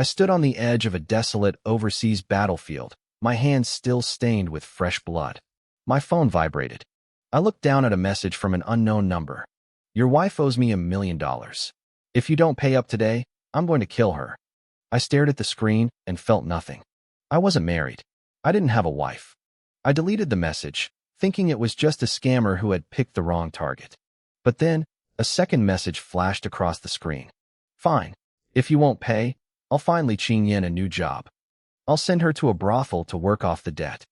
I stood on the edge of a desolate overseas battlefield, my hands still stained with fresh blood. My phone vibrated. I looked down at a message from an unknown number. Your wife owes me $1 million. If you don't pay up today, I'm going to kill her. I stared at the screen and felt nothing. I wasn't married. I didn't have a wife. I deleted the message, thinking it was just a scammer who had picked the wrong target. But then, a second message flashed across the screen. Fine. If you won't pay, I'll find Li Qingyan a new job. I'll send her to a brothel to work off the debt.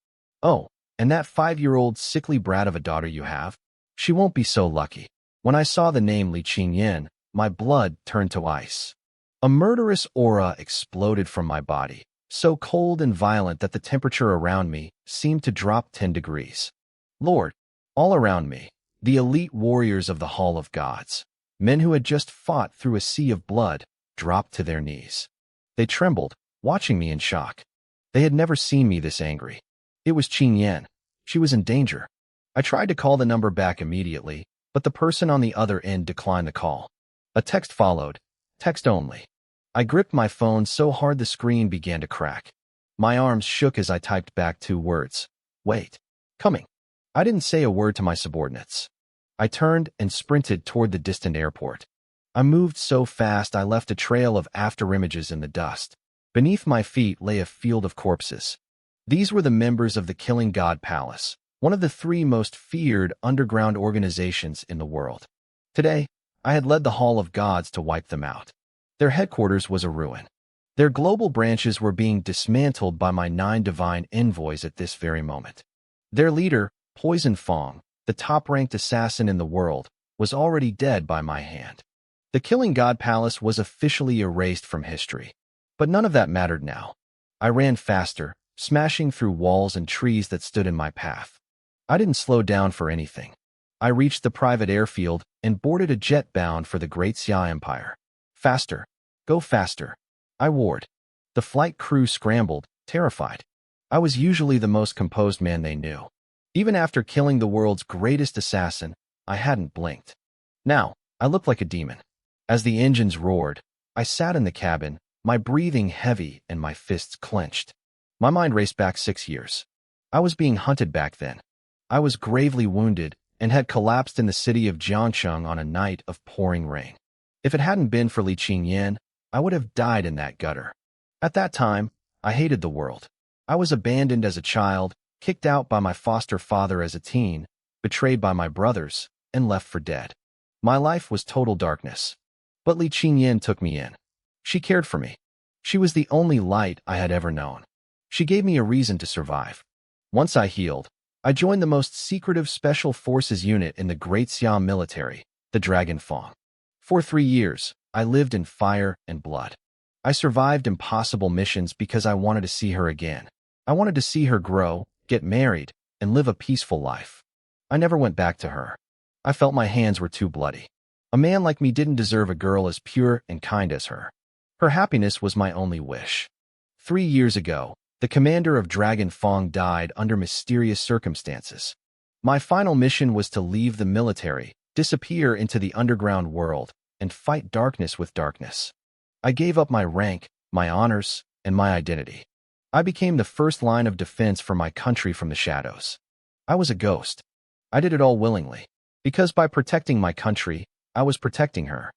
Oh, and that 5-year-old sickly brat of a daughter you have? She won't be so lucky. When I saw the name Li Qingyan, my blood turned to ice. A murderous aura exploded from my body, so cold and violent that the temperature around me seemed to drop 10 degrees. Lord, all around me, the elite warriors of the Hall of Gods, men who had just fought through a sea of blood, dropped to their knees. They trembled, watching me in shock. They had never seen me this angry. It was Qingyan. She was in danger. I tried to call the number back immediately, but the person on the other end declined the call. A text followed. Text only. I gripped my phone so hard the screen began to crack. My arms shook as I typed back 2 words. Wait. Coming. I didn't say a word to my subordinates. I turned and sprinted toward the distant airport. I moved so fast I left a trail of afterimages in the dust. Beneath my feet lay a field of corpses. These were the members of the Killing God Palace, one of the 3 most feared underground organizations in the world. Today, I had led the Hall of Gods to wipe them out. Their headquarters was a ruin. Their global branches were being dismantled by my 9 divine envoys at this very moment. Their leader, Poison Fong, the top-ranked assassin in the world, was already dead by my hand. The Killing God Palace was officially erased from history. But none of that mattered now. I ran faster, smashing through walls and trees that stood in my path. I didn't slow down for anything. I reached the private airfield and boarded a jet bound for the Great Xia Empire. Faster. Go faster. I warned. The flight crew scrambled, terrified. I was usually the most composed man they knew. Even after killing the world's greatest assassin, I hadn't blinked. Now, I looked like a demon. As the engines roared, I sat in the cabin, my breathing heavy and my fists clenched. My mind raced back 6 years. I was being hunted back then. I was gravely wounded and had collapsed in the city of Jiangcheng on a night of pouring rain. If it hadn't been for Li Qingyan, I would have died in that gutter. At that time, I hated the world. I was abandoned as a child, kicked out by my foster father as a teen, betrayed by my brothers, and left for dead. My life was total darkness. But Li Qingyan took me in. She cared for me. She was the only light I had ever known. She gave me a reason to survive. Once I healed, I joined the most secretive special forces unit in the Great Siam military, the Dragon Fong. For 3 years, I lived in fire and blood. I survived impossible missions because I wanted to see her again. I wanted to see her grow, get married, and live a peaceful life. I never went back to her. I felt my hands were too bloody. A man like me didn't deserve a girl as pure and kind as her. Her happiness was my only wish. 3 years ago, the commander of Dragon Fong died under mysterious circumstances. My final mission was to leave the military, disappear into the underground world, and fight darkness with darkness. I gave up my rank, my honors, and my identity. I became the first line of defense for my country from the shadows. I was a ghost. I did it all willingly, because by protecting my country, I was protecting her.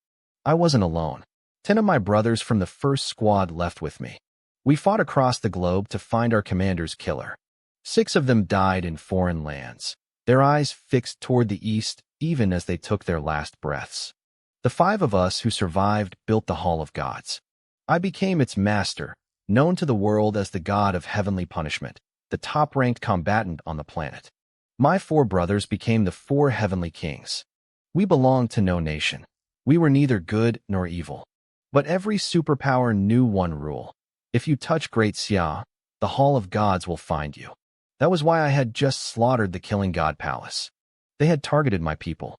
I wasn't alone. 10 of my brothers from the first squad left with me. We fought across the globe to find our commander's killer. 6 of them died in foreign lands, their eyes fixed toward the east even as they took their last breaths. The 5 of us who survived built the Hall of Gods. I became its master, known to the world as the god of heavenly punishment, the top-ranked combatant on the planet. My 4 brothers became the 4 heavenly kings. We belonged to no nation. We were neither good nor evil. But every superpower knew one rule. If you touch Great Xia, the Hall of Gods will find you. That was why I had just slaughtered the Killing God Palace. They had targeted my people.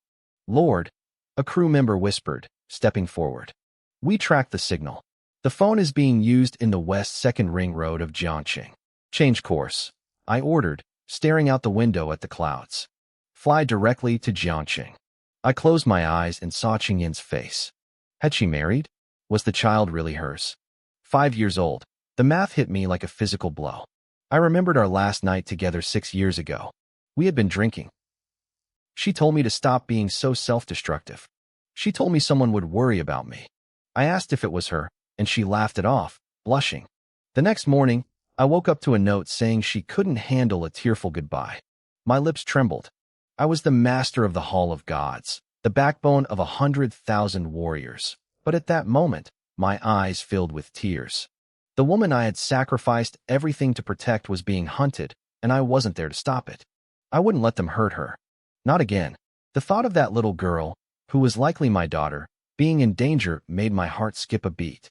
Lord, a crew member whispered, stepping forward. We tracked the signal. The phone is being used in the west 2nd Ring Road of Jiangxing. Change course, I ordered, staring out the window at the clouds. Fly directly to Jiangxing. I closed my eyes and saw Qingyan's face. Had she married? Was the child really hers? 5 years old. The math hit me like a physical blow. I remembered our last night together 6 years ago. We had been drinking. She told me to stop being so self-destructive. She told me someone would worry about me. I asked if it was her, and she laughed it off, blushing. The next morning, I woke up to a note saying she couldn't handle a tearful goodbye. My lips trembled. I was the master of the Hall of Gods, the backbone of 100,000 warriors. But at that moment, my eyes filled with tears. The woman I had sacrificed everything to protect was being hunted, and I wasn't there to stop it. I wouldn't let them hurt her. Not again. The thought of that little girl, who was likely my daughter, being in danger made my heart skip a beat.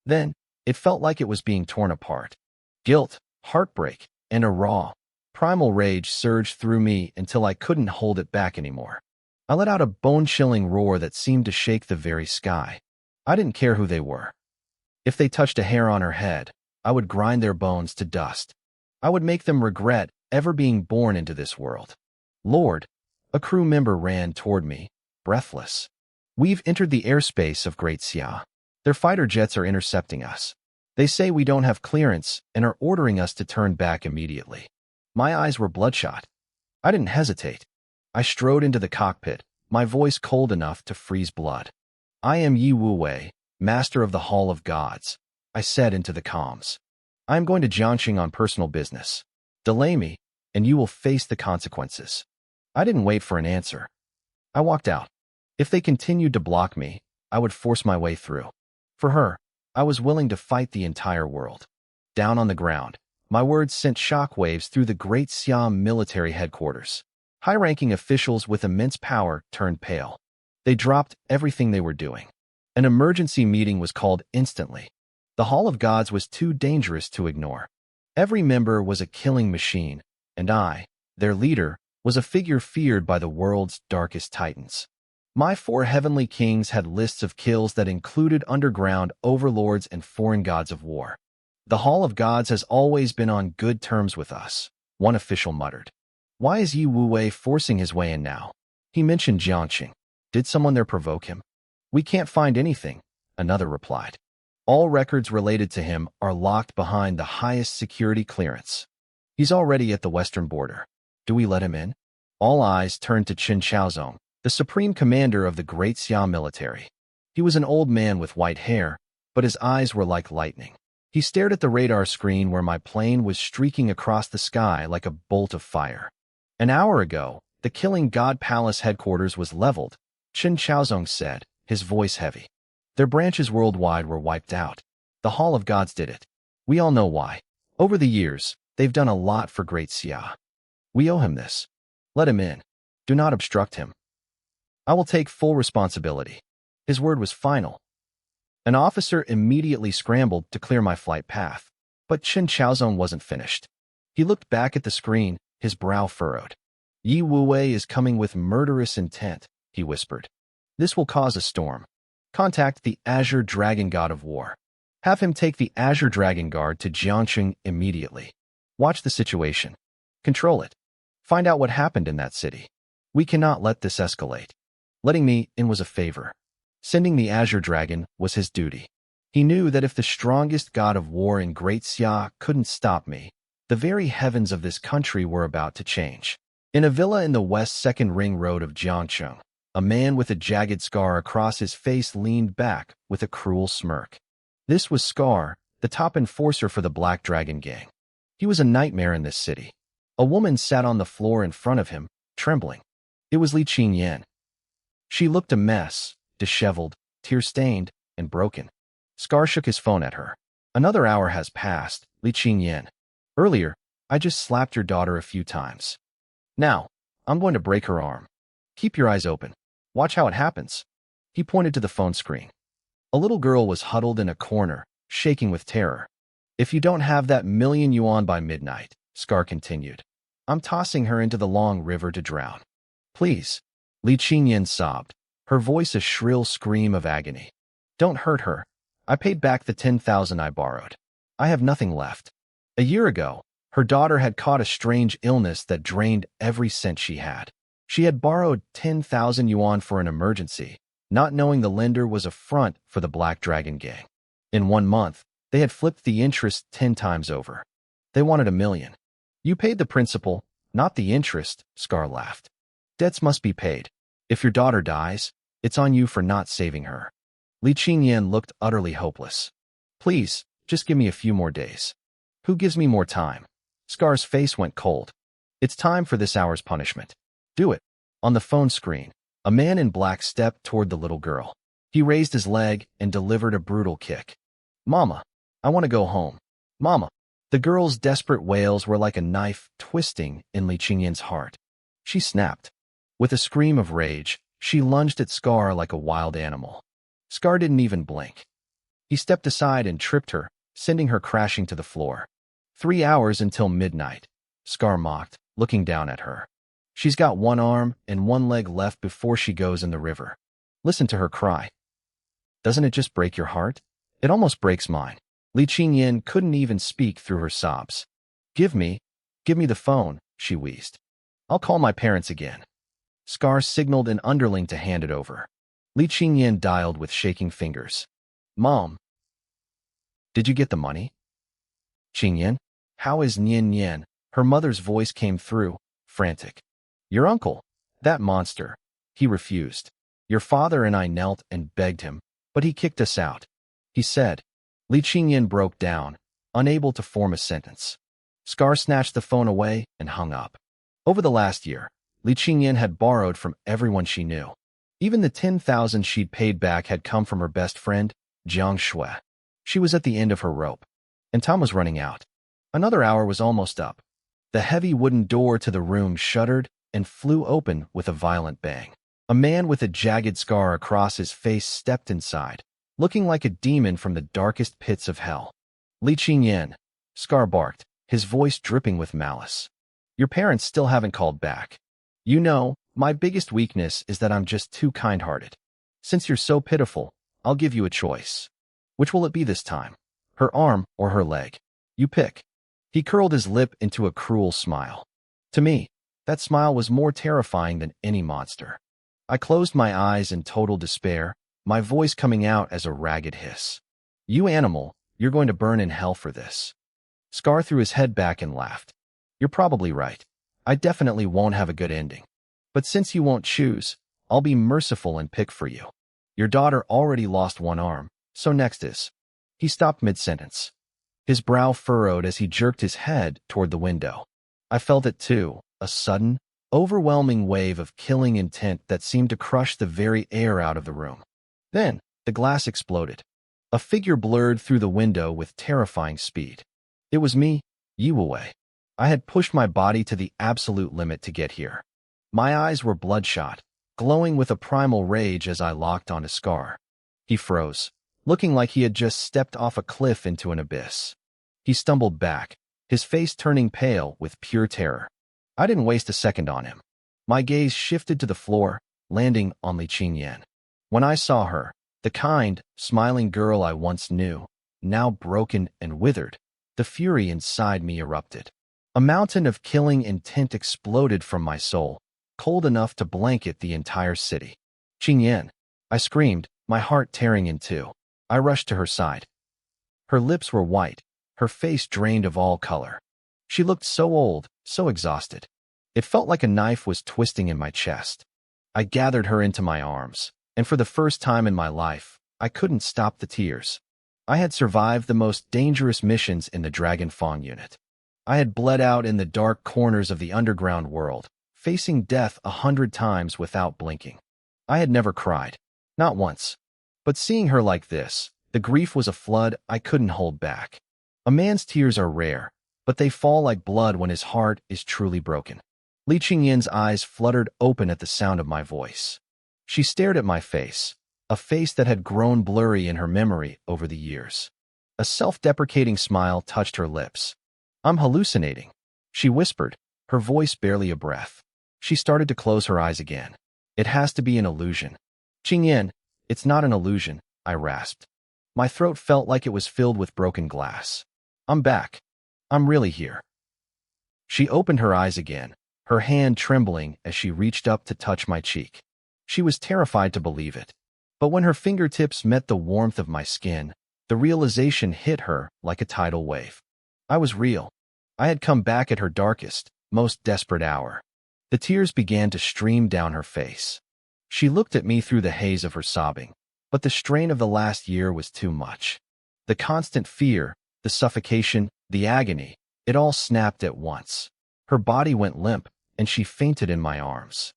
Then, it felt like it was being torn apart. Guilt, heartbreak, and a raw, primal rage surged through me until I couldn't hold it back anymore. I let out a bone-chilling roar that seemed to shake the very sky. I didn't care who they were. If they touched a hair on her head, I would grind their bones to dust. I would make them regret ever being born into this world. Lord, a crew member ran toward me, breathless. We've entered the airspace of Great Xia. Their fighter jets are intercepting us. They say we don't have clearance and are ordering us to turn back immediately. My eyes were bloodshot. I didn't hesitate. I strode into the cockpit, my voice cold enough to freeze blood. I am Yi Wuwei, master of the Hall of Gods, I said into the comms. I am going to Jiangxing on personal business. Delay me, and you will face the consequences. I didn't wait for an answer. I walked out. If they continued to block me, I would force my way through. For her, I was willing to fight the entire world. Down on the ground, my words sent shockwaves through the Great Siam military headquarters. High-ranking officials with immense power turned pale. They dropped everything they were doing. An emergency meeting was called instantly. The Hall of Gods was too dangerous to ignore. Every member was a killing machine, and I, their leader, was a figure feared by the world's darkest titans. My 4 heavenly kings had lists of kills that included underground overlords and foreign gods of war. The Hall of Gods has always been on good terms with us, one official muttered. Why is Yi Wuwei forcing his way in now? He mentioned Jiangxing. Did someone there provoke him? We can't find anything, another replied. All records related to him are locked behind the highest security clearance. He's already at the western border. Do we let him in? All eyes turned to Qin Shaozong, the supreme commander of the Great Xia military. He was an old man with white hair, but his eyes were like lightning. He stared at the radar screen where my plane was streaking across the sky like a bolt of fire. An hour ago, the Killing God Palace headquarters was leveled, Qin Shaozong said, his voice heavy. Their branches worldwide were wiped out. The Hall of Gods did it. We all know why. Over the years, they've done a lot for Great Xia. We owe him this. Let him in. Do not obstruct him. I will take full responsibility. His word was final. An officer immediately scrambled to clear my flight path, but Qin Shaozong wasn't finished. He looked back at the screen, his brow furrowed. Yi Wuwei is coming with murderous intent, he whispered. This will cause a storm. Contact the Azure Dragon God of War. Have him take the Azure Dragon Guard to Jiangxing immediately. Watch the situation. Control it. Find out what happened in that city. We cannot let this escalate. Letting me in was a favor. Sending the Azure Dragon was his duty. He knew that if the strongest god of war in Great Xia couldn't stop me, the very heavens of this country were about to change. In a villa in the west second ring road of Jiangxing, a man with a jagged scar across his face leaned back with a cruel smirk. This was Scar, the top enforcer for the Black Dragon Gang. He was a nightmare in this city. A woman sat on the floor in front of him, trembling. It was Li Qingyan. She looked a mess, disheveled, tear-stained, and broken. Scar shook his phone at her. Another hour has passed, Li Qingyan. Earlier, I just slapped your daughter a few times. Now, I'm going to break her arm. Keep your eyes open. Watch how it happens. He pointed to the phone screen. A little girl was huddled in a corner, shaking with terror. If you don't have that $1,000,000 by midnight, Scar continued, I'm tossing her into the long river to drown. Please. Li Qingyan sobbed, her voice a shrill scream of agony. Don't hurt her. I paid back the 10,000 I borrowed. I have nothing left. A year ago, her daughter had caught a strange illness that drained every cent she had. She had borrowed 10,000 yuan for an emergency, not knowing the lender was a front for the Black Dragon Gang. In 1 month, They had flipped the interest 10 times over. They wanted $1 million. You paid the principal, not the interest, Scar laughed. Debts must be paid. If your daughter dies, it's on you for not saving her. Li Qingyan looked utterly hopeless. Please, just give me a few more days. Who gives me more time? Scar's face went cold. It's time for this hour's punishment. Do it. On the phone screen, a man in black stepped toward the little girl. He raised his leg and delivered a brutal kick. Mama, I want to go home. Mama. The girl's desperate wails were like a knife twisting in Li Qingyan's heart. She snapped. With a scream of rage, she lunged at Scar like a wild animal. Scar didn't even blink. He stepped aside and tripped her, sending her crashing to the floor. 3 hours until midnight, Scar mocked, looking down at her. She's got one arm and one leg left before she goes in the river. Listen to her cry. Doesn't it just break your heart? It almost breaks mine. Li Qingyan couldn't even speak through her sobs. Give me the phone, she wheezed. I'll call my parents again. Scar signaled an underling to hand it over. Li Qingyan dialed with shaking fingers. Mom. Did you get the money? Qingyan, how is Nian Nian? Her mother's voice came through, frantic. Your uncle. That monster. He refused. Your father and I knelt and begged him, but he kicked us out. He said. Li Qingyan broke down, unable to form a sentence. Scar snatched the phone away and hung up. Over the last year, Li Qingyan had borrowed from everyone she knew. Even the 10,000 she'd paid back had come from her best friend, Jiang Shui. She was at the end of her rope, and time was running out. Another hour was almost up. The heavy wooden door to the room shuddered and flew open with a violent bang. A man with a jagged scar across his face stepped inside, looking like a demon from the darkest pits of hell. Li Qingyan, Scar barked, his voice dripping with malice. Your parents still haven't called back. You know, my biggest weakness is that I'm just too kind-hearted. Since you're so pitiful, I'll give you a choice. Which will it be this time? Her arm or her leg? You pick. He curled his lip into a cruel smile. To me, that smile was more terrifying than any monster. I closed my eyes in total despair, my voice coming out as a ragged hiss. You animal, you're going to burn in hell for this. Scar threw his head back and laughed. You're probably right. I definitely won't have a good ending. But since you won't choose, I'll be merciful and pick for you. Your daughter already lost one arm, so next is. He stopped mid-sentence. His brow furrowed as he jerked his head toward the window. I felt it too, a sudden, overwhelming wave of killing intent that seemed to crush the very air out of the room. Then, the glass exploded. A figure blurred through the window with terrifying speed. It was me, Yue. I had pushed my body to the absolute limit to get here. My eyes were bloodshot, glowing with a primal rage as I locked onto Scar. He froze, looking like he had just stepped off a cliff into an abyss. He stumbled back, his face turning pale with pure terror. I didn't waste a second on him. My gaze shifted to the floor, landing on Li Qingyan. When I saw her, the kind, smiling girl I once knew, now broken and withered, the fury inside me erupted. A mountain of killing intent exploded from my soul, cold enough to blanket the entire city. Qingyan, I screamed, my heart tearing in two. I rushed to her side. Her lips were white, her face drained of all color. She looked so old, so exhausted. It felt like a knife was twisting in my chest. I gathered her into my arms, and for the first time in my life, I couldn't stop the tears. I had survived the most dangerous missions in the Dragon Fang unit. I had bled out in the dark corners of the underground world, facing death 100 times without blinking. I had never cried, not once. But seeing her like this, the grief was a flood I couldn't hold back. A man's tears are rare, but they fall like blood when his heart is truly broken. Li Qingyan's eyes fluttered open at the sound of my voice. She stared at my face, a face that had grown blurry in her memory over the years. A self-deprecating smile touched her lips. I'm hallucinating, she whispered, her voice barely a breath. She started to close her eyes again. It has to be an illusion. Qingyan, it's not an illusion, I rasped. My throat felt like it was filled with broken glass. I'm back. I'm really here. She opened her eyes again, her hand trembling as she reached up to touch my cheek. She was terrified to believe it. But when her fingertips met the warmth of my skin, The realization hit her like a tidal wave. I was real. I had come back at her darkest, most desperate hour. The tears began to stream down her face. She looked at me through the haze of her sobbing, but the strain of the last year was too much. The constant fear, the suffocation, the agony, it all snapped at once. Her body went limp, and she fainted in my arms.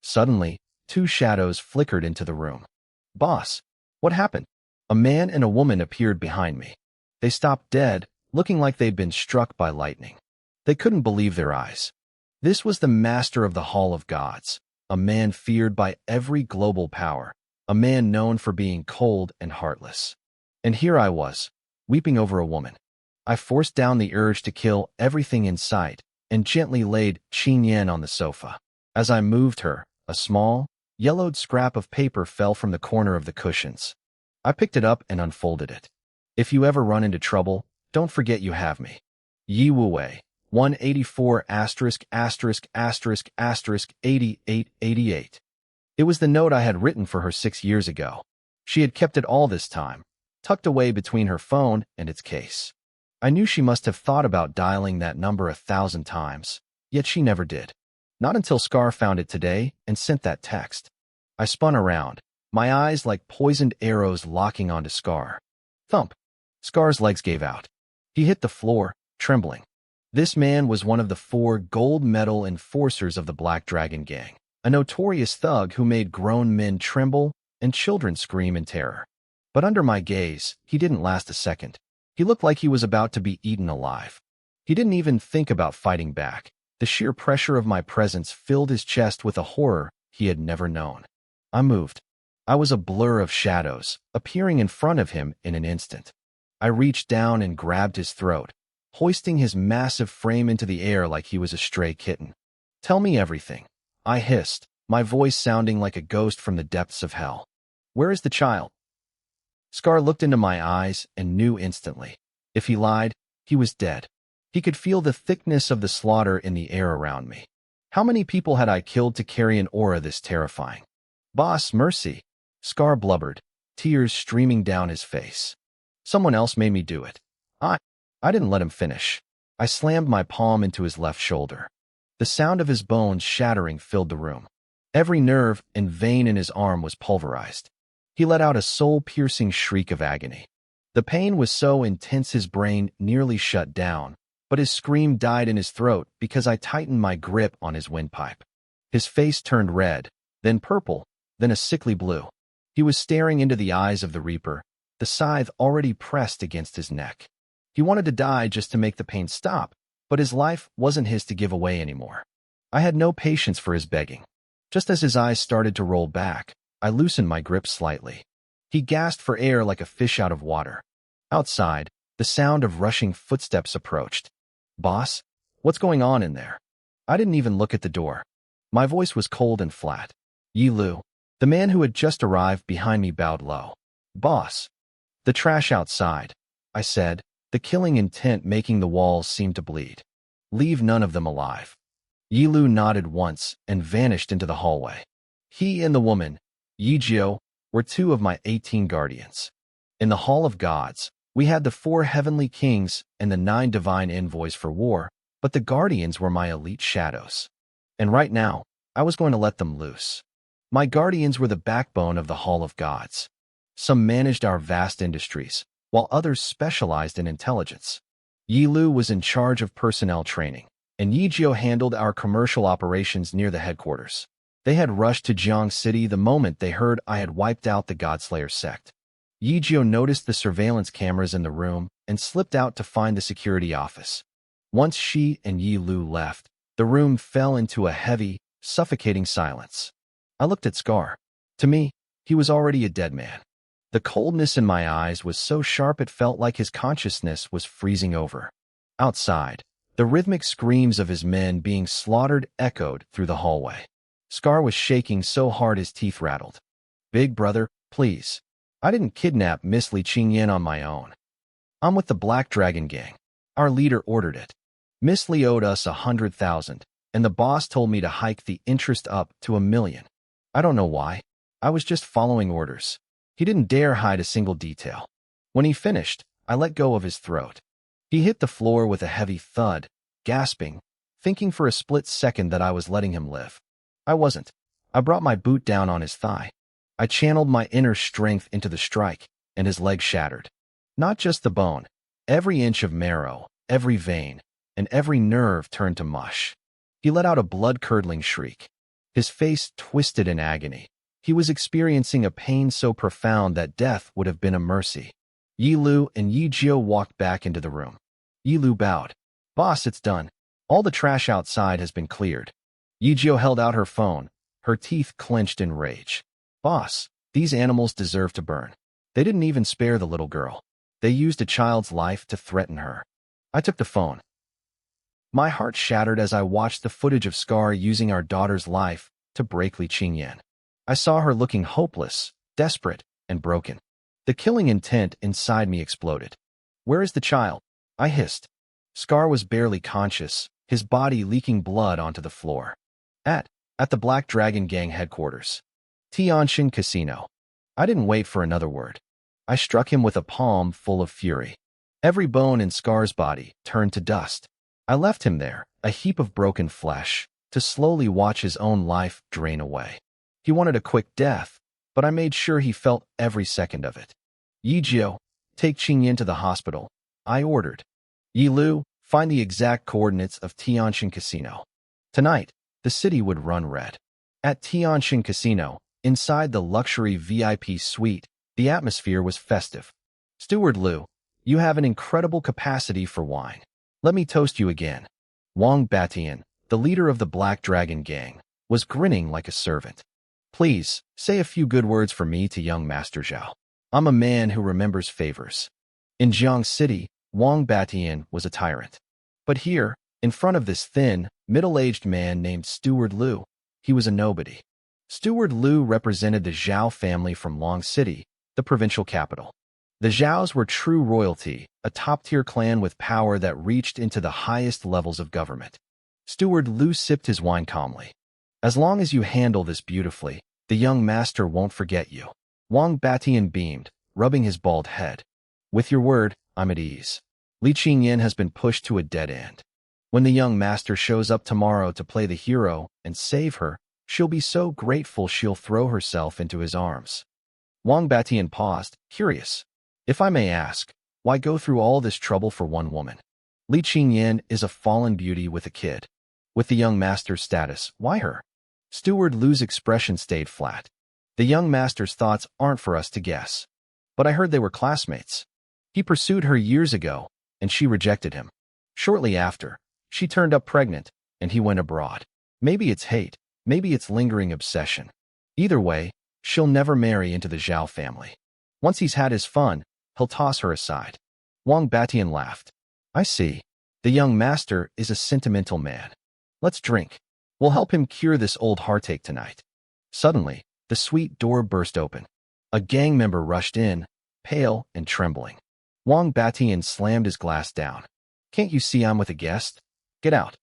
Suddenly, two shadows flickered into the room. "Boss, what happened?" A man and a woman appeared behind me. They stopped dead, looking like they'd been struck by lightning. They couldn't believe their eyes. This was the master of the Hall of Gods, a man feared by every global power, a man known for being cold and heartless. And here I was, weeping over a woman. I forced down the urge to kill everything in sight and gently laid Qin Yan on the sofa. As I moved her, a small, yellowed scrap of paper fell from the corner of the cushions. I picked it up and unfolded it. "If you ever run into trouble, don't forget you have me. Yi Wu Wei, 184 8888. It was the note I had written for her 6 years ago. She had kept it all this time, tucked away between her phone and its case. I knew she must have thought about dialing that number 1,000 times, yet she never did. Not until Scar found it today and sent that text. I spun around, my eyes like poisoned arrows locking onto Scar. Thump! Scar's legs gave out. He hit the floor, trembling. This man was one of the 4 gold medal enforcers of the Black Dragon Gang, a notorious thug who made grown men tremble and children scream in terror. But under my gaze, he didn't last a second. He looked like he was about to be eaten alive. He didn't even think about fighting back. The sheer pressure of my presence filled his chest with a horror he had never known. I moved. I was a blur of shadows, appearing in front of him in an instant. I reached down and grabbed his throat, hoisting his massive frame into the air like he was a stray kitten. "Tell me everything," I hissed, my voice sounding like a ghost from the depths of hell. "Where is the child?" Scar looked into my eyes and knew instantly. If he lied, he was dead. He could feel the thickness of the slaughter in the air around me. How many people had I killed to carry an aura this terrifying? "Boss, mercy," Scar blubbered, tears streaming down his face. "Someone else made me do it." I didn't let him finish. I slammed my palm into his left shoulder. The sound of his bones shattering filled the room. Every nerve and vein in his arm was pulverized. He let out a soul-piercing shriek of agony. The pain was so intense his brain nearly shut down, but his scream died in his throat because I tightened my grip on his windpipe. His face turned red, then purple, then a sickly blue. He was staring into the eyes of the Reaper, the scythe already pressed against his neck. He wanted to die just to make the pain stop, but his life wasn't his to give away anymore. I had no patience for his begging. Just as his eyes started to roll back, I loosened my grip slightly. He gasped for air like a fish out of water. Outside, the sound of rushing footsteps approached. "Boss, what's going on in there?" I didn't even look at the door. My voice was cold and flat. Yi Lu, the man who had just arrived behind me, bowed low. "Boss." "The trash outside," I said, the killing intent making the walls seem to bleed. "Leave none of them alive." Yi Lu nodded once and vanished into the hallway. He and the woman, Yi Jiao, were 2 of my 18 guardians. In the Hall of Gods, we had the 4 heavenly kings and the 9 divine envoys for war, but the guardians were my elite shadows. And right now, I was going to let them loose. My guardians were the backbone of the Hall of Gods. Some managed our vast industries, while others specialized in intelligence. Yi Lu was in charge of personnel training, and Yi Jiao handled our commercial operations near the headquarters. They had rushed to Jiang City the moment they heard I had wiped out the Godslayer sect. Yi Jiao noticed the surveillance cameras in the room and slipped out to find the security office. Once she and Yi Lu left, the room fell into a heavy, suffocating silence. I looked at Scar. To me, he was already a dead man. The coldness in my eyes was so sharp it felt like his consciousness was freezing over. Outside, the rhythmic screams of his men being slaughtered echoed through the hallway. Scar was shaking so hard his teeth rattled. "Big brother, please. I didn't kidnap Miss Li Qingyan on my own. I'm with the Black Dragon Gang. Our leader ordered it. Miss Li owed us 100,000, and the boss told me to hike the interest up to 1,000,000. I don't know why. I was just following orders. He didn't dare hide a single detail. When he finished, I let go of his throat. He hit the floor with a heavy thud, gasping, thinking for a split second that I was letting him live. I wasn't. I brought my boot down on his thigh. I channeled my inner strength into the strike, and his leg shattered. Not just the bone. Every inch of marrow, every vein, and every nerve turned to mush. He let out a blood-curdling shriek. His face twisted in agony. He was experiencing a pain so profound that death would have been a mercy. Yi Lu and Yi Jiao walked back into the room. Yi Lu bowed. "Boss, it's done. All the trash outside has been cleared." Yi Jiao held out her phone, her teeth clenched in rage. "Boss, these animals deserve to burn. They didn't even spare the little girl. They used a child's life to threaten her." I took the phone. My heart shattered as I watched the footage of Scar using our daughter's life to break Li Qingyan. I saw her looking hopeless, desperate, and broken. The killing intent inside me exploded. "Where is the child?" I hissed. Scar was barely conscious, his body leaking blood onto the floor. At the Black Dragon Gang headquarters. Tianxin Casino. I didn't wait for another word. I struck him with a palm full of fury. Every bone in Scar's body turned to dust. I left him there, a heap of broken flesh, to slowly watch his own life drain away. He wanted a quick death, but I made sure he felt every second of it. "Yi Jiao, take Qingyan to the hospital," I ordered. "Yi Lu, find the exact coordinates of Tianxin Casino." Tonight, the city would run red. At Tianxin Casino, inside the luxury VIP suite, the atmosphere was festive. "Steward Lu, you have an incredible capacity for wine. Let me toast you again." Wang Batian, the leader of the Black Dragon Gang, was grinning like a servant. "Please, say a few good words for me to young Master Zhao. I'm a man who remembers favors." In Jiang City, Wang Batian was a tyrant. But here, in front of this thin, middle-aged man named Steward Lu, he was a nobody. Steward Lu represented the Zhao family from Long City, the provincial capital. The Zhaos were true royalty, a top-tier clan with power that reached into the highest levels of government. Steward Lu sipped his wine calmly. "As long as you handle this beautifully, the young master won't forget you." Wang Batian beamed, rubbing his bald head. "With your word, I'm at ease. Li Qingyan has been pushed to a dead end. When the young master shows up tomorrow to play the hero and save her, she'll be so grateful she'll throw herself into his arms." Wang Batian paused, curious. "If I may ask, why go through all this trouble for one woman? Li Qingyan is a fallen beauty with a kid. With the young master's status, why her?" Steward Lu's expression stayed flat. "The young master's thoughts aren't for us to guess. But I heard they were classmates. He pursued her years ago, and she rejected him. Shortly after, she turned up pregnant, and he went abroad. Maybe it's hate, maybe it's lingering obsession. Either way, she'll never marry into the Zhao family. Once he's had his fun, he'll toss her aside." Wang Batian laughed. "I see. The young master is a sentimental man. Let's drink. We'll help him cure this old heartache tonight." Suddenly, the suite door burst open. A gang member rushed in, pale and trembling. Wang Batian slammed his glass down. "Can't you see I'm with a guest? Get out."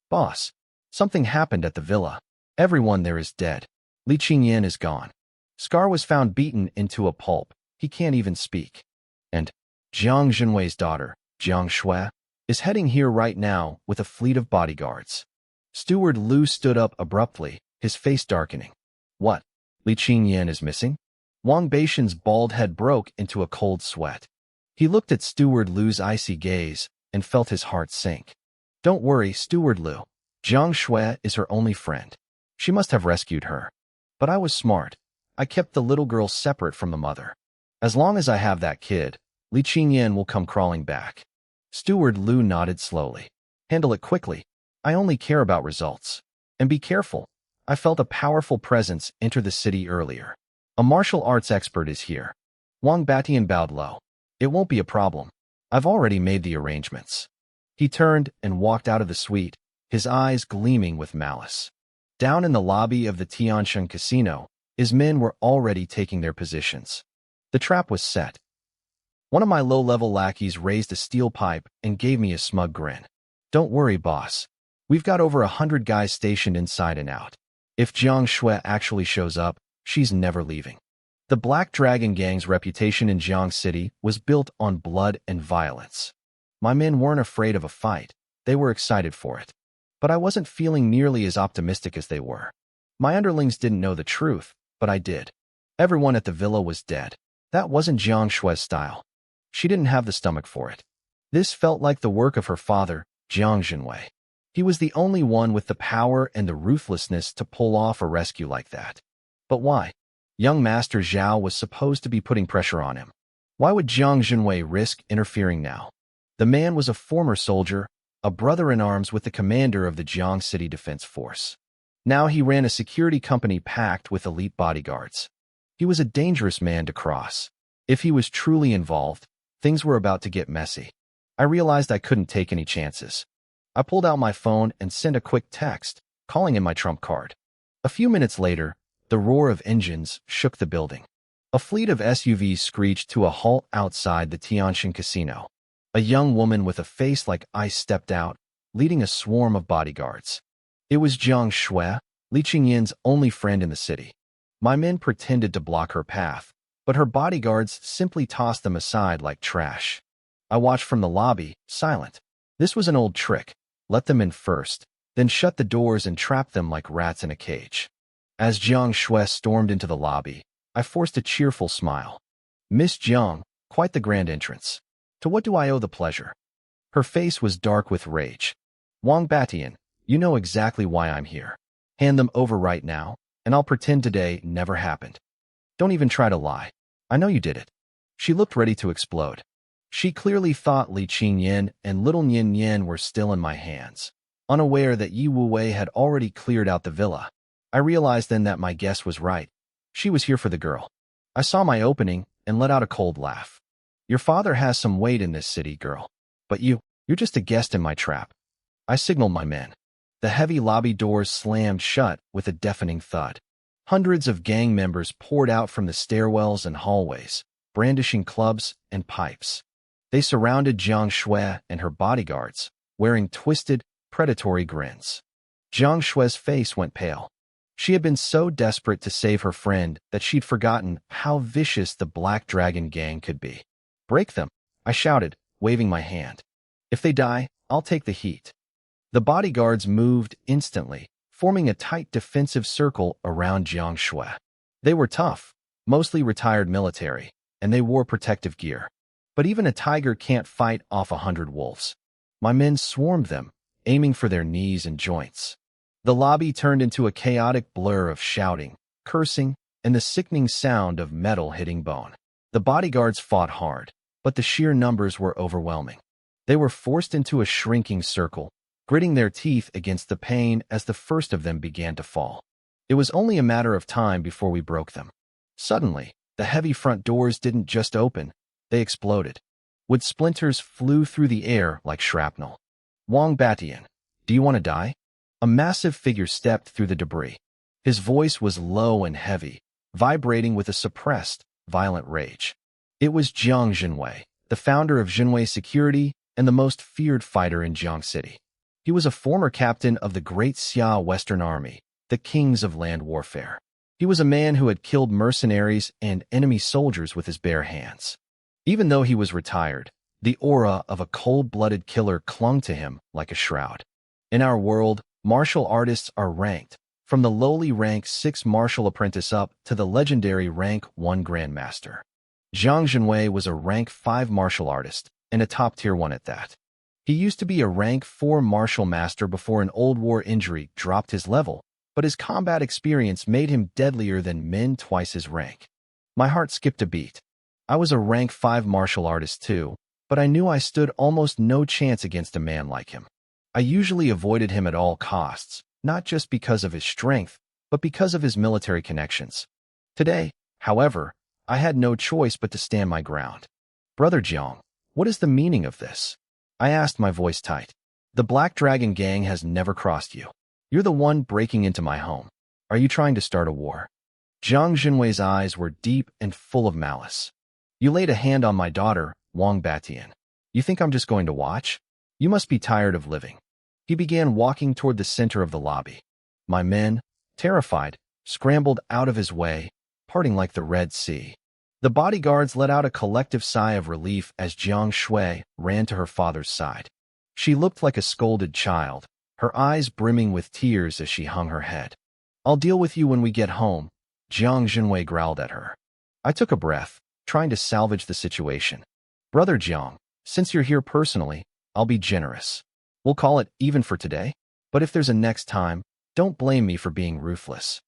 "Boss, something happened at the villa. Everyone there is dead. Li Qingyan is gone. Scar was found beaten into a pulp. He can't even speak. And Jiang Zhenwei's daughter, Jiang Shui, is heading here right now with a fleet of bodyguards." Steward Lu stood up abruptly, his face darkening. "What? Li Qingyan is missing?" Wang Batian's bald head broke into a cold sweat. He looked at Steward Lu's icy gaze and felt his heart sink. "Don't worry, Steward Lu. Jiang Shui is her only friend. She must have rescued her. But I was smart. I kept the little girl separate from the mother. As long as I have that kid, Li Qingyan will come crawling back." Steward Lu nodded slowly. "Handle it quickly. I only care about results. And be careful. I felt a powerful presence enter the city earlier. A martial arts expert is here." Wang Batian bowed low. "It won't be a problem. I've already made the arrangements." He turned and walked out of the suite, his eyes gleaming with malice. Down in the lobby of the Tianxin Casino, his men were already taking their positions. The trap was set. One of my low-level lackeys raised a steel pipe and gave me a smug grin. "Don't worry, boss. We've got over 100 guys stationed inside and out. If Jiang Shui actually shows up, she's never leaving." The Black Dragon Gang's reputation in Jiang City was built on blood and violence. My men weren't afraid of a fight. They were excited for it. But I wasn't feeling nearly as optimistic as they were. My underlings didn't know the truth, but I did. Everyone at the villa was dead. That wasn't Jiang Shui's style. She didn't have the stomach for it. This felt like the work of her father, Jiang Jinwei. He was the only one with the power and the ruthlessness to pull off a rescue like that. But why? Young Master Zhao was supposed to be putting pressure on him. Why would Jiang Jinwei risk interfering now? The man was a former soldier, a brother-in-arms with the commander of the Jiang City Defense Force. Now he ran a security company packed with elite bodyguards. He was a dangerous man to cross. If he was truly involved, things were about to get messy. I realized I couldn't take any chances. I pulled out my phone and sent a quick text, calling in my trump card. A few minutes later, the roar of engines shook the building. A fleet of SUVs screeched to a halt outside the Tianxin Casino. A young woman with a face like ice stepped out, leading a swarm of bodyguards. It was Jiang Shui, Li Qingyin's only friend in the city. My men pretended to block her path, but her bodyguards simply tossed them aside like trash. I watched from the lobby, silent. This was an old trick. Let them in first, then shut the doors and trap them like rats in a cage. As Jiang Shui stormed into the lobby, I forced a cheerful smile. Miss Jiang, quite the grand entrance. To what do I owe the pleasure? Her face was dark with rage. Wang Batian, you know exactly why I'm here. Hand them over right now, and I'll pretend today never happened. Don't even try to lie. I know you did it. She looked ready to explode. She clearly thought Li Qingyin and little Nian Yin were still in my hands, unaware that Yi Wuwei had already cleared out the villa. I realized then that my guess was right. She was here for the girl. I saw my opening and let out a cold laugh. Your father has some weight in this city, girl. But you're just a guest in my trap. I signaled my men. The heavy lobby doors slammed shut with a deafening thud. Hundreds of gang members poured out from the stairwells and hallways, brandishing clubs and pipes. They surrounded Jiang Shui and her bodyguards, wearing twisted, predatory grins. Jiang Shui's face went pale. She had been so desperate to save her friend that she'd forgotten how vicious the Black Dragon Gang could be. Break them, I shouted, waving my hand. If they die, I'll take the heat. The bodyguards moved instantly, forming a tight defensive circle around Jiang Shui. They were tough, mostly retired military, and they wore protective gear. But even a tiger can't fight off 100 wolves. My men swarmed them, aiming for their knees and joints. The lobby turned into a chaotic blur of shouting, cursing, and the sickening sound of metal hitting bone. The bodyguards fought hard, but the sheer numbers were overwhelming. They were forced into a shrinking circle, gritting their teeth against the pain as the first of them began to fall. It was only a matter of time before we broke them. Suddenly, the heavy front doors didn't just open, they exploded. Wood splinters flew through the air like shrapnel. Wang Batian, do you want to die? A massive figure stepped through the debris. His voice was low and heavy, vibrating with a suppressed, violent rage. It was Jiang Jinwei, the founder of Jinwei Security and the most feared fighter in Jiang City. He was a former captain of the Great Xia Western Army, the kings of land warfare. He was a man who had killed mercenaries and enemy soldiers with his bare hands. Even though he was retired, the aura of a cold-blooded killer clung to him like a shroud. In our world, martial artists are ranked, from the lowly rank 6 martial apprentice up to the legendary rank 1 grandmaster. Jiang Jinwei was a rank 5 martial artist, and a top-tier one at that. He used to be a rank 4 martial master before an old war injury dropped his level, but his combat experience made him deadlier than men twice his rank. My heart skipped a beat. I was a rank 5 martial artist too, but I knew I stood almost no chance against a man like him. I usually avoided him at all costs, not just because of his strength, but because of his military connections. Today, however, I had no choice but to stand my ground. Brother Jiang, what is the meaning of this? I asked, my voice tight. The Black Dragon Gang has never crossed you. You're the one breaking into my home. Are you trying to start a war? Jiang Jinwei's eyes were deep and full of malice. You laid a hand on my daughter, Wang Batian. You think I'm just going to watch? You must be tired of living. He began walking toward the center of the lobby. My men, terrified, scrambled out of his way, parting like the Red Sea. The bodyguards let out a collective sigh of relief as Jiang Shui ran to her father's side. She looked like a scolded child, her eyes brimming with tears as she hung her head. "I'll deal with you when we get home," Jiang Jinwei growled at her. I took a breath, trying to salvage the situation. "Brother Jiang, since you're here personally, I'll be generous. We'll call it even for today. But if there's a next time, don't blame me for being ruthless."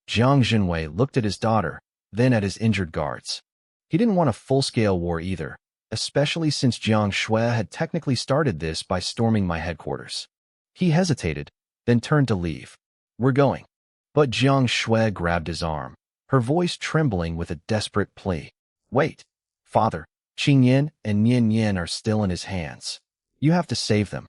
Jiang Jinwei looked at his daughter, then at his injured guards. He didn't want a full-scale war either, especially since Jiang Shui had technically started this by storming my headquarters. He hesitated, then turned to leave. "We're going." But Jiang Shui grabbed his arm, her voice trembling with a desperate plea. "Wait, father, Qing Yin and Nian Yin are still in his hands. You have to save them."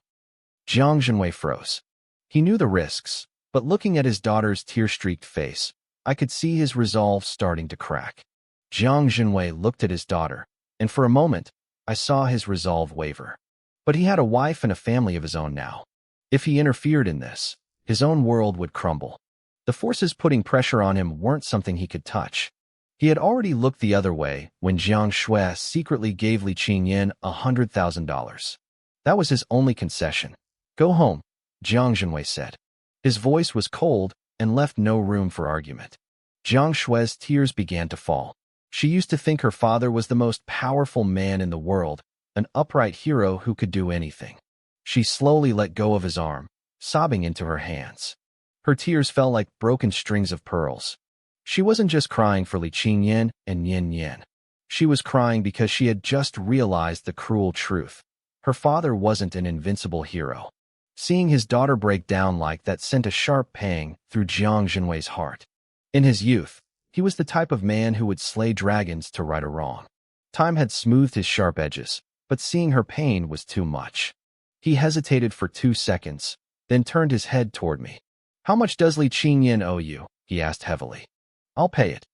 Jiang Jinwei froze. He knew the risks, but looking at his daughter's tear-streaked face, I could see his resolve starting to crack. Jiang Jinwei looked at his daughter, and for a moment, I saw his resolve waver. But he had a wife and a family of his own now. If he interfered in this, his own world would crumble. The forces putting pressure on him weren't something he could touch. He had already looked the other way when Jiang Shui secretly gave Li Qingyin $100,000. That was his only concession. "Go home," Jiang Jinwei said. His voice was cold and left no room for argument. Jiang Shui's tears began to fall. She used to think her father was the most powerful man in the world, an upright hero who could do anything. She slowly let go of his arm, sobbing into her hands. Her tears fell like broken strings of pearls. She wasn't just crying for Li Qingyin and Yin Yin. She was crying because she had just realized the cruel truth. Her father wasn't an invincible hero. Seeing his daughter break down like that sent a sharp pang through Jiang Jinwei's heart. In his youth, he was the type of man who would slay dragons to right a wrong. Time had smoothed his sharp edges, but seeing her pain was too much. He hesitated for 2 seconds, then turned his head toward me. "How much does Li Qingyin owe you?" he asked heavily. "I'll pay it."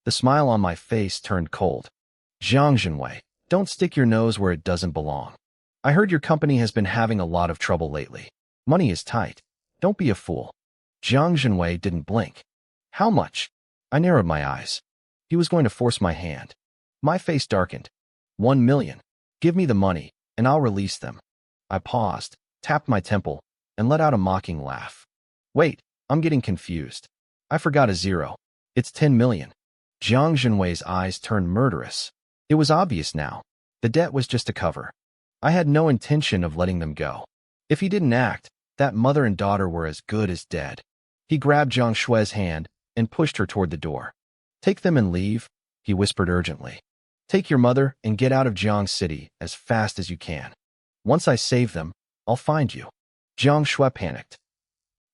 The smile on my face turned cold. "Jiang Jinwei, don't stick your nose where it doesn't belong. I heard your company has been having a lot of trouble lately. Money is tight. Don't be a fool." Jiang Jinwei didn't blink. "How much?" I narrowed my eyes. He was going to force my hand. My face darkened. 1 million. Give me the money, and I'll release them." I paused, tapped my temple, and let out a mocking laugh. "Wait, I'm getting confused. I forgot a zero. It's 10 million. Jiang Jinwei's eyes turned murderous. It was obvious now. The debt was just a cover. I had no intention of letting them go. If he didn't act, that mother and daughter were as good as dead. He grabbed Jiang Shui's hand and pushed her toward the door. "Take them and leave," he whispered urgently. "Take your mother and get out of Jiang City as fast as you can. Once I save them, I'll find you." Jiang Shui panicked.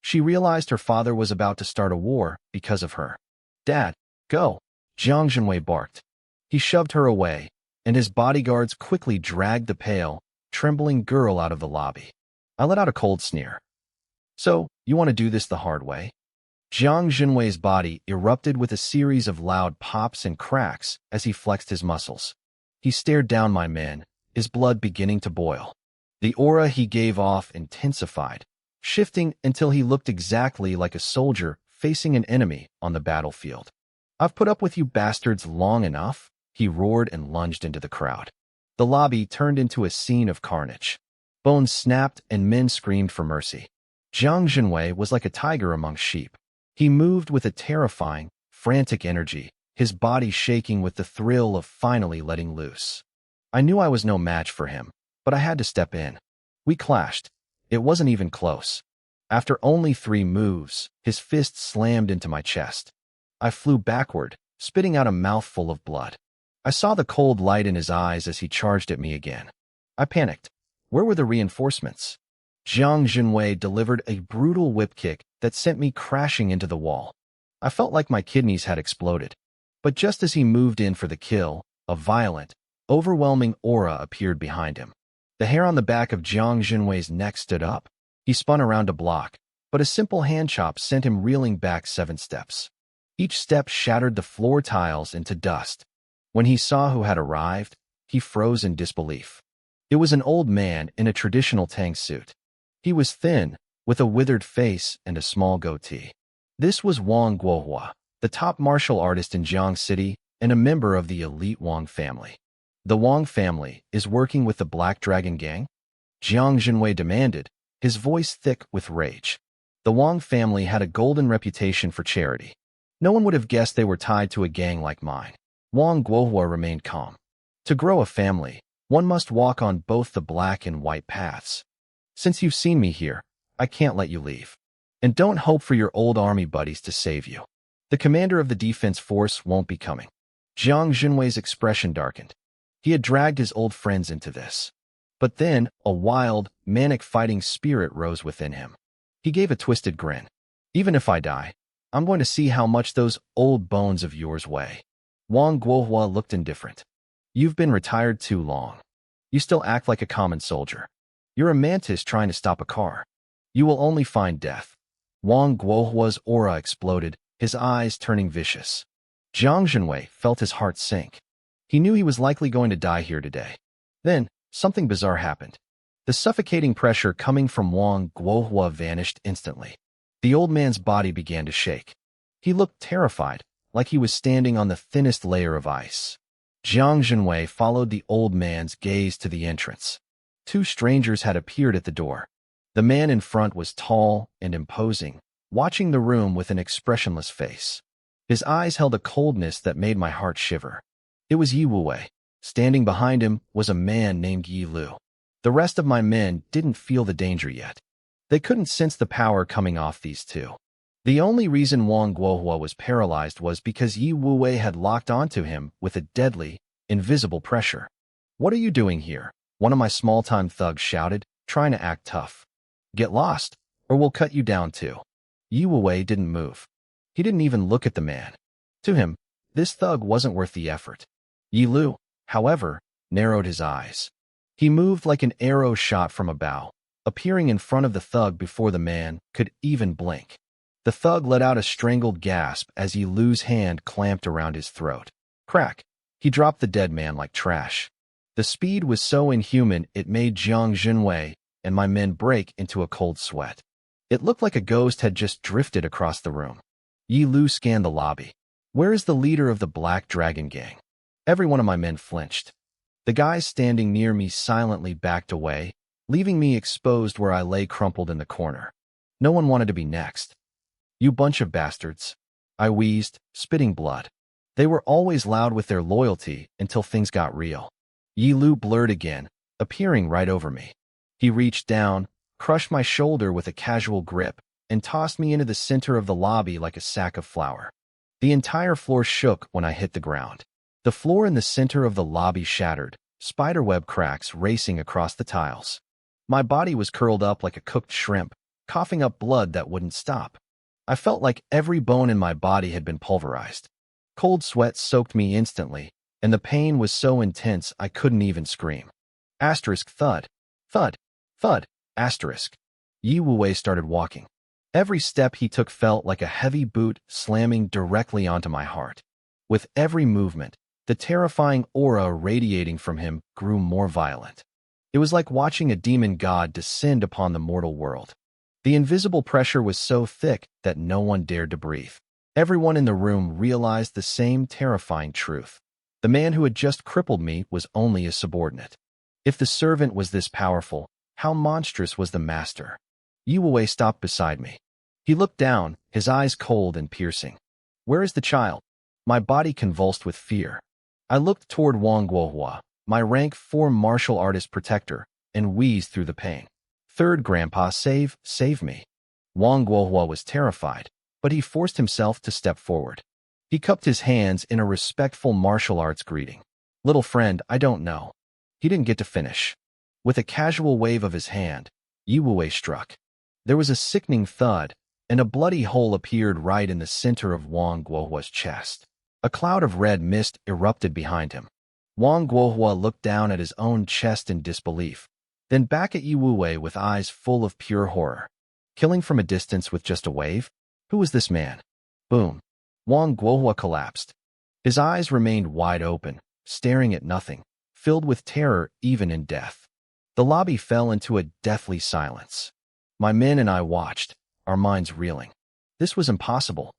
She realized her father was about to start a war because of her. "Dad, go," Jiang Jinwei barked. He shoved her away, and his bodyguards quickly dragged the pale, trembling girl out of the lobby. I let out a cold sneer. "So, you want to do this the hard way?" Jiang Jinwei's body erupted with a series of loud pops and cracks as he flexed his muscles. He stared down my men, his blood beginning to boil. The aura he gave off intensified, shifting until he looked exactly like a soldier facing an enemy on the battlefield. "I've put up with you bastards long enough," he roared and lunged into the crowd. The lobby turned into a scene of carnage. Bones snapped and men screamed for mercy. Jiang Jinwei was like a tiger among sheep. He moved with a terrifying, frantic energy, his body shaking with the thrill of finally letting loose. I knew I was no match for him, but I had to step in. We clashed. It wasn't even close. After only 3 moves, his fist slammed into my chest. I flew backward, spitting out a mouthful of blood. I saw the cold light in his eyes as he charged at me again. I panicked. Where were the reinforcements? Jiang Jinwei delivered a brutal whip kick that sent me crashing into the wall. I felt like my kidneys had exploded. But just as he moved in for the kill, a violent, overwhelming aura appeared behind him. The hair on the back of Jiang Jinwei's neck stood up. He spun around to block, but a simple hand chop sent him reeling back 7 steps. Each step shattered the floor tiles into dust. When he saw who had arrived, he froze in disbelief. It was an old man in a traditional Tang suit. He was thin, with a withered face and a small goatee. This was Wang Guohua, the top martial artist in Jiang City and a member of the elite Wang family. The Wang family is working with the Black Dragon Gang? Jiang Jinwei demanded, his voice thick with rage. The Wang family had a golden reputation for charity. No one would have guessed they were tied to a gang like mine. Wang Guohua remained calm. To grow a family, one must walk on both the black and white paths. Since you've seen me here, I can't let you leave. And don't hope for your old army buddies to save you. The commander of the defense force won't be coming. Jiang Jinwei's expression darkened. He had dragged his old friends into this. But then, a wild, manic fighting spirit rose within him. He gave a twisted grin. Even if I die, I'm going to see how much those old bones of yours weigh. Wang Guohua looked indifferent. You've been retired too long. You still act like a common soldier. You're a mantis trying to stop a car. You will only find death. Wang Guohua's aura exploded, his eyes turning vicious. Jiang Jinwei felt his heart sink. He knew he was likely going to die here today. Then, something bizarre happened. The suffocating pressure coming from Wang Guohua vanished instantly. The old man's body began to shake. He looked terrified, like he was standing on the thinnest layer of ice. Jiang Jinwei followed the old man's gaze to the entrance. Two strangers had appeared at the door. The man in front was tall and imposing, watching the room with an expressionless face. His eyes held a coldness that made my heart shiver. It was Yi Wuwei. Standing behind him was a man named Yi Lu. The rest of my men didn't feel the danger yet. They couldn't sense the power coming off these two. The only reason Wang Guohua was paralyzed was because Yi Wuwei had locked onto him with a deadly, invisible pressure. What are you doing here? One of my small-time thugs shouted, trying to act tough. Get lost, or we'll cut you down too. Yi Wuwei didn't move. He didn't even look at the man. To him, this thug wasn't worth the effort. Yi Lu, however, narrowed his eyes. He moved like an arrow shot from a bow, appearing in front of the thug before the man could even blink. The thug let out a strangled gasp as Yi Lu's hand clamped around his throat. Crack! He dropped the dead man like trash. The speed was so inhuman it made Jiang Jinwei and my men break into a cold sweat. It looked like a ghost had just drifted across the room. Yi Lu scanned the lobby. Where is the leader of the Black Dragon Gang? Every one of my men flinched. The guys standing near me silently backed away, leaving me exposed where I lay crumpled in the corner. No one wanted to be next. You bunch of bastards. I wheezed, spitting blood. They were always loud with their loyalty until things got real. Yi Lu blurred again, appearing right over me. He reached down, crushed my shoulder with a casual grip, and tossed me into the center of the lobby like a sack of flour. The entire floor shook when I hit the ground. The floor in the center of the lobby shattered, spiderweb cracks racing across the tiles. My body was curled up like a cooked shrimp, coughing up blood that wouldn't stop. I felt like every bone in my body had been pulverized. Cold sweat soaked me instantly, and the pain was so intense I couldn't even scream. Asterisk thud. Thud. Thud. Asterisk. Yi Wuwei started walking. Every step he took felt like a heavy boot slamming directly onto my heart. With every movement, the terrifying aura radiating from him grew more violent. It was like watching a demon god descend upon the mortal world. The invisible pressure was so thick that no one dared to breathe. Everyone in the room realized the same terrifying truth. The man who had just crippled me was only a subordinate. If the servant was this powerful, how monstrous was the master? Yi Wuwei stopped beside me. He looked down, his eyes cold and piercing. Where is the child? My body convulsed with fear. I looked toward Wang Guohua, my rank 4 martial artist protector, and wheezed through the pain. Third grandpa, save me. Wang Guohua was terrified, but he forced himself to step forward. He cupped his hands in a respectful martial arts greeting. Little friend, I don't know. He didn't get to finish. With a casual wave of his hand, Yi Wuwei struck. There was a sickening thud, and a bloody hole appeared right in the center of Wang Guohua's chest. A cloud of red mist erupted behind him. Wang Guohua looked down at his own chest in disbelief, then back at Yi Wuwei with eyes full of pure horror. Killing from a distance with just a wave? Who was this man? Boom. Wang Guohua collapsed. His eyes remained wide open, staring at nothing, filled with terror even in death. The lobby fell into a deathly silence. My men and I watched, our minds reeling. This was impossible.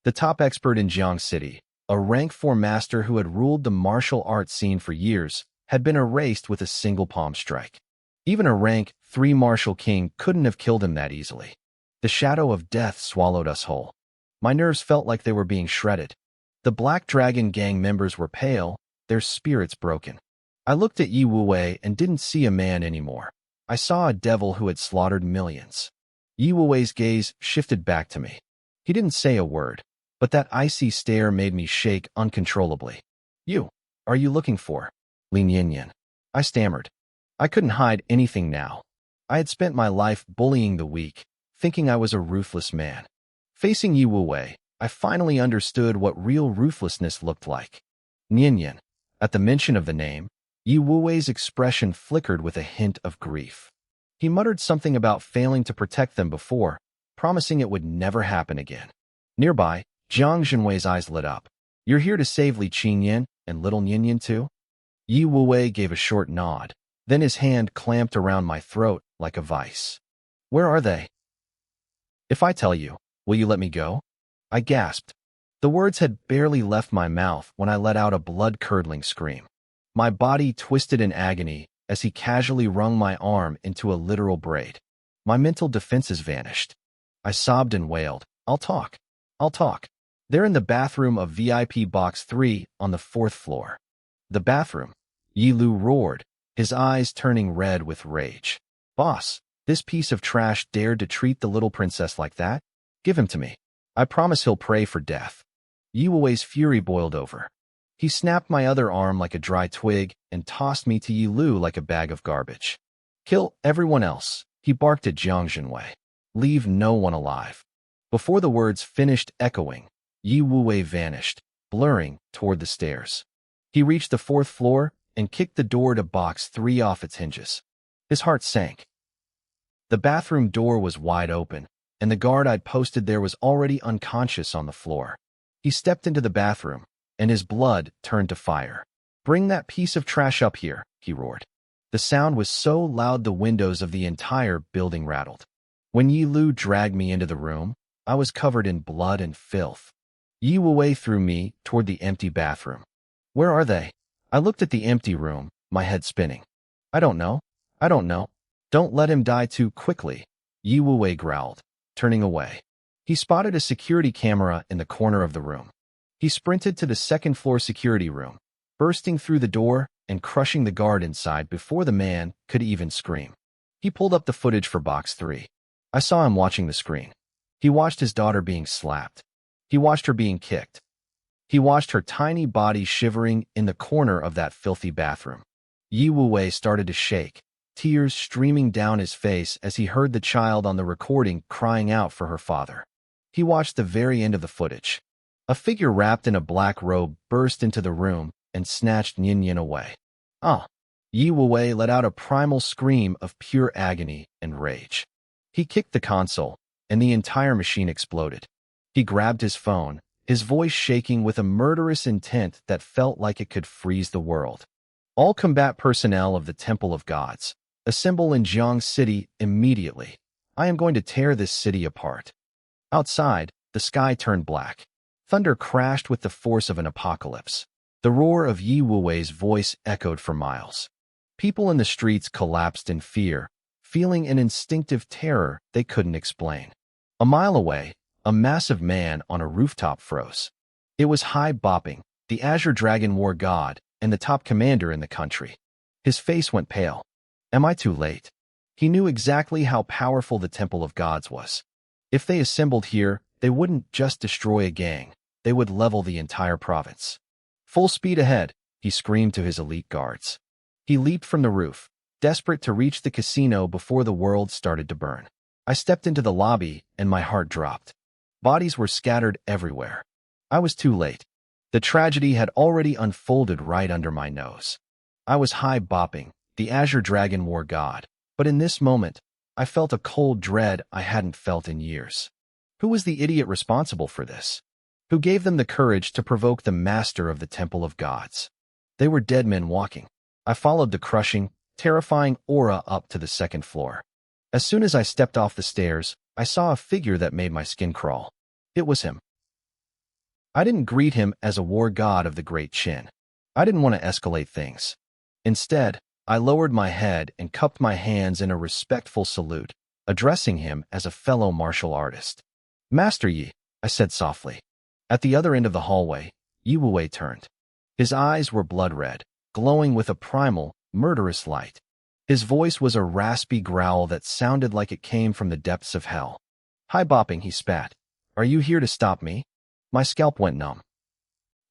the top expert in Jiang City, a rank 4 master who had ruled the martial arts scene for years, had been erased with a single palm strike. Even a rank 3 martial king couldn't have killed him that easily. The shadow of death swallowed us whole. My nerves felt like they were being shredded. The Black Dragon gang members were pale, their spirits broken. I looked at Yi Wuwei and didn't see a man anymore. I saw a devil who had slaughtered millions. Yi Wuwei's gaze shifted back to me. He didn't say a word, but that icy stare made me shake uncontrollably. "You, are you looking for Lin Yin?" I stammered. I couldn't hide anything now. I had spent my life bullying the weak, thinking I was a ruthless man. Facing Yi Wuwei, I finally understood what real ruthlessness looked like. Yin. At the mention of the name, Yi Wuwei's expression flickered with a hint of grief. He muttered something about failing to protect them before, promising it would never happen again. Nearby, Jiang Zhenwei's eyes lit up. "You're here to save Li Qingyan and little Yin too?" Yi Wuwei gave a short nod, then his hand clamped around my throat like a vice. "Where are they?" "If I tell you, will you let me go?" I gasped. The words had barely left my mouth when I let out a blood-curdling scream. My body twisted in agony as he casually wrung my arm into a literal braid. My mental defenses vanished. I sobbed and wailed, I'll talk. They're in the bathroom of VIP Box 3 on the 4th floor." "The bathroom?" Yi Lu roared, his eyes turning red with rage. "Boss, this piece of trash dared to treat the little princess like that? Give him to me. I promise he'll pray for death." Yi Wuwei's fury boiled over. He snapped my other arm like a dry twig and tossed me to Yi Lu like a bag of garbage. "Kill everyone else," he barked at Jiang Zhenwei. "Leave no one alive." Before the words finished echoing, Yi Wuwei vanished, blurring toward the stairs. He reached the 4th floor and kicked the door to Box 3 off its hinges. His heart sank. The bathroom door was wide open, and the guard I'd posted there was already unconscious on the floor. He stepped into the bathroom, and his blood turned to fire. "Bring that piece of trash up here," he roared. The sound was so loud the windows of the entire building rattled. When Yi Lu dragged me into the room, I was covered in blood and filth. Yi Wuwei threw me toward the empty bathroom. "Where are they?" I looked at the empty room, my head spinning. I don't know. "Don't let him die too quickly," Yi Wuwei growled, turning away. He spotted a security camera in the corner of the room. He sprinted to the 2nd floor security room, bursting through the door and crushing the guard inside before the man could even scream. He pulled up the footage for Box 3. I saw him watching the screen. He watched his daughter being slapped. He watched her being kicked. He watched her tiny body shivering in the corner of that filthy bathroom. Yi Wuwei started to shake, tears streaming down his face as he heard the child on the recording crying out for her father. He watched the very end of the footage. A figure wrapped in a black robe burst into the room and snatched Yin away. "Ah!" Yi Wuwei let out a primal scream of pure agony and rage. He kicked the console, and the entire machine exploded. He grabbed his phone, his voice shaking with a murderous intent that felt like it could freeze the world. "All combat personnel of the Temple of Gods, assemble in Jiang City immediately. I am going to tear this city apart." Outside, the sky turned black. Thunder crashed with the force of an apocalypse. The roar of Yi Wuwei's voice echoed for miles. People in the streets collapsed in fear, feeling an instinctive terror they couldn't explain. A mile away, a massive man on a rooftop froze. It was High Bopping, the Azure Dragon War god, and the top commander in the country. His face went pale. Am I too late? He knew exactly how powerful the Temple of Gods was. If they assembled here, they wouldn't just destroy a gang, they would level the entire province. "Full speed ahead," he screamed to his elite guards. He leaped from the roof, desperate to reach the casino before the world started to burn. I stepped into the lobby, and my heart dropped. Bodies were scattered everywhere. I was too late. The tragedy had already unfolded right under my nose. I was High Bopping, the Azure Dragon War god, but in this moment, I felt a cold dread I hadn't felt in years. Who was the idiot responsible for this? Who gave them the courage to provoke the master of the Temple of Gods? They were dead men walking. I followed the crushing, terrifying aura up to the 2nd floor. As soon as I stepped off the stairs, I saw a figure that made my skin crawl. It was him. I didn't greet him as a war god of the Great Qin. I didn't want to escalate things. Instead, I lowered my head and cupped my hands in a respectful salute, addressing him as a fellow martial artist. Master Yi, I said softly. At the other end of the hallway, Yi Wuwei turned. His eyes were blood-red, glowing with a primal, murderous light. His voice was a raspy growl that sounded like it came from the depths of hell. Hi-bopping, he spat. Are you here to stop me? My scalp went numb.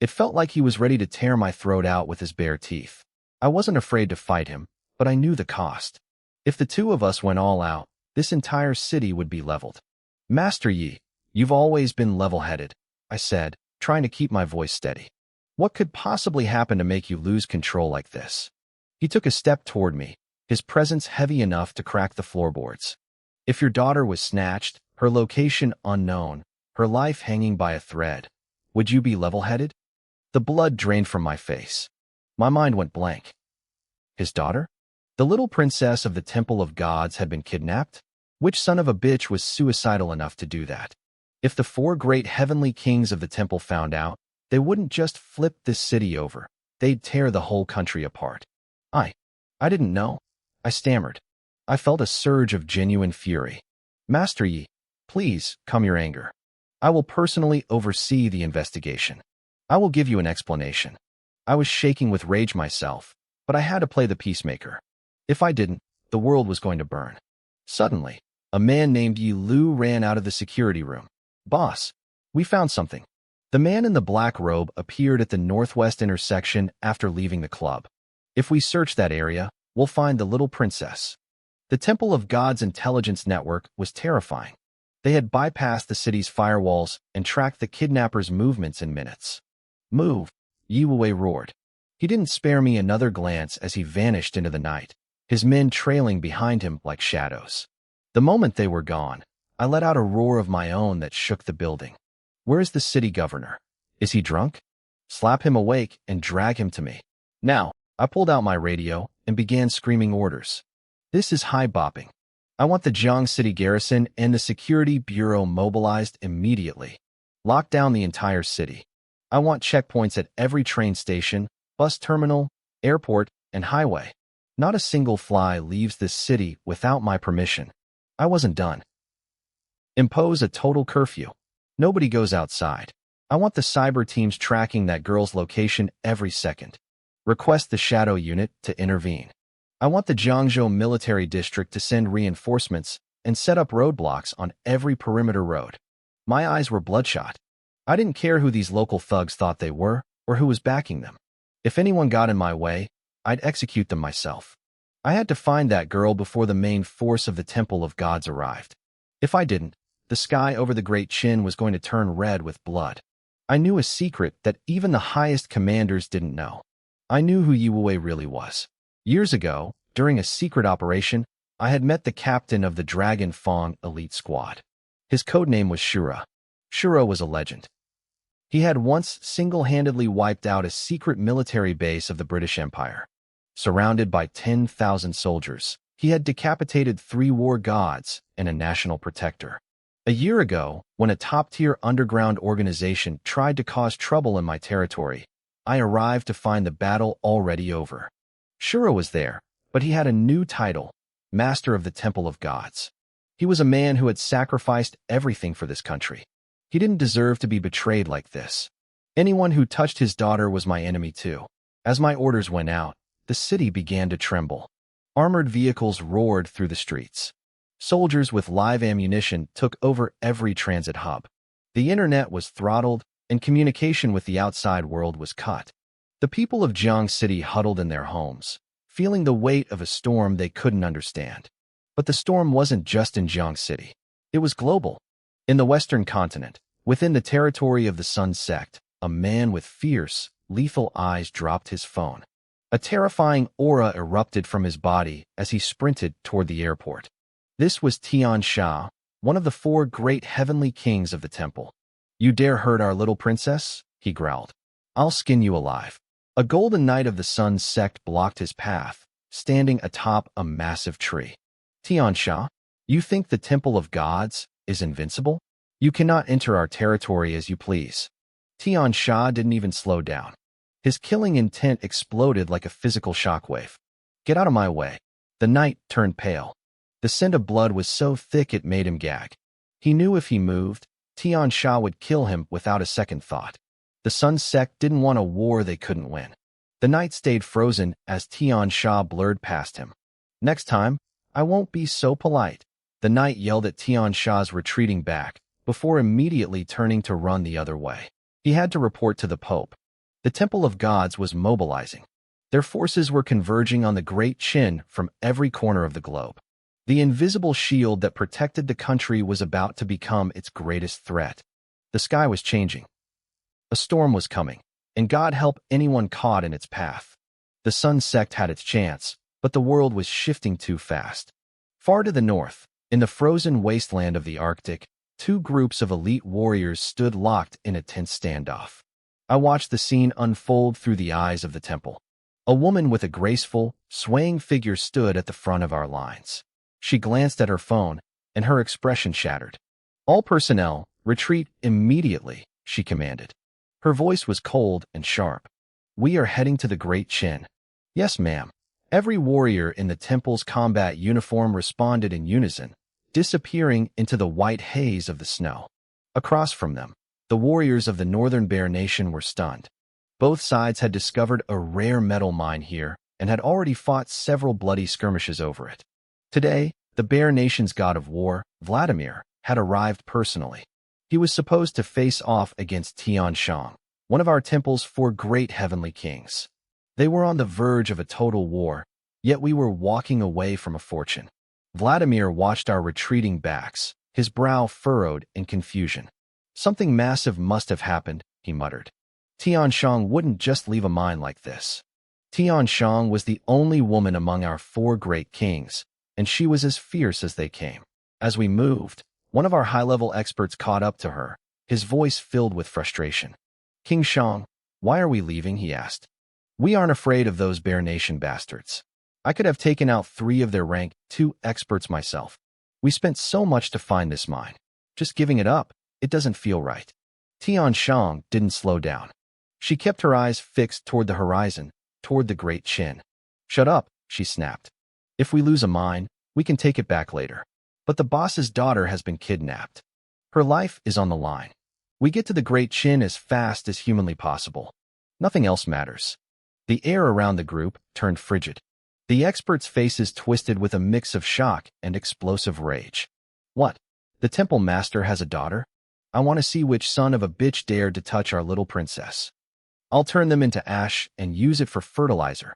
It felt like he was ready to tear my throat out with his bare teeth. I wasn't afraid to fight him, but I knew the cost. If the two of us went all out, this entire city would be leveled. Master Yi, you've always been level-headed, I said, trying to keep my voice steady. What could possibly happen to make you lose control like this? He took a step toward me, his presence heavy enough to crack the floorboards. If your daughter was snatched, her location unknown, her life hanging by a thread, would you be level-headed? The blood drained from my face. My mind went blank. His daughter? The little princess of the Temple of Gods had been kidnapped? Which son of a bitch was suicidal enough to do that? If the 4 great heavenly kings of the temple found out, they wouldn't just flip this city over, they'd tear the whole country apart. I didn't know. I stammered. I felt a surge of genuine fury. Master Yi, please, calm your anger. I will personally oversee the investigation. I will give you an explanation. I was shaking with rage myself, but I had to play the peacemaker. If I didn't, the world was going to burn. Suddenly, a man named Yi Lu ran out of the security room. Boss, we found something. The man in the black robe appeared at the northwest intersection after leaving the club. If we search that area, we'll find the little princess. The Temple of God's intelligence network was terrifying. They had bypassed the city's firewalls and tracked the kidnapper's movements in minutes. Move, Yi Wuwei roared. He didn't spare me another glance as he vanished into the night, his men trailing behind him like shadows. The moment they were gone, I let out a roar of my own that shook the building. Where is the city governor? Is he drunk? Slap him awake and drag him to me. Now, I pulled out my radio and began screaming orders. This is high-bopping. I want the Jiang City garrison and the security bureau mobilized immediately. Lock down the entire city. I want checkpoints at every train station, bus terminal, airport, and highway. Not a single fly leaves this city without my permission. I wasn't done. Impose a total curfew. Nobody goes outside. I want the cyber teams tracking that girl's location every second. Request the Shadow Unit to intervene. I want the Jiangzhou Military District to send reinforcements and set up roadblocks on every perimeter road. My eyes were bloodshot. I didn't care who these local thugs thought they were or who was backing them. If anyone got in my way, I'd execute them myself. I had to find that girl before the main force of the Temple of Gods arrived. If I didn't, the sky over the Great Qin was going to turn red with blood. I knew a secret that even the highest commanders didn't know. I knew who Yi Wuwei really was. Years ago, during a secret operation, I had met the captain of the Dragon Fang elite squad. His codename was Shura. Shura was a legend. He had once single-handedly wiped out a secret military base of the British Empire. Surrounded by 10,000 soldiers, he had decapitated 3 war gods and a national protector. A year ago, when a top-tier underground organization tried to cause trouble in my territory, I arrived to find the battle already over. Shura was there, but he had a new title, Master of the Temple of Gods. He was a man who had sacrificed everything for this country. He didn't deserve to be betrayed like this. Anyone who touched his daughter was my enemy too. As my orders went out, the city began to tremble. Armored vehicles roared through the streets. Soldiers with live ammunition took over every transit hub. The internet was throttled, and communication with the outside world was cut. The people of Jiang City huddled in their homes, feeling the weight of a storm they couldn't understand. But the storm wasn't just in Jiang City. It was global. In the Western continent, within the territory of the Sun Sect, a man with fierce, lethal eyes dropped his phone. A terrifying aura erupted from his body as he sprinted toward the airport. This was Tian Sha, one of the 4 great heavenly kings of the temple. You dare hurt our little princess? He growled. I'll skin you alive. A golden knight of the Sun Sect blocked his path, standing atop a massive tree. Tian Sha, you think the Temple of Gods is invincible? You cannot enter our territory as you please. Tian Sha didn't even slow down. His killing intent exploded like a physical shockwave. Get out of my way. The knight turned pale. The scent of blood was so thick it made him gag. He knew if he moved, Tian Sha would kill him without a second thought. The Sun sect didn't want a war they couldn't win. The knight stayed frozen as Tian Sha blurred past him. Next time, I won't be so polite. The knight yelled at Tian Sha's retreating back, before immediately turning to run the other way. He had to report to the Pope. The Temple of Gods was mobilizing. Their forces were converging on the Great Qin from every corner of the globe. The invisible shield that protected the country was about to become its greatest threat. The sky was changing. A storm was coming, and God help anyone caught in its path. The Sun sect had its chance, but the world was shifting too fast. Far to the north, in the frozen wasteland of the Arctic, two groups of elite warriors stood locked in a tense standoff. I watched the scene unfold through the eyes of the temple. A woman with a graceful, swaying figure stood at the front of our lines. She glanced at her phone, and her expression shattered. All personnel, retreat immediately, she commanded. Her voice was cold and sharp. We are heading to the Great Qin. Yes, ma'am. Every warrior in the temple's combat uniform responded in unison, disappearing into the white haze of the snow. Across from them, the warriors of the Northern Bear Nation were stunned. Both sides had discovered a rare metal mine here and had already fought several bloody skirmishes over it. Today, the Bear Nation's god of war, Vladimir, had arrived personally. He was supposed to face off against Tian Shang, one of our temple's 4 great heavenly kings. They were on the verge of a total war, yet we were walking away from a fortune. Vladimir watched our retreating backs, his brow furrowed in confusion. Something massive must have happened, he muttered. Tian Shang wouldn't just leave a mine like this. Tian Shang was the only woman among our 4 great kings, and she was as fierce as they came. As we moved, one of our high-level experts caught up to her, his voice filled with frustration. King Shang, why are we leaving? He asked. We aren't afraid of those Bear Nation bastards. I could have taken out 3 of their rank 2 experts myself. We spent so much to find this mine. Just giving it up, it doesn't feel right. Tian Shang didn't slow down. She kept her eyes fixed toward the horizon, toward the Great Qin. Shut up, she snapped. If we lose a mine, we can take it back later. But the boss's daughter has been kidnapped. Her life is on the line. We get to the Great Qin as fast as humanly possible. Nothing else matters. The air around the group turned frigid. The experts' faces twisted with a mix of shock and explosive rage. What? The temple master has a daughter? I want to see which son of a bitch dared to touch our little princess. I'll turn them into ash and use it for fertilizer.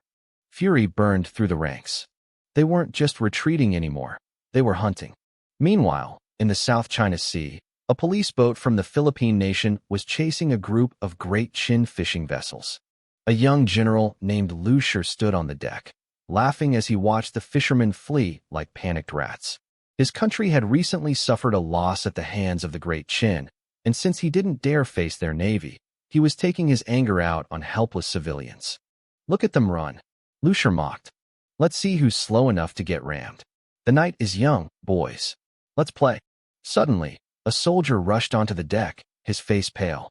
Fury burned through the ranks. They weren't just retreating anymore. They were hunting. Meanwhile, in the South China Sea, a police boat from the Philippine nation was chasing a group of Great Qin fishing vessels. A young general named Lu Shi stood on the deck, laughing as he watched the fishermen flee like panicked rats. His country had recently suffered a loss at the hands of the Great Qin, and since he didn't dare face their navy, he was taking his anger out on helpless civilians. Look at them run. Lu Shi mocked. Let's see who's slow enough to get rammed. The night is young, boys. Let's play. Suddenly, a soldier rushed onto the deck, his face pale.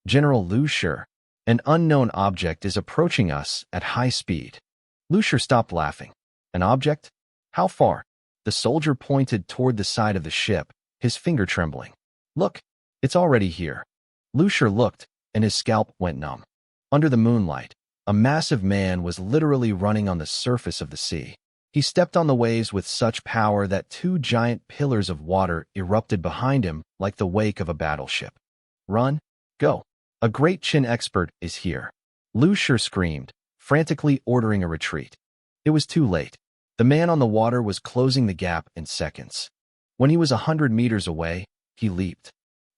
General Lu Shi, an unknown object is approaching us at high speed. Lu Shi stopped laughing. An object? How far? The soldier pointed toward the side of the ship, his finger trembling. Look, it's already here. Lu Shi looked, and his scalp went numb. Under the moonlight, a massive man was literally running on the surface of the sea. He stepped on the waves with such power that 2 giant pillars of water erupted behind him like the wake of a battleship. Run, go. A Great Qin expert is here. Lu Shi screamed, frantically ordering a retreat. It was too late. The man on the water was closing the gap in seconds. When he was 100 meters away, he leaped.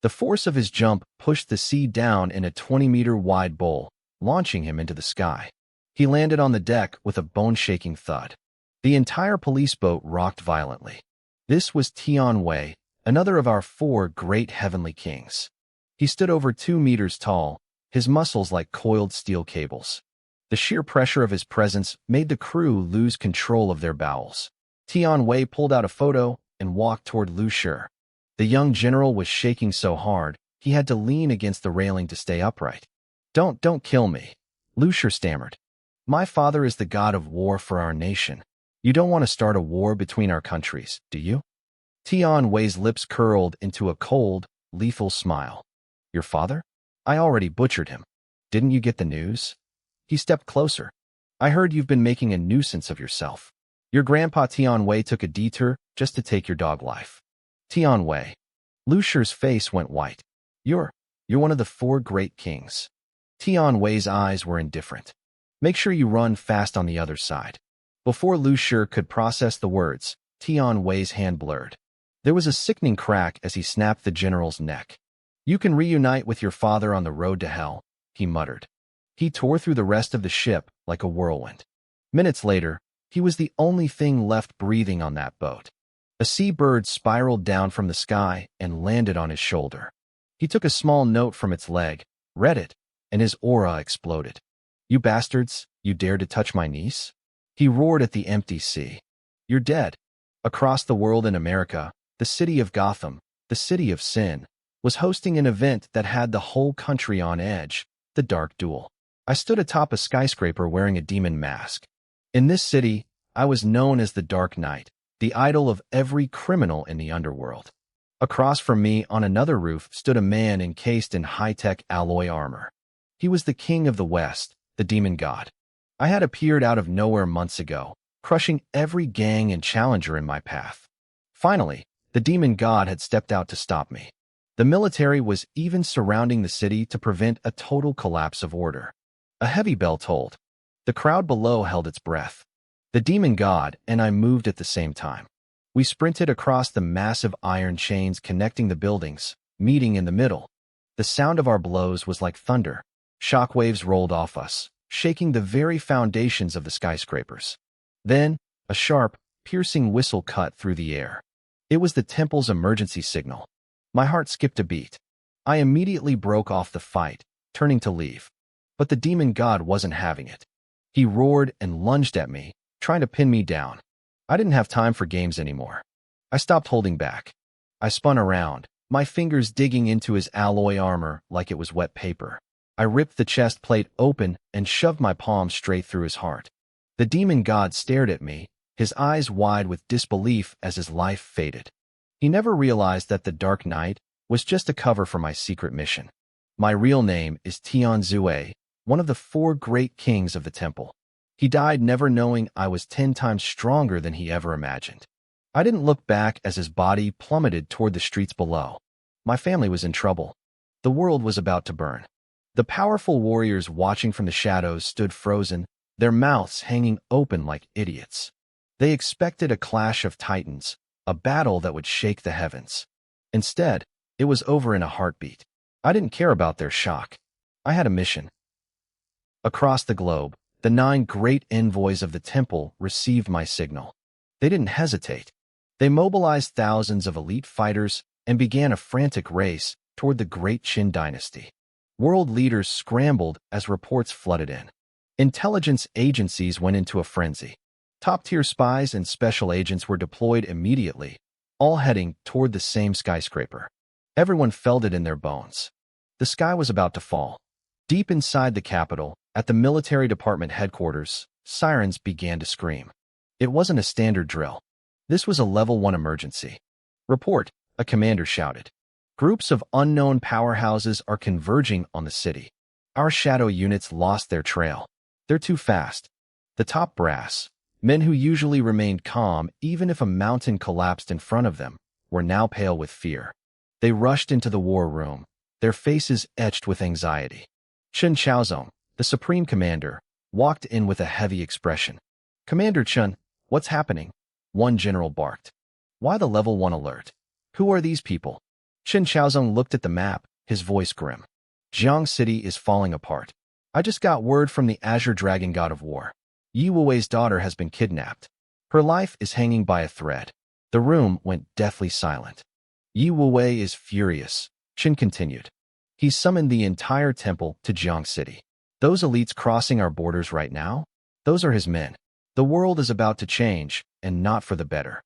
The force of his jump pushed the sea down in a 20-meter-wide bowl, launching him into the sky. He landed on the deck with a bone-shaking thud. The entire police boat rocked violently. This was Tian Wei, another of our 4 great heavenly kings. He stood over 2 meters tall, his muscles like coiled steel cables. The sheer pressure of his presence made the crew lose control of their bowels. Tian Wei pulled out a photo and walked toward Lu Shi. The young general was shaking so hard, He had to lean against the railing to stay upright. Don't kill me, Lucier stammered. My father is the god of war for our nation. You don't want to start a war between our countries, do you? Tian Wei's lips curled into a cold, lethal smile. Your father? I already butchered him. Didn't you get the news? He stepped closer. I heard you've been making a nuisance of yourself. Your grandpa Tian Wei took a detour just to take your dog life. Tian Wei. Lucier's face went white. You're one of the 4 great kings. Tian Wei's eyes were indifferent. Make sure you run fast on the other side. Before Lucier could process the words, Tian Wei's hand blurred. There was a sickening crack as he snapped the general's neck. You can reunite with your father on the road to hell, he muttered. He tore through the rest of the ship like a whirlwind. Minutes later, he was the only thing left breathing on that boat. A seabird spiraled down from the sky and landed on his shoulder. He took a small note from its leg, read it, and his aura exploded. You bastards, you dare to touch my niece? He roared at the empty sea. You're dead. Across the world in America, the city of Gotham, the city of sin, was hosting an event that had the whole country on edge, the Dark Duel. I stood atop a skyscraper wearing a demon mask. In this city, I was known as the Dark Knight, the idol of every criminal in the underworld. Across from me on another roof stood a man encased in high-tech alloy armor. He was the king of the West, the demon god. I had appeared out of nowhere months ago, crushing every gang and challenger in my path. Finally, the demon god had stepped out to stop me. The military was even surrounding the city to prevent a total collapse of order. A heavy bell tolled. The crowd below held its breath. The demon god and I moved at the same time. We sprinted across the massive iron chains connecting the buildings, meeting in the middle. The sound of our blows was like thunder. Shockwaves rolled off us, shaking the very foundations of the skyscrapers. Then, a sharp, piercing whistle cut through the air. It was the temple's emergency signal. My heart skipped a beat. I immediately broke off the fight, turning to leave. But the demon god wasn't having it. He roared and lunged at me, trying to pin me down. I didn't have time for games anymore. I stopped holding back. I spun around, my fingers digging into his alloy armor like it was wet paper. I ripped the chest plate open and shoved my palm straight through his heart. The demon god stared at me, his eyes wide with disbelief as his life faded. He never realized that the Dark Knight was just a cover for my secret mission. My real name is Tian Zue, one of the 4 great kings of the temple. He died never knowing I was 10 times stronger than he ever imagined. I didn't look back as his body plummeted toward the streets below. My family was in trouble. The world was about to burn. The powerful warriors watching from the shadows stood frozen, their mouths hanging open like idiots. They expected a clash of titans, a battle that would shake the heavens. Instead, it was over in a heartbeat. I didn't care about their shock. I had a mission. Across the globe, the 9 great envoys of the temple received my signal. They didn't hesitate. They mobilized thousands of elite fighters and began a frantic race toward the great Qin dynasty. World leaders scrambled as reports flooded in. Intelligence agencies went into a frenzy. Top-tier spies and special agents were deployed immediately, all heading toward the same skyscraper. Everyone felt it in their bones. The sky was about to fall. Deep inside the capital, at the military department headquarters, sirens began to scream. It wasn't a standard drill. This was a level 1 emergency. Report, a commander shouted. Groups of unknown powerhouses are converging on the city. Our shadow units lost their trail. They're too fast. The top brass, men who usually remained calm even if a mountain collapsed in front of them, were now pale with fear. They rushed into the war room, their faces etched with anxiety. Chen Chaozong, the supreme commander, walked in with a heavy expression. Commander Chen, what's happening? One general barked. Why the level 1 alert? Who are these people? Chen Chaozong looked at the map, his voice grim. Jiang City is falling apart. I just got word from the Azure Dragon God of War. Yi Wuwei's daughter has been kidnapped. Her life is hanging by a thread. The room went deathly silent. Yi Wuwei is furious, Chen continued. He summoned the entire temple to Jiang City. Those elites crossing our borders right now? Those are his men. The world is about to change, and not for the better.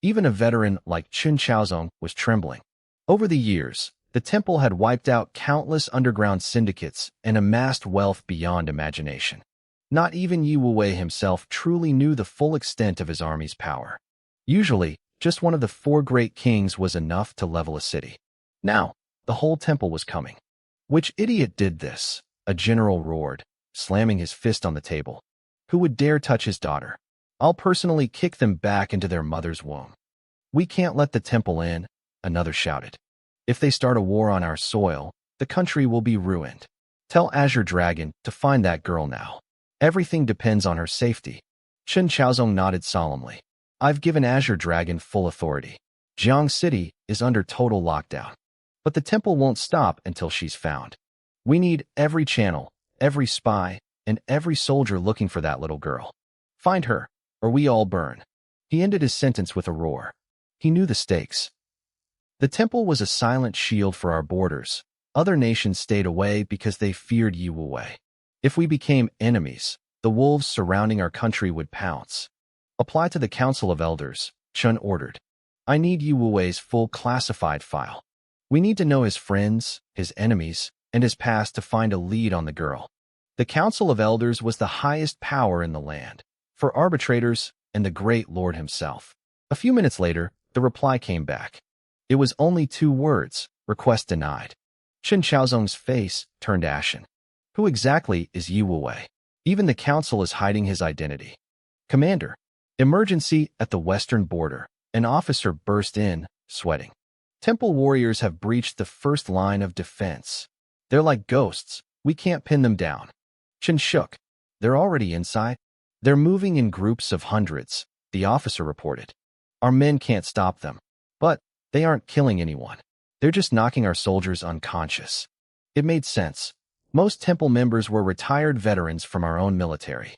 Even a veteran like Chen Chaozong was trembling. Over the years, The temple had wiped out countless underground syndicates and amassed wealth beyond imagination. Not even Yi Wuwei himself truly knew the full extent of his army's power. Usually, just one of the 4 great kings was enough to level a city. Now, the whole temple was coming. Which idiot did this? A general roared, slamming his fist on the table. Who would dare touch his daughter? I'll personally kick them back into their mother's womb. We can't let the temple in, another shouted. If they start a war on our soil, the country will be ruined. Tell Azure Dragon to find that girl now. Everything depends on her safety. Chen Xiaozong nodded solemnly. I've given Azure Dragon full authority. Jiang City is under total lockdown. But the temple won't stop until she's found. We need every channel, every spy, and every soldier looking for that little girl. Find her, or we all burn. He ended his sentence with a roar. He knew the stakes. The temple was a silent shield for our borders. Other nations stayed away because they feared Yi Wuwei. If we became enemies, the wolves surrounding our country would pounce. Apply to the Council of Elders, Chen ordered. I need Yi Wuwei's full classified file. We need to know his friends, his enemies, and his past to find a lead on the girl. The Council of Elders was the highest power in the land, for arbitrators and the great lord himself. A few minutes later, the reply came back. It was only 2 words, request denied. Chen Xiaozong's face turned ashen. Who exactly is Yi Wuwei? Even the council is hiding his identity. Commander, emergency at the western border. An officer burst in, sweating. Temple warriors have breached the first line of defense. They're like ghosts. We can't pin them down. Chen shook. They're already inside. They're moving in groups of hundreds, the officer reported. Our men can't stop them. But they aren't killing anyone. They're just knocking our soldiers unconscious. It made sense. Most temple members were retired veterans from our own military.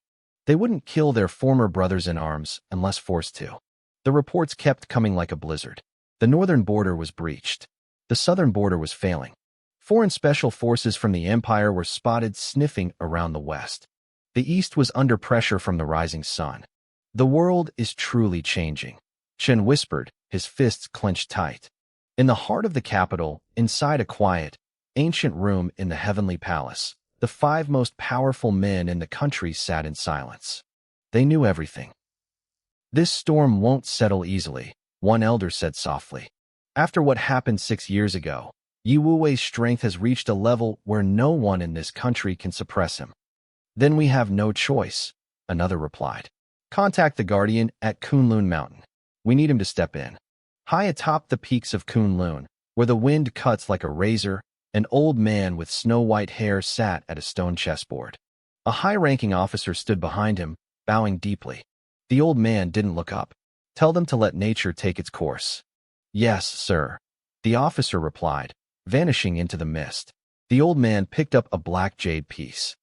They wouldn't kill their former brothers in arms unless forced to. The reports kept coming like a blizzard. The northern border was breached. The southern border was failing. Foreign special forces from the empire were spotted sniffing around the west. The east was under pressure from the rising sun. The world is truly changing. Chen whispered, his fists clenched tight. In the heart of the capital, inside a quiet, ancient room in the heavenly palace, the 5 most powerful men in the country sat in silence. They knew everything. This storm won't settle easily, one elder said softly. After what happened 6 years ago, Yi Wuwei's strength has reached a level where no one in this country can suppress him. Then we have no choice, another replied. Contact the Guardian at Kunlun Mountain. We need him to step in. High atop the peaks of Kunlun, where the wind cuts like a razor, an old man with snow-white hair sat at a stone chessboard. A high-ranking officer stood behind him, bowing deeply. The old man didn't look up. Tell them to let nature take its course. Yes, sir. The officer replied, vanishing into the mist. The old man picked up a black jade piece.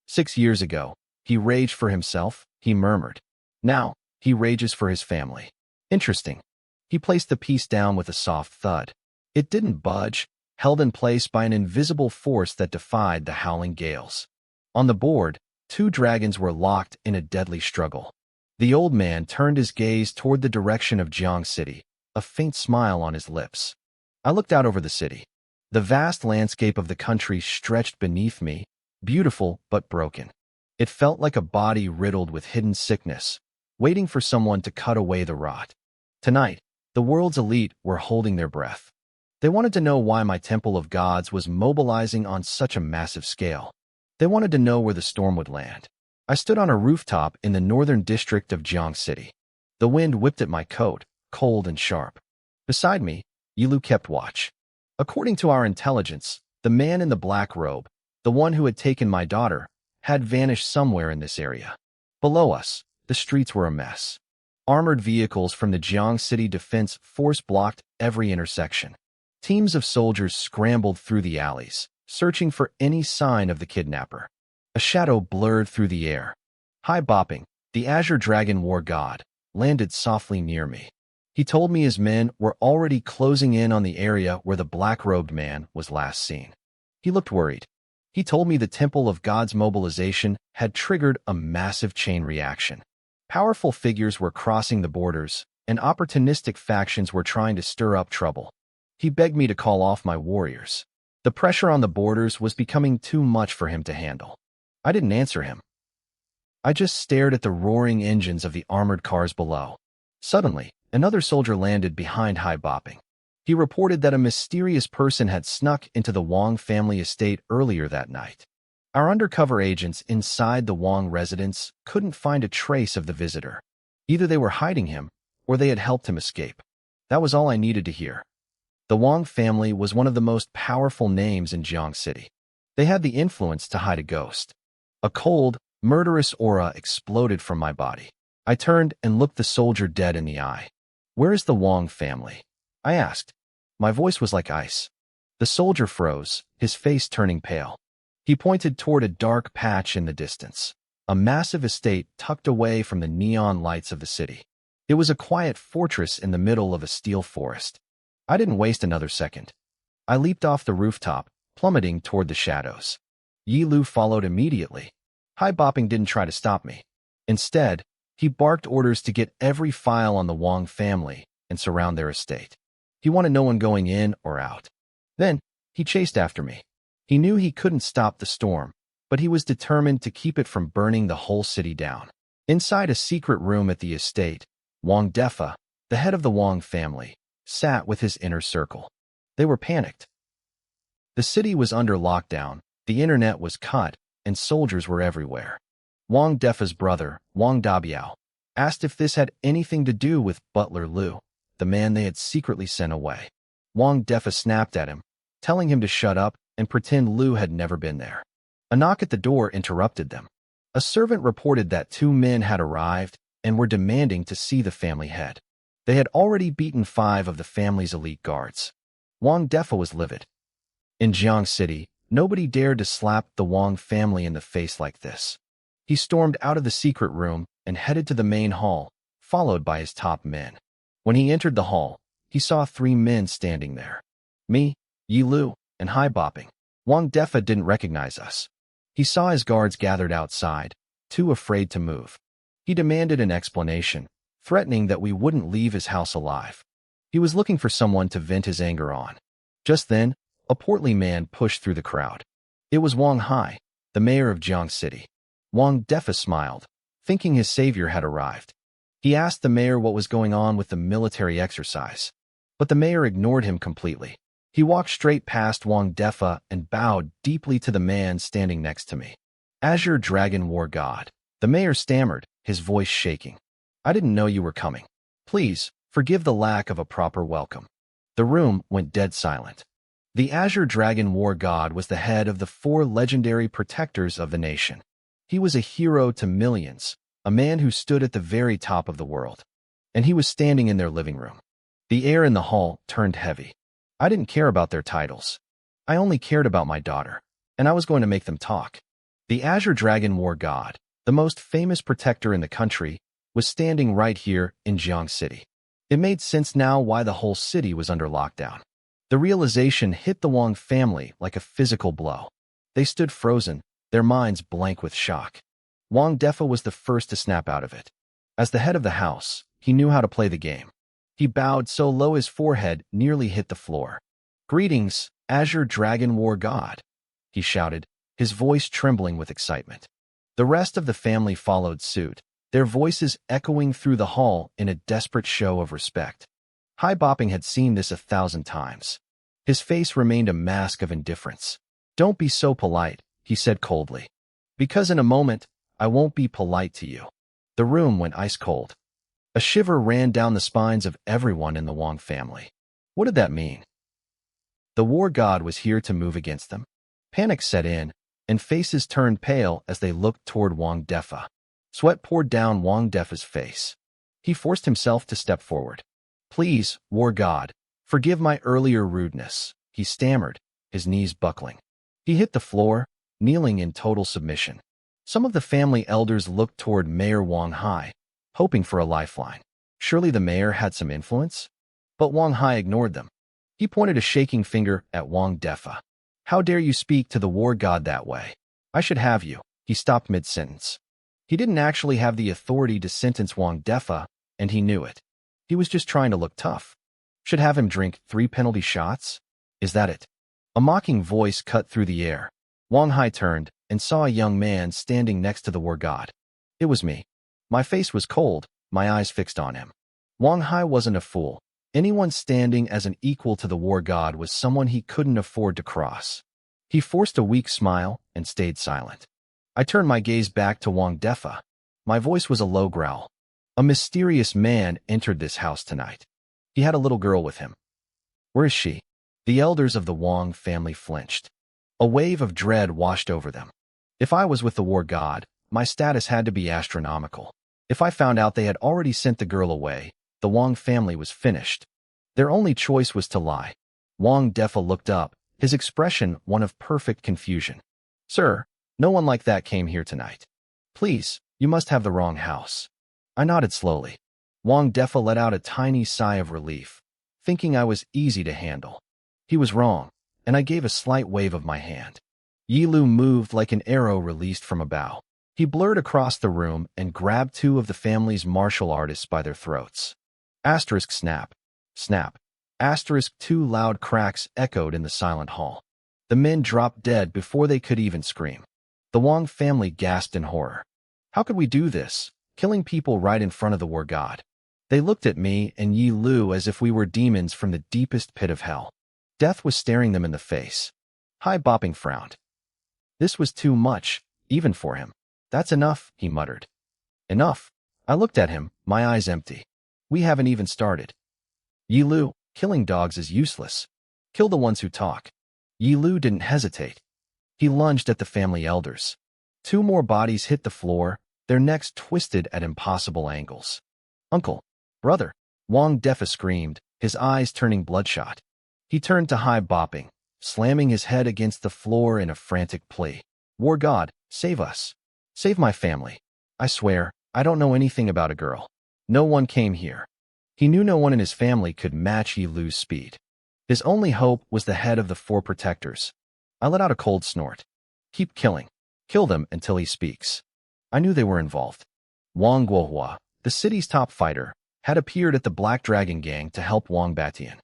6 years ago, he raged for himself, he murmured. Now, he rages for his family. Interesting. He placed the piece down with a soft thud. It didn't budge, held in place by an invisible force that defied the howling gales. On the board, 2 dragons were locked in a deadly struggle. The old man turned his gaze toward the direction of Jiang City, a faint smile on his lips. I looked out over the city. The vast landscape of the country stretched beneath me, beautiful but broken. It felt like a body riddled with hidden sickness, waiting for someone to cut away the rot. Tonight, the world's elite were holding their breath. They wanted to know why my Temple of Gods was mobilizing on such a massive scale. They wanted to know where the storm would land. I stood on a rooftop in the northern district of Jiang City. The wind whipped at my coat, cold and sharp. Beside me, Yilu kept watch. According to our intelligence, the man in the black robe, the one who had taken my daughter, had vanished somewhere in this area. Below us, the streets were a mess. Armored vehicles from the Jiang City Defense Force blocked every intersection. Teams of soldiers scrambled through the alleys, searching for any sign of the kidnapper. A shadow blurred through the air. High bopping, the Azure Dragon War God, landed softly near me. He told me his men were already closing in on the area where the black-robed man was last seen. He looked worried. He told me the Temple of God's mobilization had triggered a massive chain reaction. Powerful figures were crossing the borders, and opportunistic factions were trying to stir up trouble. He begged me to call off my warriors. The pressure on the borders was becoming too much for him to handle. I didn't answer him. I just stared at the roaring engines of the armored cars below. Suddenly, another soldier landed behind Hai Bopping. He reported that a mysterious person had snuck into the Wang family estate earlier that night. Our undercover agents inside the Wang residence couldn't find a trace of the visitor. Either they were hiding him, or they had helped him escape. That was all I needed to hear. The Wang family was one of the most powerful names in Jiang City. They had the influence to hide a ghost. A cold, murderous aura exploded from my body. I turned and looked the soldier dead in the eye. "Where is the Wang family?" I asked. My voice was like ice. The soldier froze, his face turning pale. He pointed toward a dark patch in the distance, a massive estate tucked away from the neon lights of the city. It was a quiet fortress in the middle of a steel forest. I didn't waste another second. I leaped off the rooftop, plummeting toward the shadows. Yi Lu followed immediately. Hai Bopping didn't try to stop me. Instead, he barked orders to get every file on the Wang family and surround their estate. He wanted no one going in or out. Then, he chased after me. He knew he couldn't stop the storm, but he was determined to keep it from burning the whole city down. Inside a secret room at the estate, Wang Defa, the head of the Wang family, sat with his inner circle. They were panicked. The city was under lockdown, the internet was cut, and soldiers were everywhere. Wang Defa's brother, Wang Dabiao, asked if this had anything to do with Butler Lu, the man they had secretly sent away. Wang Defa snapped at him, telling him to shut up and pretend Lu had never been there. A knock at the door interrupted them. A servant reported that 2 men had arrived and were demanding to see the family head. They had already beaten 5 of the family's elite guards. Wang Defa was livid. In Jiang City, nobody dared to slap the Wang family in the face like this. He stormed out of the secret room and headed to the main hall, followed by his top men. When he entered the hall, he saw 3 men standing there. Me, Yi Lu, and Hai Bopping. Wang Defa didn't recognize us. He saw his guards gathered outside, too afraid to move. He demanded an explanation, threatening that we wouldn't leave his house alive. He was looking for someone to vent his anger on. Just then, a portly man pushed through the crowd. It was Wang Hai, the mayor of Jiang City. Wang Defa smiled, thinking his savior had arrived. He asked the mayor what was going on with the military exercise, but the mayor ignored him completely. He walked straight past Wang Defa and bowed deeply to the man standing next to me. "Azure Dragon War God," the mayor stammered, his voice shaking. "I didn't know you were coming. Please, forgive the lack of a proper welcome." The room went dead silent. The Azure Dragon War God was the head of the 4 legendary protectors of the nation. He was a hero to millions, a man who stood at the very top of the world. And he was standing in their living room. The air in the hall turned heavy. I didn't care about their titles. I only cared about my daughter, and I was going to make them talk. The Azure Dragon War God, the most famous protector in the country, was standing right here in Jiang City. It made sense now why the whole city was under lockdown. The realization hit the Wang family like a physical blow. They stood frozen, their minds blank with shock. Wang Defa was the first to snap out of it. As the head of the house, he knew how to play the game. He bowed so low his forehead nearly hit the floor. "Greetings, Azure Dragon War God," he shouted, his voice trembling with excitement. The rest of the family followed suit, their voices echoing through the hall in a desperate show of respect. Hai Bopping had seen this 1,000 times. His face remained a mask of indifference. "Don't be so polite," he said coldly. "Because in a moment, I won't be polite to you." The room went ice cold. A shiver ran down the spines of everyone in the Wang family. What did that mean? The war god was here to move against them? Panic set in, and faces turned pale as they looked toward Wang Defa. Sweat poured down Wang Defa's face. He forced himself to step forward. "Please, war god, forgive my earlier rudeness," he stammered, his knees buckling. He hit the floor, kneeling in total submission. Some of the family elders looked toward Mayor Wang Hai, hoping for a lifeline. Surely the mayor had some influence? But Wang Hai ignored them. He pointed a shaking finger at Wang Defa. "How dare you speak to the war god that way? I should have you." He stopped mid-sentence. He didn't actually have the authority to sentence Wang Defa, and he knew it. He was just trying to look tough. Should have him drink 3 penalty shots? Is that it? A mocking voice cut through the air. Wang Hai turned and saw a young man standing next to the war god. It was me. My face was cold, my eyes fixed on him. Wang Hai wasn't a fool. Anyone standing as an equal to the war god was someone he couldn't afford to cross. He forced a weak smile and stayed silent. I turned my gaze back to Wang Defa. My voice was a low growl. A mysterious man entered this house tonight. He had a little girl with him. Where is she? The elders of the Wang family flinched. A wave of dread washed over them. If I was with the war god, my status had to be astronomical. If I found out they had already sent the girl away, the Wang family was finished. Their only choice was to lie. Wang Defa looked up, his expression one of perfect confusion. Sir, no one like that came here tonight. Please, you must have the wrong house. I nodded slowly. Wang Defa let out a tiny sigh of relief, thinking I was easy to handle. He was wrong, and I gave a slight wave of my hand. Yi Lu moved like an arrow released from a bow. He blurred across the room and grabbed 2 of the family's martial artists by their throats. Asterisk snap. Snap. Asterisk 2 loud cracks echoed in the silent hall. The men dropped dead before they could even scream. The Wang family gasped in horror. How could we do this, killing people right in front of the war god? They looked at me and Yi Lu as if we were demons from the deepest pit of hell. Death was staring them in the face. Hai Bopping frowned. This was too much, even for him. That's enough, he muttered. Enough. I looked at him, my eyes empty. We haven't even started. Yi Lu, killing dogs is useless. Kill the ones who talk. Yi Lu didn't hesitate. He lunged at the family elders. 2 more bodies hit the floor, their necks twisted at impossible angles. Uncle. Brother. Wang Defa screamed, his eyes turning bloodshot. He turned to Hai Bopping, slamming his head against the floor in a frantic plea. War god, save us. Save my family. I swear, I don't know anything about a girl. No one came here. He knew no one in his family could match Yi Lu's speed. His only hope was the head of the 4 protectors. I let out a cold snort. Keep killing. Kill them until he speaks. I knew they were involved. Wang Guohua, the city's top fighter, had appeared at the Black Dragon Gang to help Wang Batian.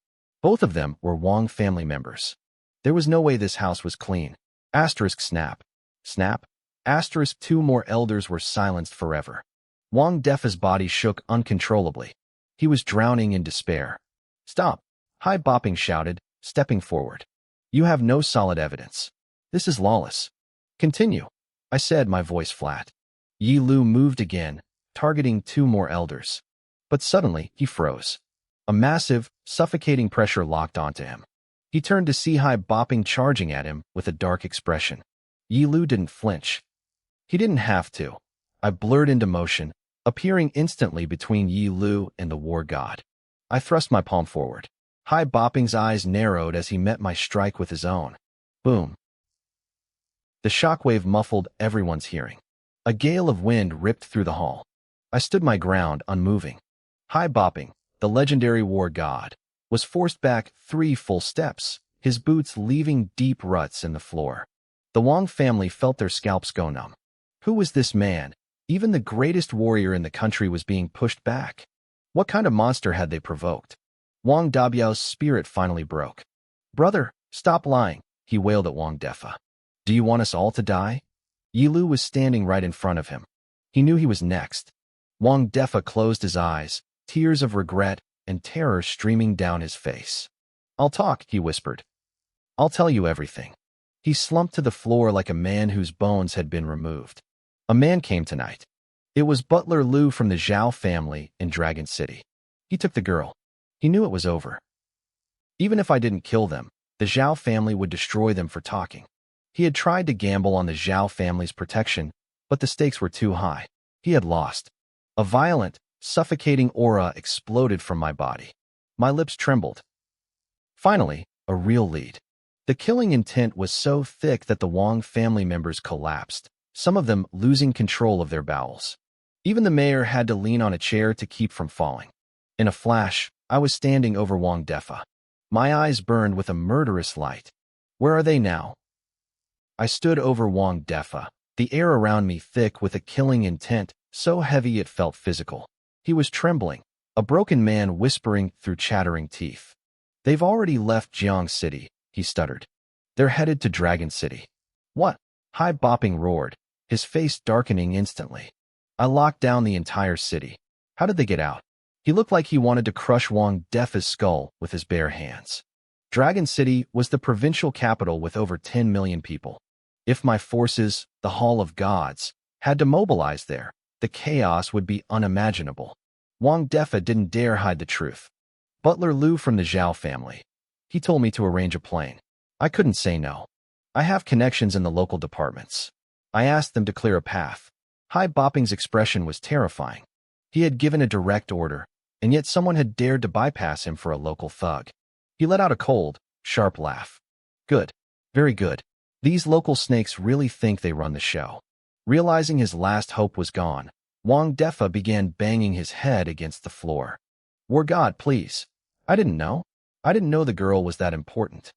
Both of them were Wang family members. There was no way this house was clean. Asterisk snap. Snap. Asterisk 2 more elders were silenced forever. Wang Defa's body shook uncontrollably. He was drowning in despair. Stop. Hai Bopping shouted, stepping forward. You have no solid evidence. This is lawless. Continue. I said, my voice flat. Yi Lu moved again, targeting 2 more elders. But suddenly, he froze. A massive, suffocating pressure locked onto him. He turned to see Hai Bopping charging at him with a dark expression. Yi Lu didn't flinch. He didn't have to. I blurred into motion, appearing instantly between Yi Lu and the war god. I thrust my palm forward. Hai Bopping's eyes narrowed as he met my strike with his own. Boom. The shockwave muffled everyone's hearing. A gale of wind ripped through the hall. I stood my ground, unmoving. Hai Bopping, the legendary war god, was forced back 3 full steps, his boots leaving deep ruts in the floor. The Wang family felt their scalps go numb. Who was this man? Even the greatest warrior in the country was being pushed back. What kind of monster had they provoked? Wang Dabiao's spirit finally broke. Brother, stop lying, he wailed at Wang Defa. Do you want us all to die? Yi Lu was standing right in front of him. He knew he was next. Wang Defa closed his eyes, tears of regret and terror streaming down his face. I'll talk, he whispered. I'll tell you everything. He slumped to the floor like a man whose bones had been removed. A man came tonight. It was Butler Lu from the Zhao family in Dragon City. He took the girl. He knew it was over. Even if I didn't kill them, the Zhao family would destroy them for talking. He had tried to gamble on the Zhao family's protection, but the stakes were too high. He had lost. A violent, suffocating aura exploded from my body. My lips trembled. Finally, a real lead. The killing intent was so thick that the Wang family members collapsed, some of them losing control of their bowels. Even the mayor had to lean on a chair to keep from falling. In a flash, I was standing over Wang Defa. My eyes burned with a murderous light. Where are they now? I stood over Wang Defa, the air around me thick with a killing intent, so heavy it felt physical. He was trembling, A broken man whispering through chattering teeth. They've already left Jiang City, he stuttered. They're headed to Dragon City. What? High Bopping roared, his face darkening instantly. I locked down the entire city. How did they get out? He looked like he wanted to crush Wang Defa's skull with his bare hands. Dragon City was the provincial capital with over 10 million people. If my forces, the Hall of Gods, had to mobilize there, the chaos would be unimaginable. Wang Defa didn't dare hide the truth. Butler Lu from the Zhao family. He told me to arrange a plane. I couldn't say no. I have connections in the local departments. I asked them to clear a path. High Bopping's expression was terrifying. He had given a direct order, and yet someone had dared to bypass him for a local thug. He let out a cold, sharp laugh. Good. Very good. These local snakes really think they run the show. Realizing his last hope was gone, Wang Defa began banging his head against the floor. War God, please. I didn't know. I didn't know the girl was that important.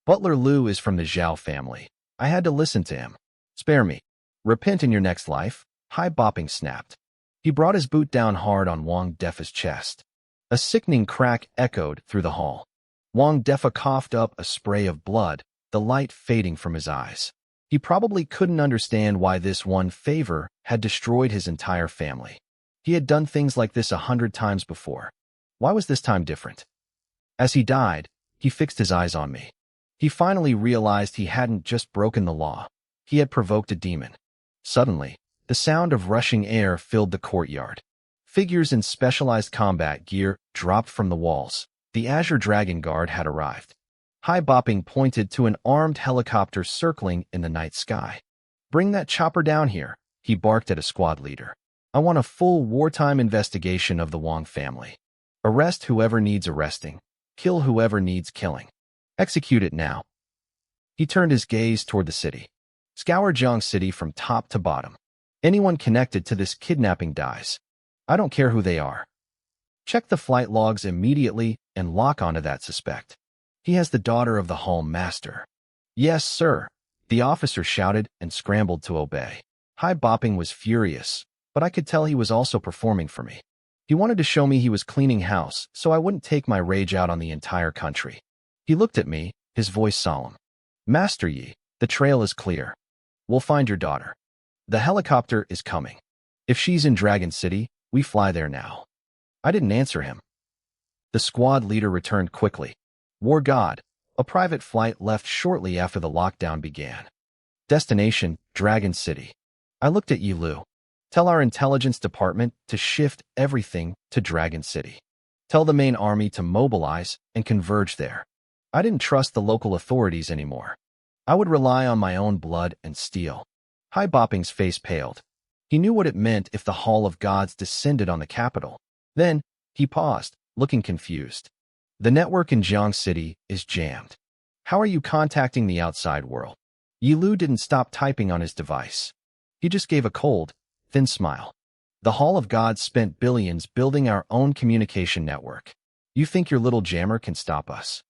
Butler Lu is from the Zhao family. I had to listen to him. Spare me. Repent in your next life. High Bopping snapped. He brought his boot down hard on Wang Defa's chest. A sickening crack echoed through the hall. Wang Defa coughed up a spray of blood, the light fading from his eyes. He probably couldn't understand why this one favor had destroyed his entire family. He had done things like this 100 times before. Why was this time different? As he died, he fixed his eyes on me. He finally realized he hadn't just broken the law. He had provoked a demon. Suddenly, the sound of rushing air filled the courtyard. Figures in specialized combat gear dropped from the walls. The Azure Dragon Guard had arrived. High Bopping pointed to an armed helicopter circling in the night sky. Bring that chopper down here, he barked at a squad leader. I want a full wartime investigation of the Wang family. Arrest whoever needs arresting. Kill whoever needs killing. Execute it now. He turned his gaze toward the city. Scour Jiang City from top to bottom. Anyone connected to this kidnapping dies. I don't care who they are. Check the flight logs immediately and lock onto that suspect. He has the daughter of the Hall Master. Yes, sir, the officer shouted and scrambled to obey. High Bopping was furious, but I could tell he was also performing for me. He wanted to show me he was cleaning house so I wouldn't take my rage out on the entire country. He looked at me, his voice solemn. Master Yi, the trail is clear. We'll find your daughter. The helicopter is coming. If she's in Dragon City, we fly there now. I didn't answer him. The squad leader returned quickly. War God, a private flight left shortly after the lockdown began. Destination, Dragon City. I looked at Yi Lu. Tell our intelligence department to shift everything to Dragon City. Tell the main army to mobilize and converge there. I didn't trust the local authorities anymore. I would rely on my own blood and steel. High Bopping's face paled. He knew what it meant if the Hall of Gods descended on the capital. Then, he paused, looking confused. The network in Jiang City is jammed. How are you contacting the outside world? Yi Lu didn't stop typing on his device. He just gave a cold, thin smile. The Hall of Gods spent billions building our own communication network. You think your little jammer can stop us?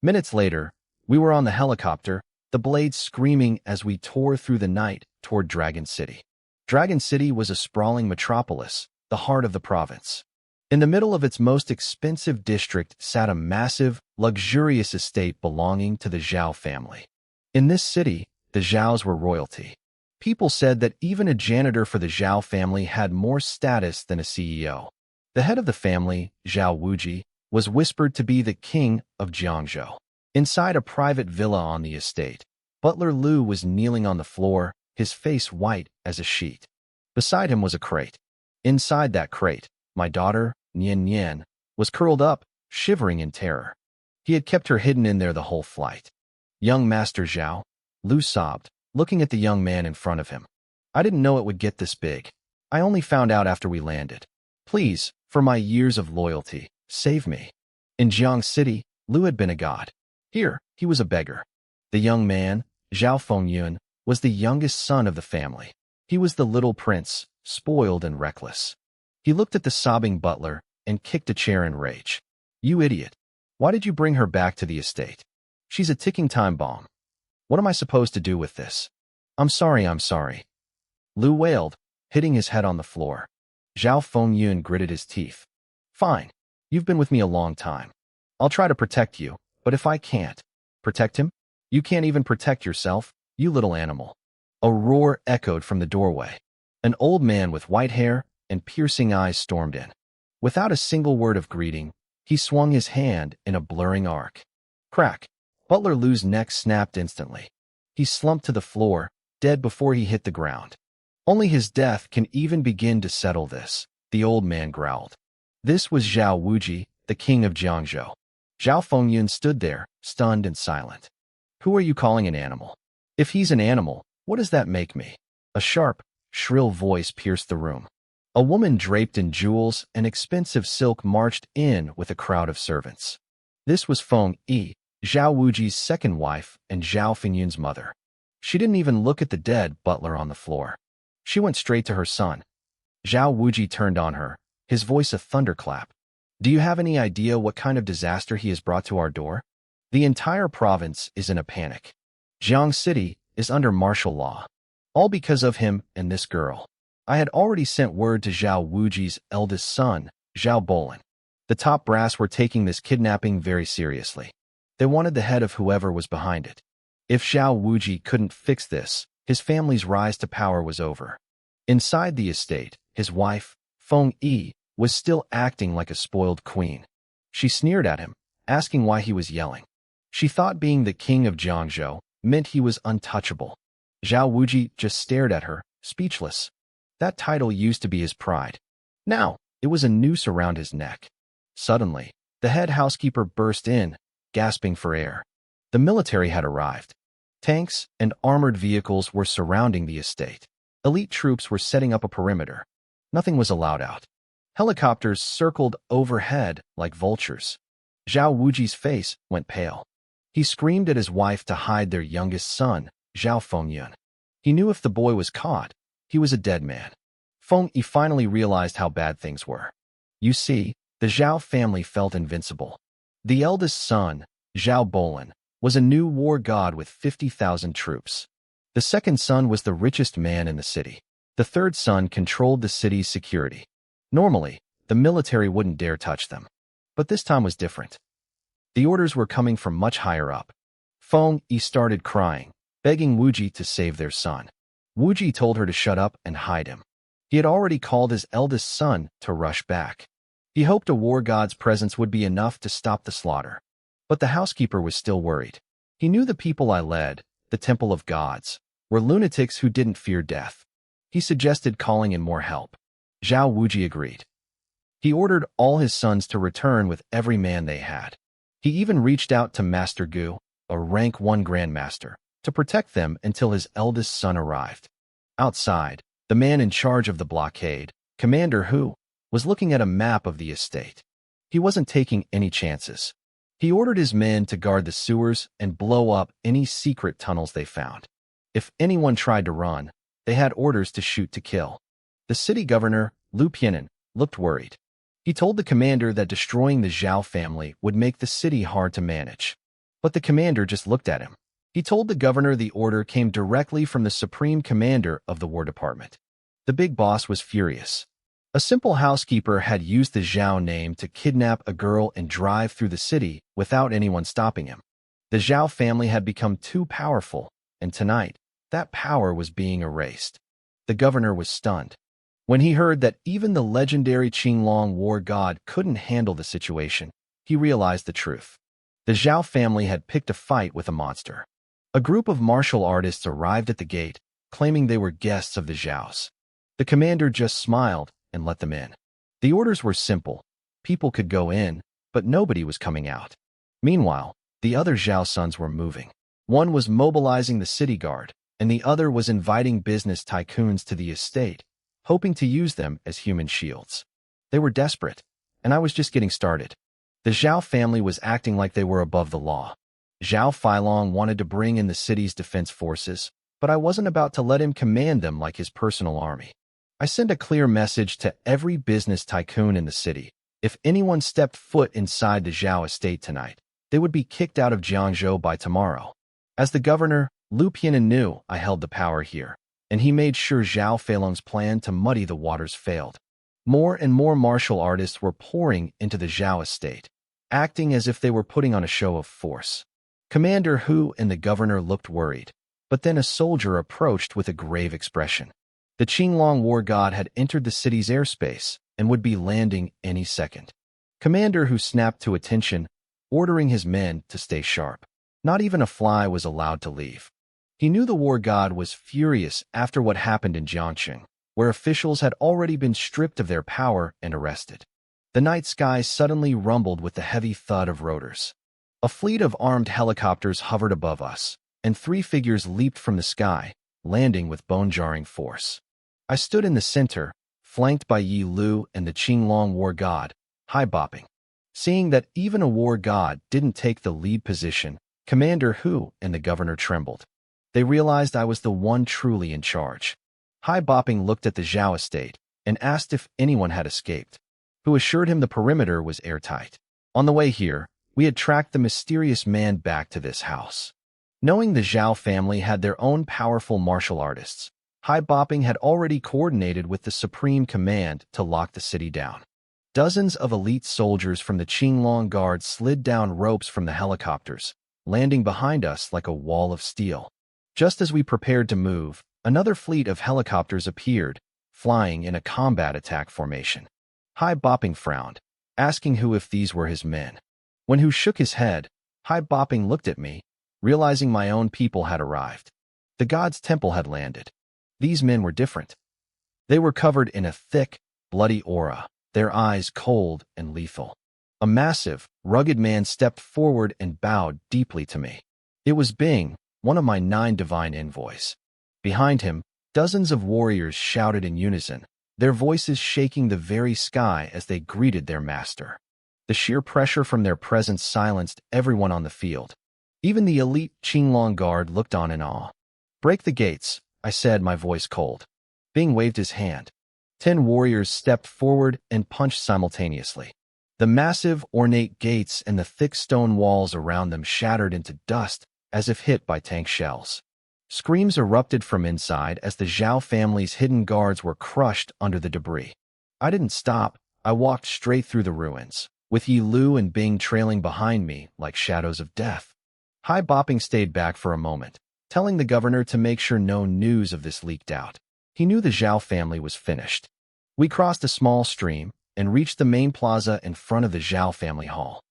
Minutes later, we were on the helicopter, the blades screaming as we tore through the night toward Dragon City. Dragon City was a sprawling metropolis, the heart of the province. In the middle of its most expensive district sat a massive, luxurious estate belonging to the Zhao family. In this city, the Zhaos were royalty. People said that even a janitor for the Zhao family had more status than a CEO. The head of the family, Zhao Wuji, was whispered to be the king of Jiangzhou. Inside a private villa on the estate, Butler Lu was kneeling on the floor, his face white as a sheet. Beside him was a crate. Inside that crate, my daughter, Nian Nian, was curled up, shivering in terror. He had kept her hidden in there the whole flight. Young Master Zhao, Lu sobbed, looking at the young man in front of him. I didn't know it would get this big. I only found out after we landed. Please, for my years of loyalty, save me. In Jiang City, Lu had been a god. Here, he was a beggar. The young man, Zhao Fengyun, was the youngest son of the family. He was the little prince, spoiled and reckless. He looked at the sobbing butler and kicked a chair in rage. You idiot. Why did you bring her back to the estate? She's a ticking time bomb. What am I supposed to do with this? I'm sorry. Lu wailed, hitting his head on the floor. Zhao Fengyun gritted his teeth. Fine. You've been with me a long time. I'll try to protect you, but if I can't protect him, you can't even protect yourself, you little animal. A roar echoed from the doorway. An old man with white hair and piercing eyes stormed in. Without a single word of greeting, he swung his hand in a blurring arc. Crack! Butler Lou's neck snapped instantly. He slumped to the floor, dead before he hit the ground. Only his death can even begin to settle this, the old man growled. This was Zhao Wuji, the king of Jiangzhou. Zhao Fengyun stood there, stunned and silent. Who are you calling an animal? If he's an animal, what does that make me? A sharp, shrill voice pierced the room. A woman draped in jewels and expensive silk marched in with a crowd of servants. This was Feng Yi, Zhao Wuji's second wife and Zhao Fengyun's mother. She didn't even look at the dead butler on the floor. She went straight to her son. Zhao Wuji turned on her, his voice a thunderclap. Do you have any idea what kind of disaster he has brought to our door? The entire province is in a panic. Jiang City is under martial law. All because of him and this girl. I had already sent word to Zhao Wuji's eldest son, Zhao Bolin. The top brass were taking this kidnapping very seriously. They wanted the head of whoever was behind it. If Zhao Wuji couldn't fix this, his family's rise to power was over. Inside the estate, his wife, Feng Yi, was still acting like a spoiled queen. She sneered at him, asking why he was yelling. She thought being the king of Jiangzhou meant he was untouchable. Zhao Wuji just stared at her, speechless. That title used to be his pride. Now, it was a noose around his neck. Suddenly, the head housekeeper burst in, gasping for air. The military had arrived. Tanks and armored vehicles were surrounding the estate. Elite troops were setting up a perimeter. Nothing was allowed out. Helicopters circled overhead like vultures. Zhao Wuji's face went pale. He screamed at his wife to hide their youngest son, Zhao Fengyun. He knew if the boy was caught, he was a dead man. Feng Yi finally realized how bad things were. You see, the Zhao family felt invincible. The eldest son, Zhao Bolin, was a new war god with 50,000 troops. The second son was the richest man in the city. The third son controlled the city's security. Normally, the military wouldn't dare touch them. But this time was different. The orders were coming from much higher up. Feng Yi started crying, begging Wuji to save their son. Wuji told her to shut up and hide him. He had already called his eldest son to rush back. He hoped a war god's presence would be enough to stop the slaughter. But the housekeeper was still worried. He knew the people I led, the temple of gods, were lunatics who didn't fear death. He suggested calling in more help. Zhao Wuji agreed. He ordered all his sons to return with every man they had. He even reached out to Master Gu, a rank 1 grandmaster, to protect them until his eldest son arrived. Outside, the man in charge of the blockade, Commander Hu, was looking at a map of the estate. He wasn't taking any chances. He ordered his men to guard the sewers and blow up any secret tunnels they found. If anyone tried to run, they had orders to shoot to kill. The city governor, Lu Pianin, looked worried. He told the commander that destroying the Zhao family would make the city hard to manage. But the commander just looked at him. He told the governor the order came directly from the supreme commander of the War Department. The big boss was furious. A simple housekeeper had used the Zhao name to kidnap a girl and drive through the city without anyone stopping him. The Zhao family had become too powerful, and tonight, that power was being erased. The governor was stunned. When he heard that even the legendary Qinglong war god couldn't handle the situation, he realized the truth. The Zhao family had picked a fight with a monster. A group of martial artists arrived at the gate, claiming they were guests of the Zhaos. The commander just smiled and let them in. The orders were simple. People could go in, but nobody was coming out. Meanwhile, the other Zhao sons were moving. One was mobilizing the city guard, and the other was inviting business tycoons to the estate, hoping to use them as human shields. They were desperate, and I was just getting started. The Zhao family was acting like they were above the law. Zhao Feilong wanted to bring in the city's defense forces, but I wasn't about to let him command them like his personal army. I sent a clear message to every business tycoon in the city. If anyone stepped foot inside the Zhao estate tonight, they would be kicked out of Jiangzhou by tomorrow. As the governor, Lu Pianin knew I held the power here, and he made sure Zhao Feilong's plan to muddy the waters failed. More and more martial artists were pouring into the Zhao estate, acting as if they were putting on a show of force. Commander Hu and the governor looked worried, but then a soldier approached with a grave expression. The Qinglong war god had entered the city's airspace and would be landing any second. Commander Hu snapped to attention, ordering his men to stay sharp. Not even a fly was allowed to leave. He knew the war god was furious after what happened in Jiangqing, where officials had already been stripped of their power and arrested. The night sky suddenly rumbled with the heavy thud of rotors. A fleet of armed helicopters hovered above us, and 3 figures leaped from the sky, landing with bone-jarring force. I stood in the center, flanked by Yi Lu and the Qinglong war god, high-bopping. Seeing that even a war god didn't take the lead position, Commander Hu and the governor trembled. They realized I was the one truly in charge. High-bopping looked at the Zhao estate and asked if anyone had escaped, who assured him the perimeter was airtight. On the way here, we had tracked the mysterious man back to this house. Knowing the Zhao family had their own powerful martial artists, High-bopping had already coordinated with the Supreme Command to lock the city down. Dozens of elite soldiers from the Qinglong Guard slid down ropes from the helicopters, landing behind us like a wall of steel. Just as we prepared to move, another fleet of helicopters appeared, flying in a combat attack formation. High-bopping frowned, asking Hu if these were his men. When Hu shook his head, High-bopping looked at me, realizing my own people had arrived. The god's temple had landed. These men were different. They were covered in a thick, bloody aura, their eyes cold and lethal. A massive, rugged man stepped forward and bowed deeply to me. It was Bing, one of my 9 divine envoys. Behind him, dozens of warriors shouted in unison, their voices shaking the very sky as they greeted their master. The sheer pressure from their presence silenced everyone on the field. Even the elite Qinglong Guard looked on in awe. "Break the gates," I said, my voice cold. Bing waved his hand. 10 warriors stepped forward and punched simultaneously. The massive, ornate gates and the thick stone walls around them shattered into dust as if hit by tank shells. Screams erupted from inside as the Zhao family's hidden guards were crushed under the debris. I didn't stop. I walked straight through the ruins, with Yi Lu and Bing trailing behind me like shadows of death. High-bopping stayed back for a moment, telling the governor to make sure no news of this leaked out. He knew the Zhao family was finished. We crossed a small stream and reached the main plaza in front of the Zhao family hall.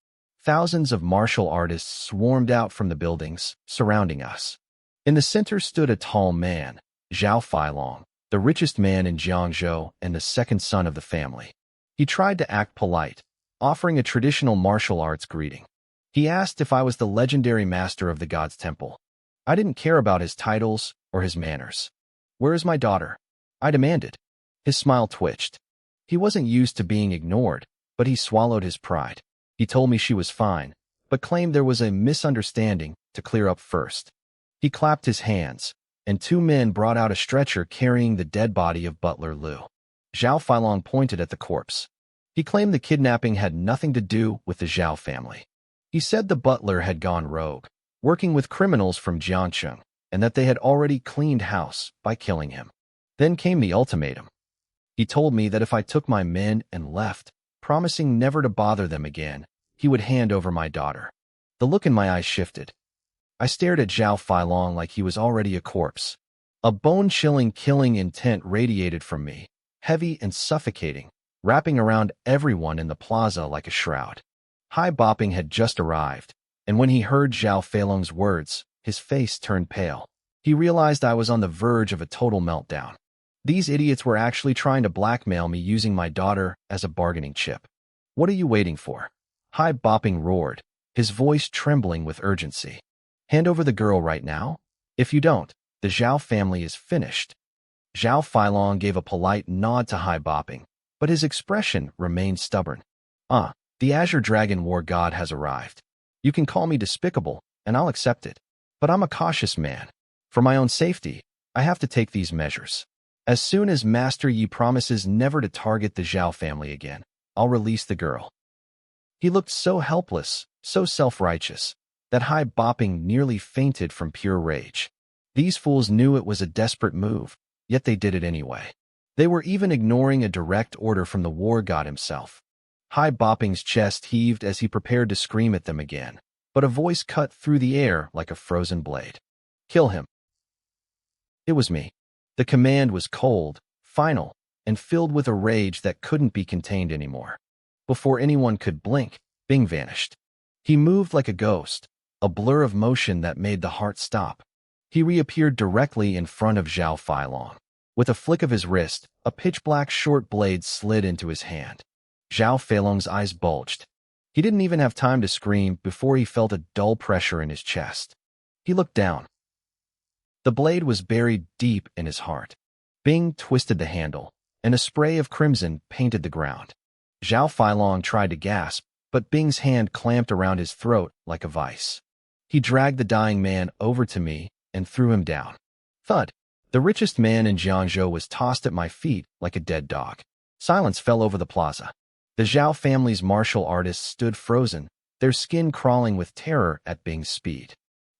Thousands of martial artists swarmed out from the buildings, surrounding us. In the center stood a tall man, Zhao Feilong, the richest man in Jiangzhou and the second son of the family. He tried to act polite, offering a traditional martial arts greeting. He asked if I was the legendary master of the god's temple. I didn't care about his titles or his manners. "Where is my daughter?" I demanded. His smile twitched. He wasn't used to being ignored, but he swallowed his pride. He told me she was fine, but claimed there was a misunderstanding to clear up first. He clapped his hands, and 2 men brought out a stretcher carrying the dead body of Butler Lu. Zhao Feilong pointed at the corpse. He claimed the kidnapping had nothing to do with the Zhao family. He said the butler had gone rogue, working with criminals from Jiangqing, and that they had already cleaned house by killing him. Then came the ultimatum. He told me that if I took my men and left, promising never to bother them again, he would hand over my daughter. The look in my eyes shifted. I stared at Zhao Feilong like he was already a corpse. A bone-chilling killing intent radiated from me, heavy and suffocating, wrapping around everyone in the plaza like a shroud. High-bopping had just arrived, and when he heard Zhao Feilong's words, his face turned pale. He realized I was on the verge of a total meltdown. These idiots were actually trying to blackmail me using my daughter as a bargaining chip. "What are you waiting for?" High-bopping roared, his voice trembling with urgency. "Hand over the girl right now. If you don't, the Zhao family is finished." Zhao Feilong gave a polite nod to High-bopping, but his expression remained stubborn. The Azure Dragon War God has arrived. You can call me despicable, and I'll accept it. But I'm a cautious man. For my own safety, I have to take these measures. As soon as Master Yi promises never to target the Zhao family again, I'll release the girl." He looked so helpless, so self-righteous, that High-bopping nearly fainted from pure rage. These fools knew it was a desperate move, yet they did it anyway. They were even ignoring a direct order from the war god himself. Hai Bopping's chest heaved as he prepared to scream at them again, but a voice cut through the air like a frozen blade. Kill him. It was me. The command was cold, final, and filled with a rage that couldn't be contained anymore. Before anyone could blink, Bing vanished. He moved like a ghost, a blur of motion that made the heart stop. He reappeared directly in front of Zhao Feilong. With a flick of his wrist, a pitch-black short blade slid into his hand. Zhao Feilong's eyes bulged. He didn't even have time to scream before he felt a dull pressure in his chest. He looked down. The blade was buried deep in his heart. Bing twisted the handle, and a spray of crimson painted the ground. Zhao Feilong tried to gasp, but Bing's hand clamped around his throat like a vice. He dragged the dying man over to me and threw him down. Thud! The richest man in Jiangzhou was tossed at my feet like a dead dog. Silence fell over the plaza. The Zhao family's martial artists stood frozen, their skin crawling with terror at Bing's speed.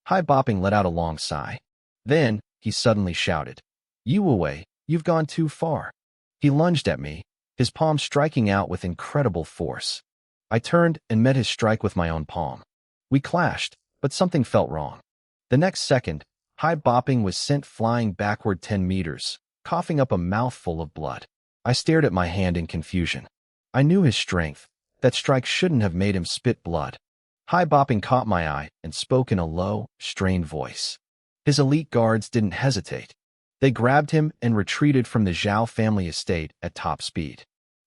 Hai Bopping let out a long sigh. Then, he suddenly shouted, "You away, you've gone too far." He lunged at me, his palm striking out with incredible force. I turned and met his strike with my own palm. We clashed, but something felt wrong. The next second, Hai Bopping was sent flying backward 10 meters, coughing up a mouthful of blood. I stared at my hand in confusion. I knew his strength. That strike shouldn't have made him spit blood. Hai Bopping caught my eye and spoke in a low, strained voice. His elite guards didn't hesitate. They grabbed him and retreated from the Zhao family estate at top speed.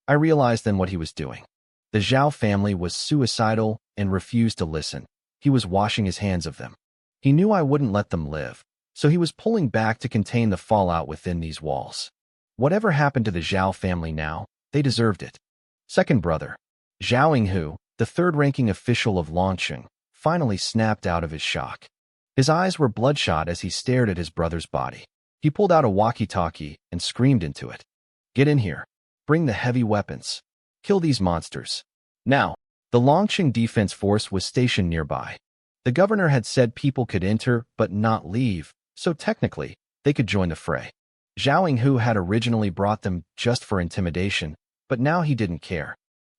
I realized then what he was doing. The Zhao family was suicidal and refused to listen. He was washing his hands of them. He knew I wouldn't let them live, so he was pulling back to contain the fallout within these walls. Whatever happened to the Zhao family now, they deserved it. Second brother, Zhao Yinghu, the third-ranking official of Longqing, finally snapped out of his shock. His eyes were bloodshot as he stared at his brother's body. He pulled out a walkie-talkie and screamed into it. "Get in here. Bring the heavy weapons. Kill these monsters. Now." The Longqing Defense Force was stationed nearby. The governor had said people could enter but not leave, so technically, they could join the fray. Zhao Yinghu had originally brought them just for intimidation, but now he didn't care.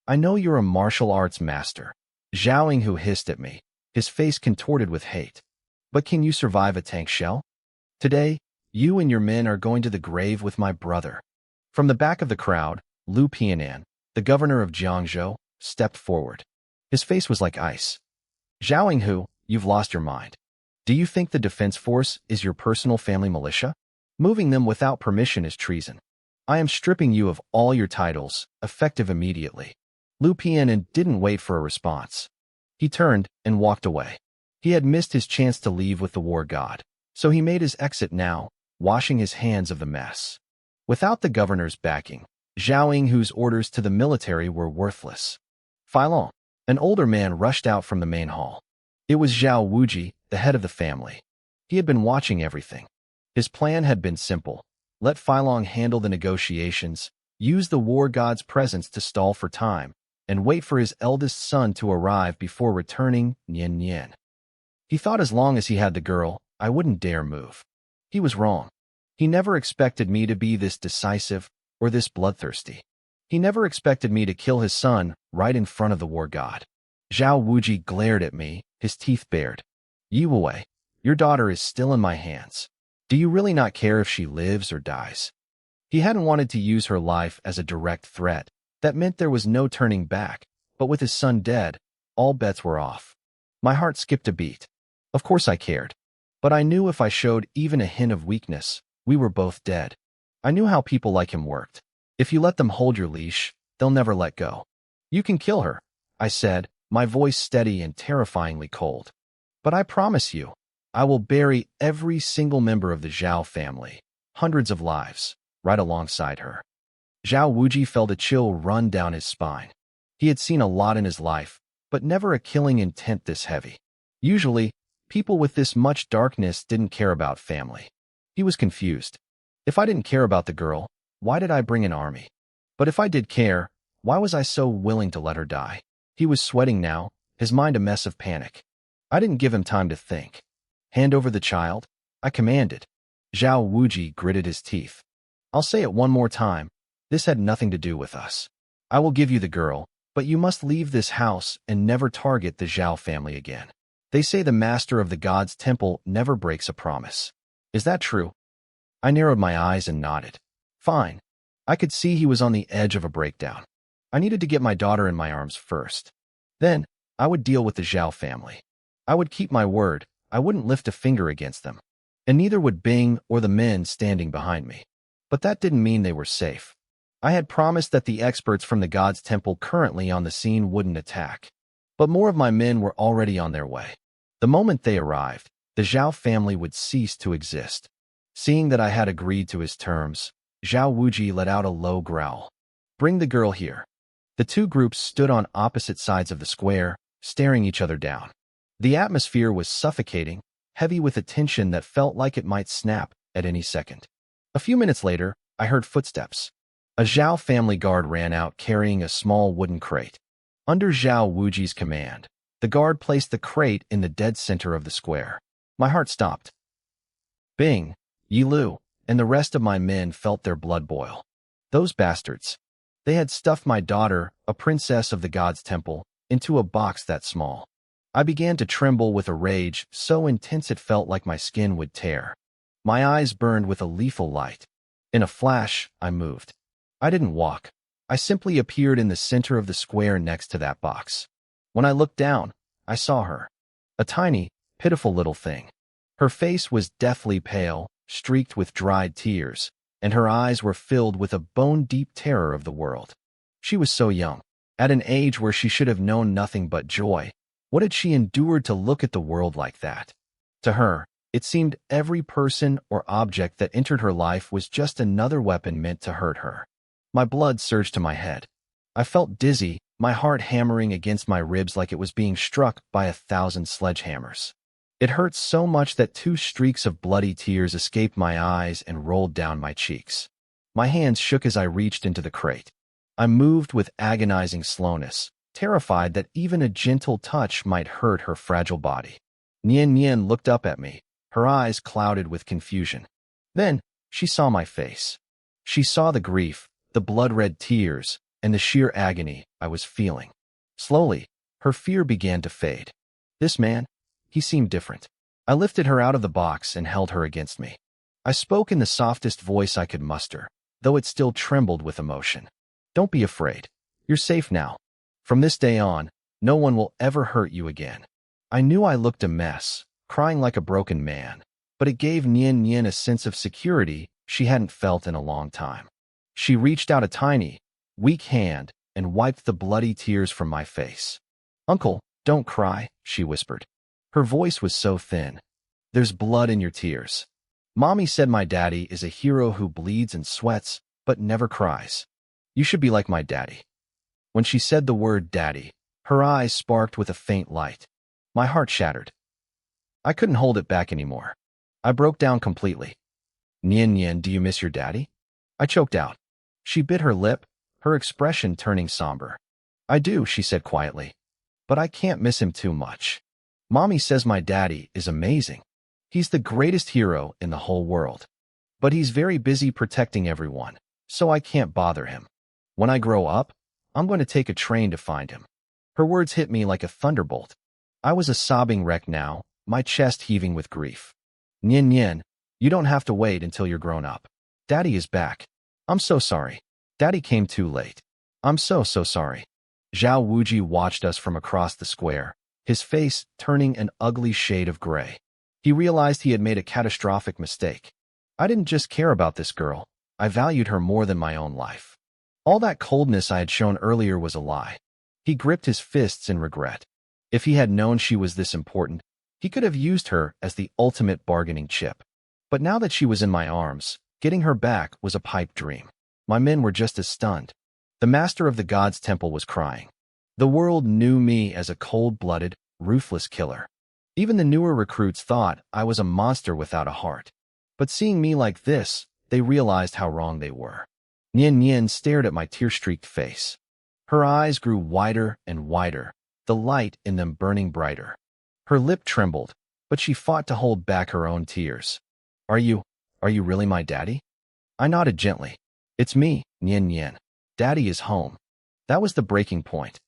"I know you're a martial arts master." Zhao Yinghu hissed at me, his face contorted with hate. "But can you survive a tank shell? Today, you and your men are going to the grave with my brother." From the back of the crowd, Lu Pianan, the governor of Jiangzhou, stepped forward. His face was like ice. "Zhao Yinghu, you've lost your mind. Do you think the defense force is your personal family militia? Moving them without permission is treason. I am stripping you of all your titles, effective immediately." Lu Pianan didn't wait for a response. He turned and walked away. He had missed his chance to leave with the war god, so he made his exit now, washing his hands of the mess. Without the governor's backing, Zhao Yinghu's orders to the military were worthless. Feilong, an older man, rushed out from the main hall. It was Zhao Wuji, the head of the family. He had been watching everything. His plan had been simple. Let Feilong handle the negotiations, use the war god's presence to stall for time, and wait for his eldest son to arrive before returning Nian Nian. He thought as long as he had the girl, I wouldn't dare move. He was wrong. He never expected me to be this decisive or this bloodthirsty. He never expected me to kill his son right in front of the war god. Zhao Wuji glared at me, his teeth bared. "You away. Your daughter is still in my hands. Do you really not care if she lives or dies?" He hadn't wanted to use her life as a direct threat. That meant there was no turning back, but with his son dead, all bets were off. My heart skipped a beat. Of course I cared. But I knew if I showed even a hint of weakness, we were both dead. I knew how people like him worked. If you let them hold your leash, they'll never let go. "You can kill her," I said, my voice steady and terrifyingly cold. "But I promise you, I will bury every single member of the Zhao family, hundreds of lives, right alongside her." Zhao Wuji felt a chill run down his spine. He had seen a lot in his life, but never a killing intent this heavy. Usually, people with this much darkness didn't care about family. He was confused. If I didn't care about the girl, why did I bring an army? But if I did care, why was I so willing to let her die? He was sweating now, his mind a mess of panic. I didn't give him time to think. "Hand over the child," I commanded. Zhao Wuji gritted his teeth. I'll say it one more time. This had nothing to do with us. I will give you the girl, but you must leave this house and never target the Zhao family again. They say the master of the god's temple never breaks a promise. Is that true? I narrowed my eyes and nodded. Fine. I could see he was on the edge of a breakdown. I needed to get my daughter in my arms first. Then, I would deal with the Zhao family. I would keep my word. I wouldn't lift a finger against them. And neither would Bing or the men standing behind me. But that didn't mean they were safe. I had promised that the experts from the god's temple currently on the scene wouldn't attack. But more of my men were already on their way. The moment they arrived, the Zhao family would cease to exist. Seeing that I had agreed to his terms, Zhao Wuji let out a low growl. Bring the girl here. The two groups stood on opposite sides of the square, staring each other down. The atmosphere was suffocating, heavy with a tension that felt like it might snap at any second. A few minutes later, I heard footsteps. A Zhao family guard ran out carrying a small wooden crate. Under Zhao Wuji's command, the guard placed the crate in the dead center of the square. My heart stopped. Bing, Yilu, and the rest of my men felt their blood boil. Those bastards. They had stuffed my daughter, a princess of the god's temple, into a box that small. I began to tremble with a rage so intense it felt like my skin would tear. My eyes burned with a lethal light. In a flash, I moved. I didn't walk. I simply appeared in the center of the square next to that box. When I looked down, I saw her. A tiny, pitiful little thing. Her face was deathly pale, streaked with dried tears, and her eyes were filled with a bone-deep terror of the world. She was so young, at an age where she should have known nothing but joy. What had she endured to look at the world like that? To her, it seemed every person or object that entered her life was just another weapon meant to hurt her. My blood surged to my head. I felt dizzy, my heart hammering against my ribs like it was being struck by 1,000 sledgehammers. It hurt so much that 2 streaks of bloody tears escaped my eyes and rolled down my cheeks. My hands shook as I reached into the crate. I moved with agonizing slowness, terrified that even a gentle touch might hurt her fragile body. Nian Nian looked up at me, her eyes clouded with confusion. Then, she saw my face. She saw the grief, the blood-red tears, and the sheer agony I was feeling. Slowly, her fear began to fade. This man, he seemed different. I lifted her out of the box and held her against me. I spoke in the softest voice I could muster, though it still trembled with emotion. Don't be afraid. You're safe now. From this day on, no one will ever hurt you again. I knew I looked a mess, crying like a broken man, but it gave Nian Nian a sense of security she hadn't felt in a long time. She reached out a tiny, weak hand and wiped the bloody tears from my face. Uncle, don't cry, she whispered. Her voice was so thin. There's blood in your tears. Mommy said my daddy is a hero who bleeds and sweats, but never cries. You should be like my daddy. When she said the word daddy, her eyes sparked with a faint light. My heart shattered. I couldn't hold it back anymore. I broke down completely. Nian Nian, do you miss your daddy? I choked out. She bit her lip, her expression turning somber. I do, she said quietly. But I can't miss him too much. Mommy says my daddy is amazing. He's the greatest hero in the whole world. But he's very busy protecting everyone, so I can't bother him. When I grow up, I'm going to take a train to find him. Her words hit me like a thunderbolt. I was a sobbing wreck now, my chest heaving with grief. Nian Nian, you don't have to wait until you're grown up. Daddy is back. I'm so sorry. Daddy came too late. I'm so sorry. Zhao Wuji watched us from across the square, his face turning an ugly shade of gray. He realized he had made a catastrophic mistake. I didn't just care about this girl. I valued her more than my own life. All that coldness I had shown earlier was a lie. He gripped his fists in regret. If he had known she was this important, he could have used her as the ultimate bargaining chip. But now that she was in my arms, getting her back was a pipe dream. My men were just as stunned. The master of the god's temple was crying. The world knew me as a cold-blooded, ruthless killer. Even the newer recruits thought I was a monster without a heart. But seeing me like this, they realized how wrong they were. Nian Nian stared at my tear-streaked face. Her eyes grew wider and wider, the light in them burning brighter. Her lip trembled, but she fought to hold back her own tears. Are you really my daddy? I nodded gently. It's me, Nian Nian. Daddy is home. That was the breaking point.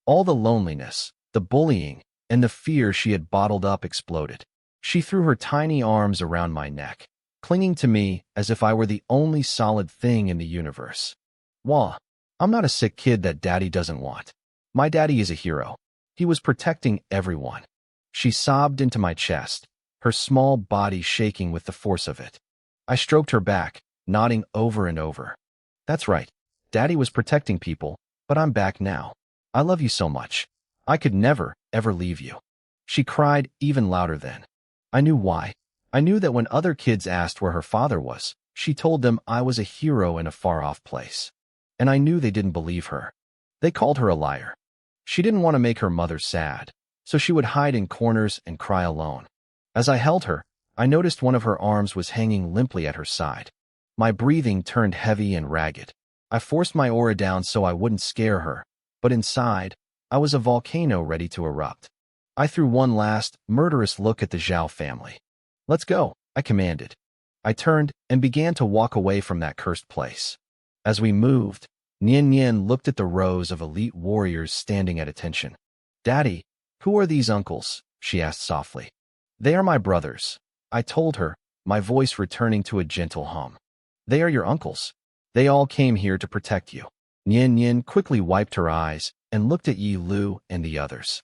All the loneliness, the bullying, and the fear she had bottled up exploded. She threw her tiny arms around my neck, clinging to me as if I were the only solid thing in the universe. Wah, I'm not a sick kid that Daddy doesn't want. My daddy is a hero. He was protecting everyone. She sobbed into my chest, her small body shaking with the force of it. I stroked her back, nodding over and over. That's right. Daddy was protecting people, but I'm back now. I love you so much. I could never, ever leave you. She cried even louder then. I knew why. I knew that when other kids asked where her father was, she told them I was a hero in a far-off place. And I knew they didn't believe her. They called her a liar. She didn't want to make her mother sad, so she would hide in corners and cry alone. As I held her, I noticed one of her arms was hanging limply at her side. My breathing turned heavy and ragged. I forced my aura down so I wouldn't scare her, but inside, I was a volcano ready to erupt. I threw one last, murderous look at the Zhao family. Let's go, I commanded. I turned and began to walk away from that cursed place. As we moved, Nian Nian looked at the rows of elite warriors standing at attention. Daddy, who are these uncles? She asked softly. They are my brothers, I told her, my voice returning to a gentle hum. They are your uncles. They all came here to protect you. Nian Nian quickly wiped her eyes and looked at Yi Lu and the others.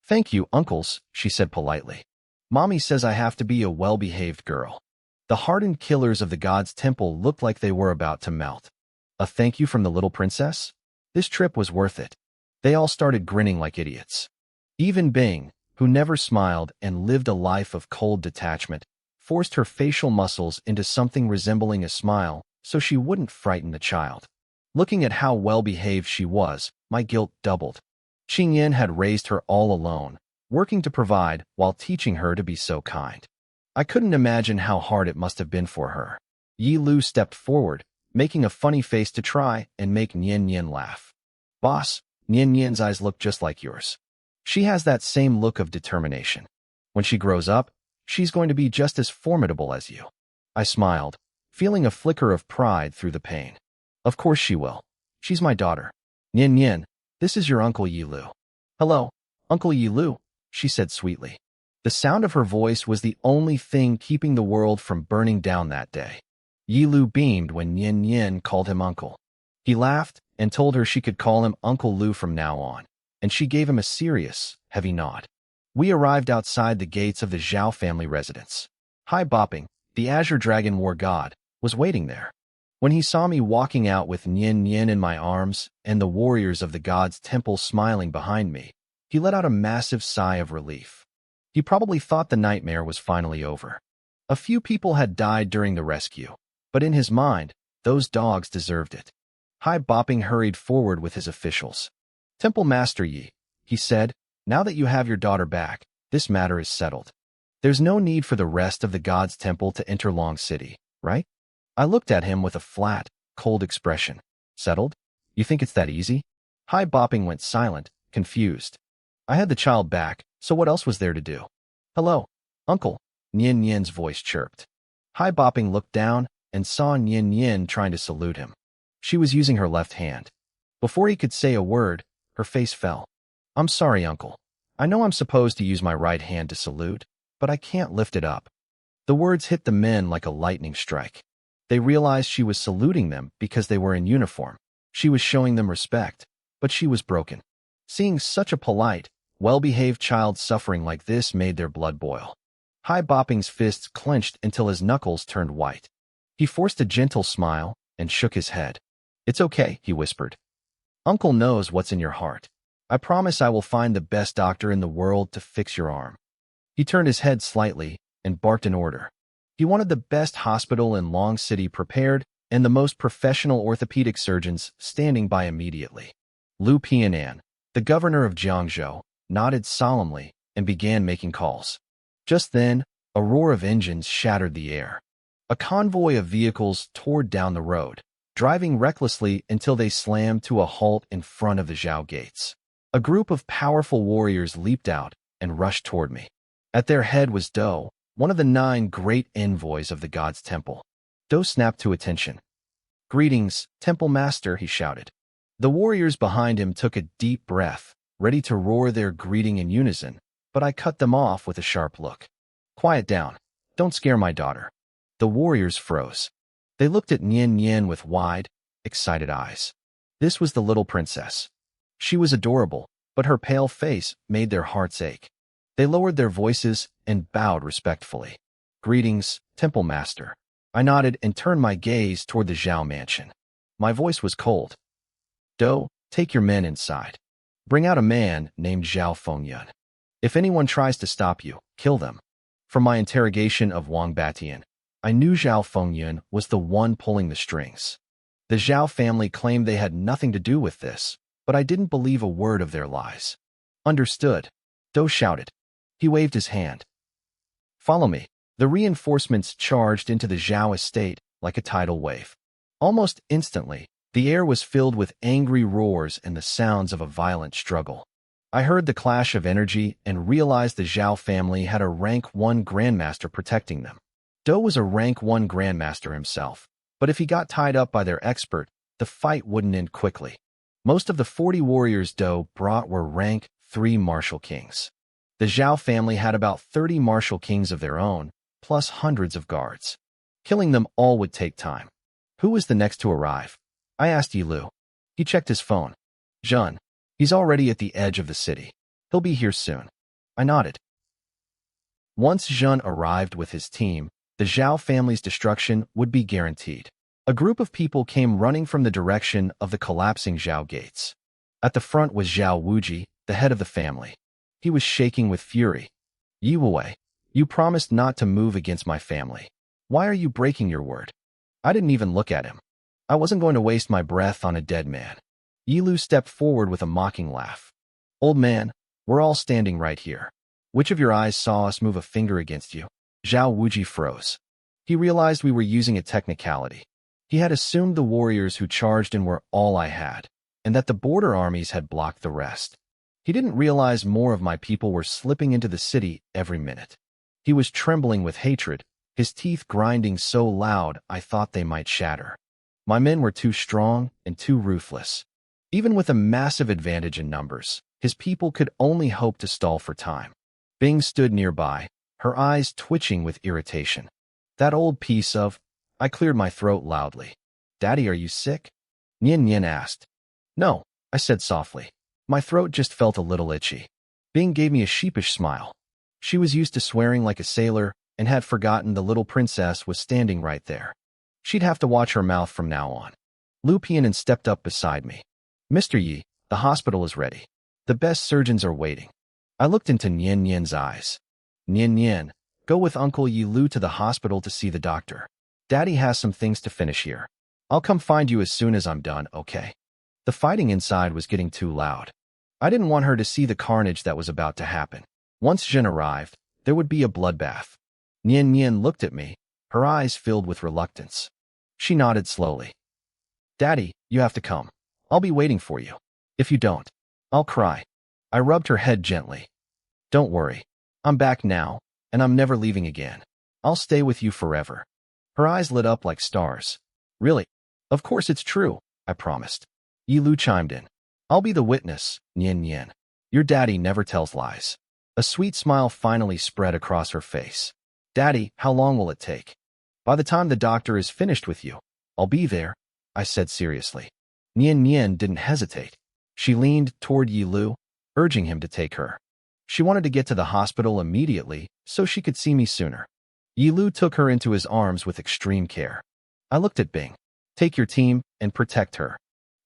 Thank you, uncles, she said politely. Mommy says I have to be a well-behaved girl. The hardened killers of the god's temple looked like they were about to melt. A thank you from the little princess? This trip was worth it. They all started grinning like idiots. Even Bing, who never smiled and lived a life of cold detachment, forced her facial muscles into something resembling a smile so she wouldn't frighten the child. Looking at how well-behaved she was, my guilt doubled. Qing Yin had raised her all alone, working to provide while teaching her to be so kind. I couldn't imagine how hard it must have been for her. Yi Lu stepped forward, making a funny face to try and make Nian Nian laugh. Boss, Nian Nian's eyes look just like yours. She has that same look of determination. When she grows up, she's going to be just as formidable as you. I smiled, feeling a flicker of pride through the pain. Of course she will. She's my daughter. Nian Nian, this is your Uncle Yi Lu. Hello, Uncle Yi Lu, she said sweetly. The sound of her voice was the only thing keeping the world from burning down that day. Yi Lu beamed when Nian Nian called him uncle. He laughed and told her she could call him Uncle Lu from now on, and she gave him a serious, heavy nod. We arrived outside the gates of the Zhao family residence. Hai Bopping, the Azure Dragon War god, was waiting there. When he saw me walking out with Nian Nian in my arms and the warriors of the god's temple smiling behind me, he let out a massive sigh of relief. He probably thought the nightmare was finally over. A few people had died during the rescue, but in his mind, those dogs deserved it. Hai Bopping hurried forward with his officials. Temple Master Yi, he said, now that you have your daughter back, this matter is settled. There's no need for the rest of the god's temple to enter Long City, right? I looked at him with a flat, cold expression. Settled? You think it's that easy? Hai Bopping went silent, confused. I had the child back, so what else was there to do? Hello, Uncle, Nian Nian's voice chirped. Hai Bopping looked down and saw Nian Nian trying to salute him. She was using her left hand. Before he could say a word, her face fell. I'm sorry, Uncle. I know I'm supposed to use my right hand to salute, but I can't lift it up. The words hit the men like a lightning strike. They realized she was saluting them because they were in uniform. She was showing them respect, but she was broken. Seeing such a polite, well-behaved child suffering like this made their blood boil. Hai Bopping's fists clenched until his knuckles turned white. He forced a gentle smile and shook his head. It's okay, he whispered. Uncle knows what's in your heart. I promise I will find the best doctor in the world to fix your arm. He turned his head slightly and barked an order. He wanted the best hospital in Long City prepared and the most professional orthopedic surgeons standing by immediately. Lu Pianan, the governor of Jiangzhou, nodded solemnly and began making calls. Just then, a roar of engines shattered the air. A convoy of vehicles tore down the road, driving recklessly until they slammed to a halt in front of the Zhao gates. A group of powerful warriors leaped out and rushed toward me. At their head was Do, one of the 9 great envoys of the god's temple. Do snapped to attention. "Greetings, Temple Master," he shouted. The warriors behind him took a deep breath, ready to roar their greeting in unison, but I cut them off with a sharp look. "Quiet down. Don't scare my daughter." The warriors froze. They looked at Nian Nian with wide, excited eyes. This was the little princess. She was adorable, but her pale face made their hearts ache. They lowered their voices and bowed respectfully. "Greetings, Temple Master." I nodded and turned my gaze toward the Zhao mansion. My voice was cold. "Do, take your men inside. Bring out a man named Zhao Fengyun. If anyone tries to stop you, kill them." From my interrogation of Wang Batian, I knew Zhao Fengyun was the one pulling the strings. The Zhao family claimed they had nothing to do with this, but I didn't believe a word of their lies. "Understood," Do shouted. He waved his hand. "Follow me." The reinforcements charged into the Zhao estate like a tidal wave. Almost instantly, the air was filled with angry roars and the sounds of a violent struggle. I heard the clash of energy and realized the Zhao family had a rank 1 grandmaster protecting them. Do was a rank 1 grandmaster himself, but if he got tied up by their expert, the fight wouldn't end quickly. Most of the 40 warriors Do brought were rank 3 martial kings. The Zhao family had about 30 martial kings of their own, plus hundreds of guards. Killing them all would take time. Who was the next to arrive? I asked Yilu. He checked his phone. "Zhen. He's already at the edge of the city. He'll be here soon." I nodded. Once Zhen arrived with his team, the Zhao family's destruction would be guaranteed. A group of people came running from the direction of the collapsing Zhao gates. At the front was Zhao Wuji, the head of the family. He was shaking with fury. "Yiwei, you promised not to move against my family. Why are you breaking your word?" I didn't even look at him. I wasn't going to waste my breath on a dead man. Yilu stepped forward with a mocking laugh. "Old man, we're all standing right here. Which of your eyes saw us move a finger against you?" Zhao Wuji froze. He realized we were using a technicality. He had assumed the warriors who charged in were all I had, and that the border armies had blocked the rest. He didn't realize more of my people were slipping into the city every minute. He was trembling with hatred, his teeth grinding so loud I thought they might shatter. My men were too strong and too ruthless. Even with a massive advantage in numbers, his people could only hope to stall for time. Bing stood nearby, her eyes twitching with irritation. "That old piece of—" I cleared my throat loudly. "Daddy, are you sick?" Nian Nian asked. "No," I said softly. My throat just felt a little itchy. Bing gave me a sheepish smile. She was used to swearing like a sailor and had forgotten the little princess was standing right there. She'd have to watch her mouth from now on. Lu Pianin stepped up beside me. "Mr. Yi, the hospital is ready. The best surgeons are waiting." I looked into Nian Nian's eyes. "Nian Nian, go with Uncle Yi Lu to the hospital to see the doctor. Daddy has some things to finish here. I'll come find you as soon as I'm done, okay?" The fighting inside was getting too loud. I didn't want her to see the carnage that was about to happen. Once Jin arrived, there would be a bloodbath. Nian Nian looked at me, her eyes filled with reluctance. She nodded slowly. "Daddy, you have to come. I'll be waiting for you. If you don't, I'll cry." I rubbed her head gently. "Don't worry. I'm back now, and I'm never leaving again. I'll stay with you forever." Her eyes lit up like stars. "Really? Of course it's true," I promised. Yi Lu chimed in. "I'll be the witness, Nian Nian. Your daddy never tells lies." A sweet smile finally spread across her face. "Daddy, how long will it take?" "By the time the doctor is finished with you, I'll be there," I said seriously. Nian Nian didn't hesitate. She leaned toward Yi Lu, urging him to take her. She wanted to get to the hospital immediately so she could see me sooner. Yi Lu took her into his arms with extreme care. I looked at Bing. "Take your team and protect her."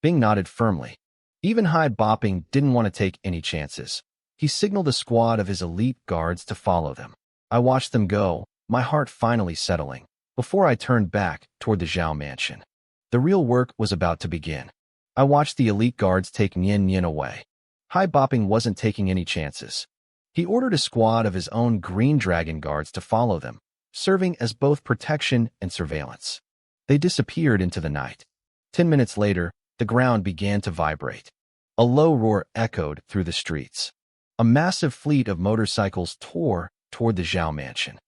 Bing nodded firmly. Even Hai Bopping didn't want to take any chances. He signaled a squad of his elite guards to follow them. I watched them go, my heart finally settling, before I turned back toward the Zhao mansion. The real work was about to begin. I watched the elite guards take Nian Nian away. Hai Bopping wasn't taking any chances. He ordered a squad of his own green dragon guards to follow them, serving as both protection and surveillance. They disappeared into the night. 10 minutes later, the ground began to vibrate. A low roar echoed through the streets. A massive fleet of motorcycles tore toward the Zhao mansion.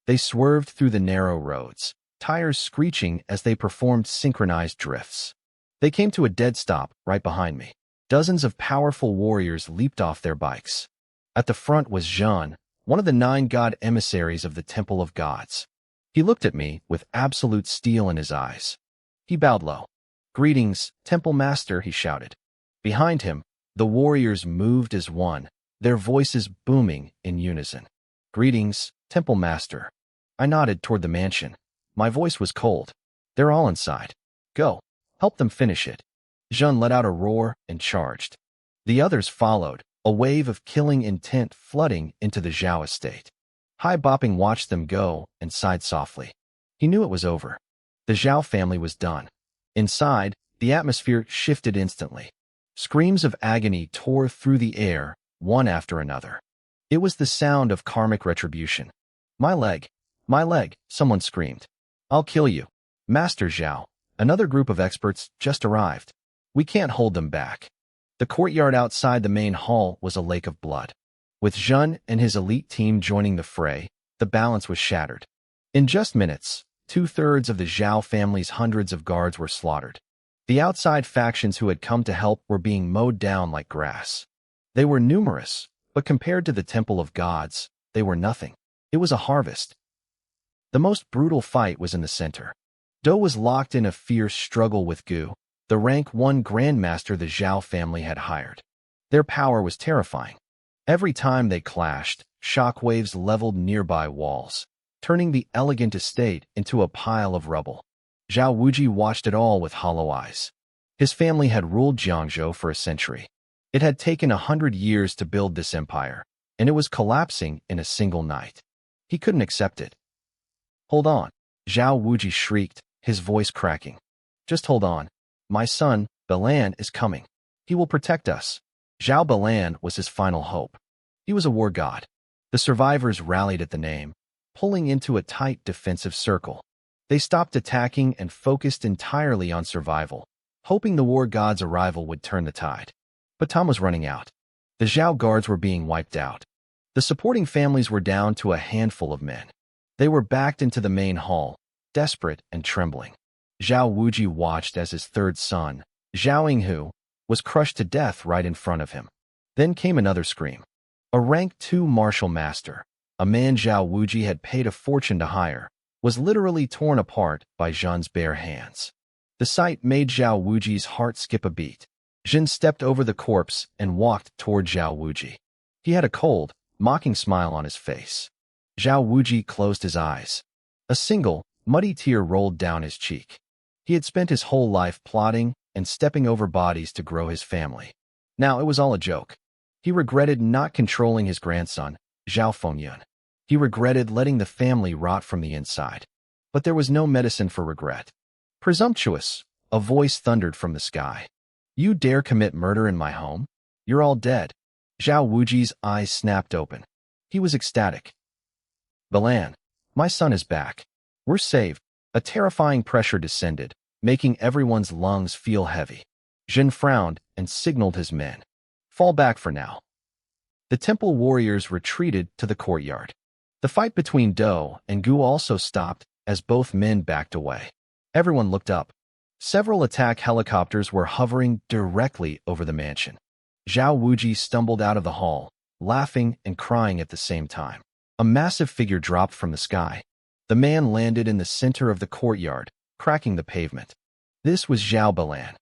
They swerved through the narrow roads, tires screeching as they performed synchronized drifts. They came to a dead stop right behind me. Dozens of powerful warriors leaped off their bikes. At the front was Jean, one of the 9 god emissaries of the Temple of Gods. He looked at me with absolute steel in his eyes. He bowed low. "Greetings, Temple Master," he shouted. Behind him, the warriors moved as one, their voices booming in unison. "Greetings, Temple Master." I nodded toward the mansion. My voice was cold. "They're all inside. Go. Help them finish it." Jean let out a roar and charged. The others followed, a wave of killing intent flooding into the Zhao estate. Hai Bopping watched them go and sighed softly. He knew it was over. The Zhao family was done. Inside, the atmosphere shifted instantly. Screams of agony tore through the air, one after another. It was the sound of karmic retribution. My leg, someone screamed. "I'll kill you." "Master Zhao." Another group of experts just arrived. "We can't hold them back." The courtyard outside the main hall was a lake of blood. With Jean and his elite team joining the fray, the balance was shattered. In just minutes, 2/3 of the Zhao family's hundreds of guards were slaughtered. The outside factions who had come to help were being mowed down like grass. They were numerous, but compared to the Temple of Gods, they were nothing. It was a harvest. The most brutal fight was in the center. Do was locked in a fierce struggle with Gu, the rank 1 grandmaster the Zhao family had hired. Their power was terrifying. Every time they clashed, shockwaves leveled nearby walls, turning the elegant estate into a pile of rubble. Zhao Wuji watched it all with hollow eyes. His family had ruled Jiangzhou for a century. It had taken 100 years to build this empire, and it was collapsing in a single night. He couldn't accept it. "Hold on," Zhao Wuji shrieked, his voice cracking. "Just hold on. My son, Balan, is coming. He will protect us." Zhao Balan was his final hope. He was a war god. The survivors rallied at the name, pulling into a tight defensive circle. They stopped attacking and focused entirely on survival, hoping the war god's arrival would turn the tide. But time was running out. The Zhao guards were being wiped out. The supporting families were down to a handful of men. They were backed into the main hall, desperate and trembling. Zhao Wuji watched as his 3rd son, Zhao Yinghu, was crushed to death right in front of him. Then came another scream. A rank 2 martial master, a man Zhao Wuji had paid a fortune to hire, was literally torn apart by Zhen's bare hands. The sight made Zhao Wuji's heart skip a beat. Zhen stepped over the corpse and walked toward Zhao Wuji. He had a cold, mocking smile on his face. Zhao Wuji closed his eyes. A single, muddy tear rolled down his cheek. He had spent his whole life plotting and stepping over bodies to grow his family. Now it was all a joke. He regretted not controlling his grandson, Zhao Fengyun. He regretted letting the family rot from the inside. But there was no medicine for regret. "Presumptuous," a voice thundered from the sky. "You dare commit murder in my home? You're all dead." Zhao Wuji's eyes snapped open. He was ecstatic. "Balan, my son is back. We're saved." A terrifying pressure descended, making everyone's lungs feel heavy. Zhen frowned and signaled his men. "Fall back for now." The temple warriors retreated to the courtyard. The fight between Do and Gu also stopped as both men backed away. Everyone looked up. Several attack helicopters were hovering directly over the mansion. Zhao Wuji stumbled out of the hall, laughing and crying at the same time. A massive figure dropped from the sky. The man landed in the center of the courtyard, cracking the pavement. This was Zhao Balan,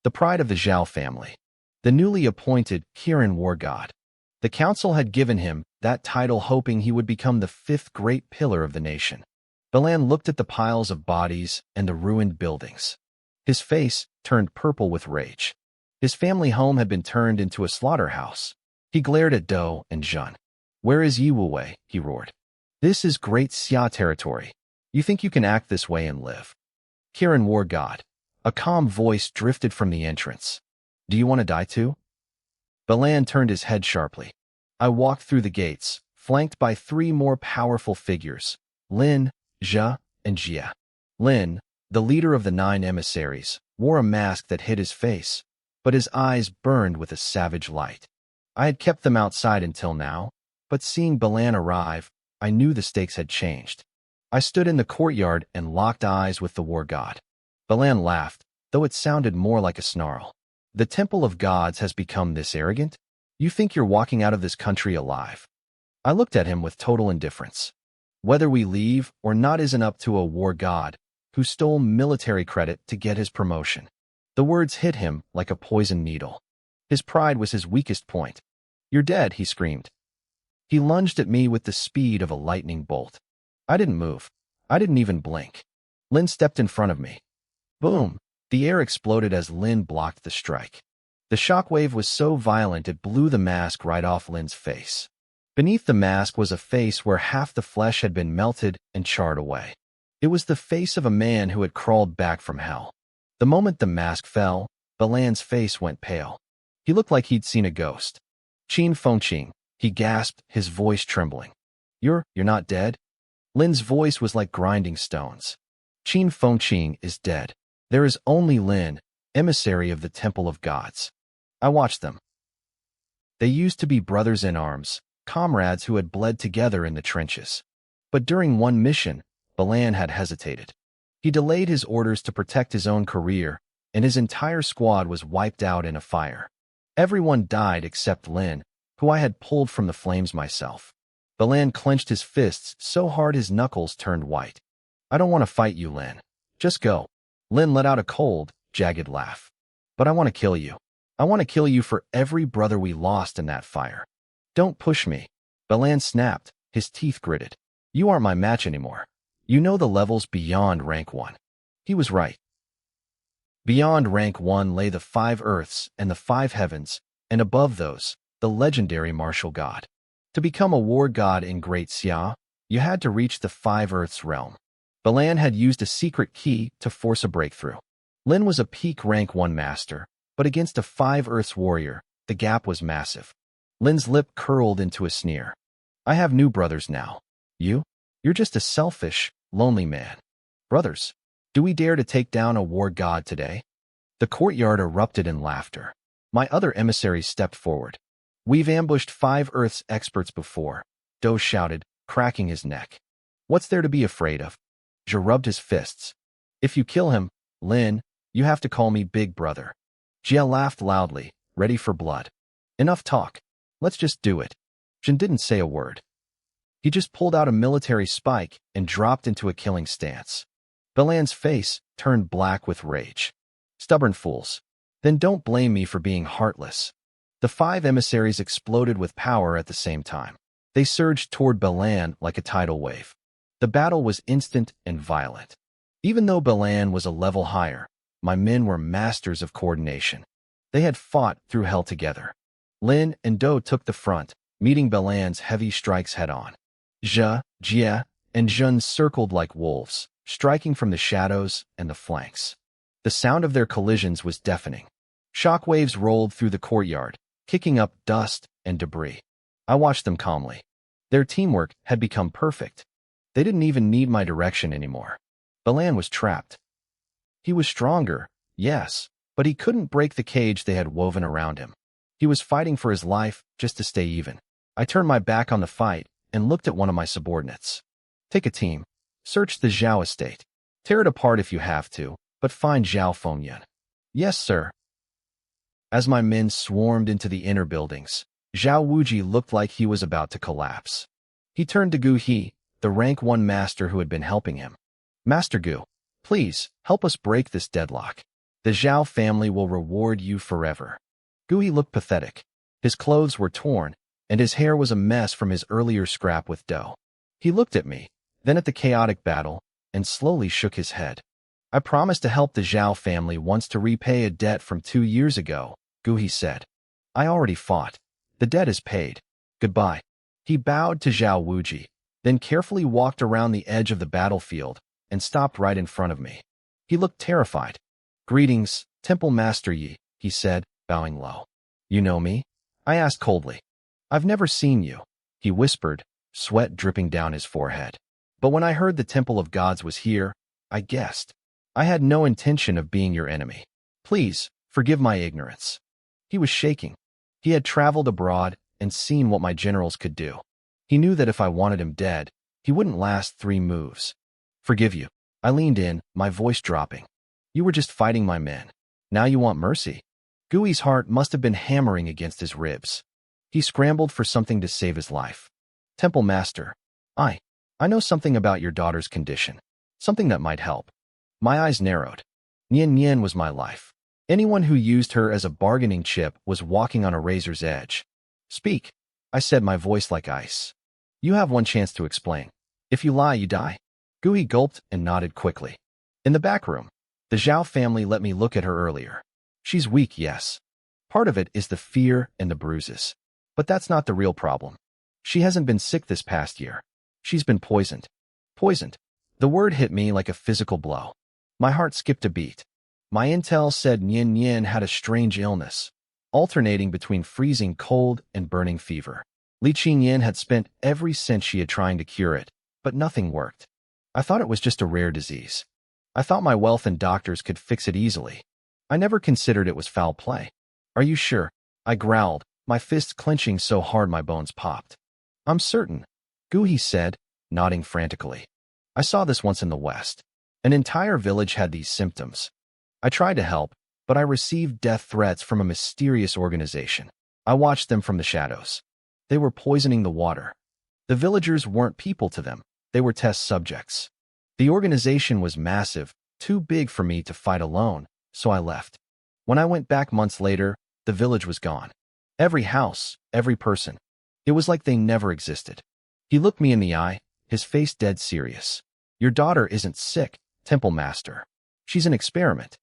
the pride of the Zhao family, the newly appointed Kirin war god. The council had given him that title hoping he would become the 5th great pillar of the nation. Balan looked at the piles of bodies and the ruined buildings. His face turned purple with rage. His family home had been turned into a slaughterhouse. He glared at Do and Zhen. "Where is Yi Wuwei?" he roared. "This is Great Xia territory. You think you can act this way and live?" "Kirin war god." A calm voice drifted from the entrance. "Do you want to die too?" Balan turned his head sharply. I walked through the gates, flanked by 3 more powerful figures, Lin, Jia, and Jia. Lin, the leader of the 9 emissaries, wore a mask that hid his face, but his eyes burned with a savage light. I had kept them outside until now, but seeing Balan arrive, I knew the stakes had changed. I stood in the courtyard and locked eyes with the war god. Balan laughed, though it sounded more like a snarl. The temple of gods has become this arrogant? You think you're walking out of this country alive? I looked at him with total indifference. Whether we leave or not isn't up to a war god who stole military credit to get his promotion. The words hit him like a poisoned needle. His pride was his weakest point. You're dead, he screamed. He lunged at me with the speed of a lightning bolt. I didn't move. I didn't even blink. Lin stepped in front of me. Boom! The air exploded as Lin blocked the strike. The shockwave was so violent it blew the mask right off Lin's face. Beneath the mask was a face where half the flesh had been melted and charred away. It was the face of a man who had crawled back from hell. The moment the mask fell, Balan's face went pale. He looked like he'd seen a ghost. Qin Fengqing, he gasped, his voice trembling. You're not dead? Lin's voice was like grinding stones. Qin Fengqing is dead. There is only Lin, emissary of the Temple of Gods. I watched them. They used to be brothers in arms, comrades who had bled together in the trenches. But during one mission, Balan had hesitated. He delayed his orders to protect his own career, and his entire squad was wiped out in a fire. Everyone died except Lin, who I had pulled from the flames myself. Balan clenched his fists so hard his knuckles turned white. I don't want to fight you, Lin. Just go. Lin let out a cold, jagged laugh. But I want to kill you. I want to kill you for every brother we lost in that fire. Don't push me. Balan snapped, his teeth gritted. You aren't my match anymore. You know the levels beyond rank 1. He was right. Beyond rank 1 lay the 5 earths and the 5 heavens, and above those, the legendary martial god. To become a war god in Great Xia, you had to reach the 5 earths realm. Balan had used a secret key to force a breakthrough. Lin was a peak rank 1 master, but against a 5 earths warrior, the gap was massive. Lin's lip curled into a sneer. I have new brothers now. You're just a selfish, lonely man. Brothers, do we dare to take down a war god today? The courtyard erupted in laughter. My other emissaries stepped forward. We've ambushed 5 Earth's experts before, Do shouted, cracking his neck. What's there to be afraid of? Zhe rubbed his fists. If you kill him, Lin, you have to call me Big Brother. Jia laughed loudly, ready for blood. Enough talk. Let's just do it. Jin didn't say a word. He just pulled out a military spike and dropped into a killing stance. Balan's face turned black with rage. Stubborn fools. Then don't blame me for being heartless. The 5 emissaries exploded with power at the same time. They surged toward Balan like a tidal wave. The battle was instant and violent. Even though Balan was a level higher, my men were masters of coordination. They had fought through hell together. Lin and Do took the front, meeting Balan's heavy strikes head-on. Zhe, Jia, and Jun circled like wolves, striking from the shadows and the flanks. The sound of their collisions was deafening. Shockwaves rolled through the courtyard, kicking up dust and debris. I watched them calmly. Their teamwork had become perfect. They didn't even need my direction anymore. Balan was trapped. He was stronger, yes, but he couldn't break the cage they had woven around him. He was fighting for his life just to stay even. I turned my back on the fight and looked at one of my subordinates. Take a team. Search the Zhao estate. Tear it apart if you have to, but find Zhao Fengyan. Yes, sir. As my men swarmed into the inner buildings, Zhao Wuji looked like he was about to collapse. He turned to Gu He, the rank 1 master who had been helping him. Master Gu, please, help us break this deadlock. The Zhao family will reward you forever. Gu He looked pathetic. His clothes were torn, and his hair was a mess from his earlier scrap with Do. He looked at me, then at the chaotic battle, and slowly shook his head. I promised to help the Zhao family once to repay a debt from 2 years ago, Gu He said. I already fought. The debt is paid. Goodbye. He bowed to Zhao Wuji, then carefully walked around the edge of the battlefield and stopped right in front of me. He looked terrified. Greetings, Temple Master Yi, he said, bowing low. You know me? I asked coldly. I've never seen you, he whispered, sweat dripping down his forehead. But when I heard the Temple of Gods was here, I guessed. I had no intention of being your enemy. Please, forgive my ignorance. He was shaking. He had traveled abroad and seen what my generals could do. He knew that if I wanted him dead, he wouldn't last 3 moves. Forgive you. I leaned in, my voice dropping. You were just fighting my men. Now you want mercy? Gui's heart must have been hammering against his ribs. He scrambled for something to save his life. Temple Master, I know something about your daughter's condition. Something that might help. My eyes narrowed. Nian Nian was my life. Anyone who used her as a bargaining chip was walking on a razor's edge. Speak, I said, my voice like ice. You have one chance to explain. If you lie, you die. Gui gulped and nodded quickly. In the back room, the Zhao family let me look at her earlier. She's weak, yes. Part of it is the fear and the bruises. But that's not the real problem. She hasn't been sick this past year. She's been poisoned. Poisoned. The word hit me like a physical blow. My heart skipped a beat. My intel said Nian Nian had a strange illness, alternating between freezing cold and burning fever. Li Qingyan had spent every cent she had trying to cure it, but nothing worked. I thought it was just a rare disease. I thought my wealth and doctors could fix it easily. I never considered it was foul play. Are you sure? I growled, my fists clenching so hard my bones popped. I'm certain, Gui said, nodding frantically. I saw this once in the West. An entire village had these symptoms. I tried to help, but I received death threats from a mysterious organization. I watched them from the shadows. They were poisoning the water. The villagers weren't people to them. They were test subjects. The organization was massive, too big for me to fight alone, so I left. When I went back months later, the village was gone. Every house, every person. It was like they never existed. He looked me in the eye, his face dead serious. Your daughter isn't sick, Temple Master. She's an experiment.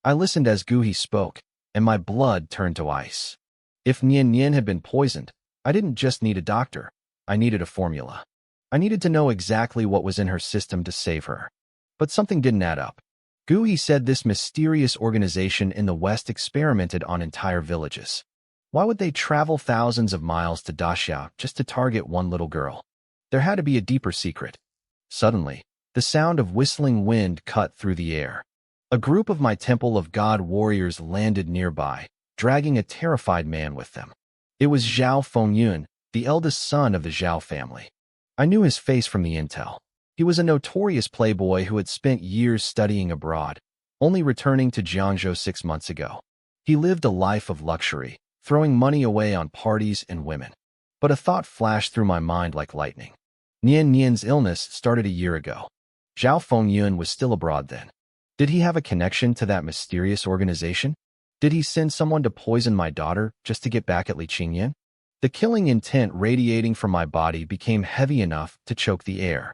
I listened as Gui spoke, and my blood turned to ice. If Nian Nian had been poisoned, I didn't just need a doctor. I needed a formula. I needed to know exactly what was in her system to save her. But something didn't add up. Gui said this mysterious organization in the West experimented on entire villages. Why would they travel thousands of miles to Daxiao just to target one little girl? There had to be a deeper secret. Suddenly, the sound of whistling wind cut through the air. A group of my Temple of God warriors landed nearby, dragging a terrified man with them. It was Zhao Fengyun, the eldest son of the Zhao family. I knew his face from the intel. He was a notorious playboy who had spent years studying abroad, only returning to Jiangzhou 6 months ago. He lived a life of luxury, throwing money away on parties and women. But a thought flashed through my mind like lightning. Nian Nian's illness started a year ago. Zhao Fengyun was still abroad then. Did he have a connection to that mysterious organization? Did he send someone to poison my daughter just to get back at Li Qingyan? The killing intent radiating from my body became heavy enough to choke the air.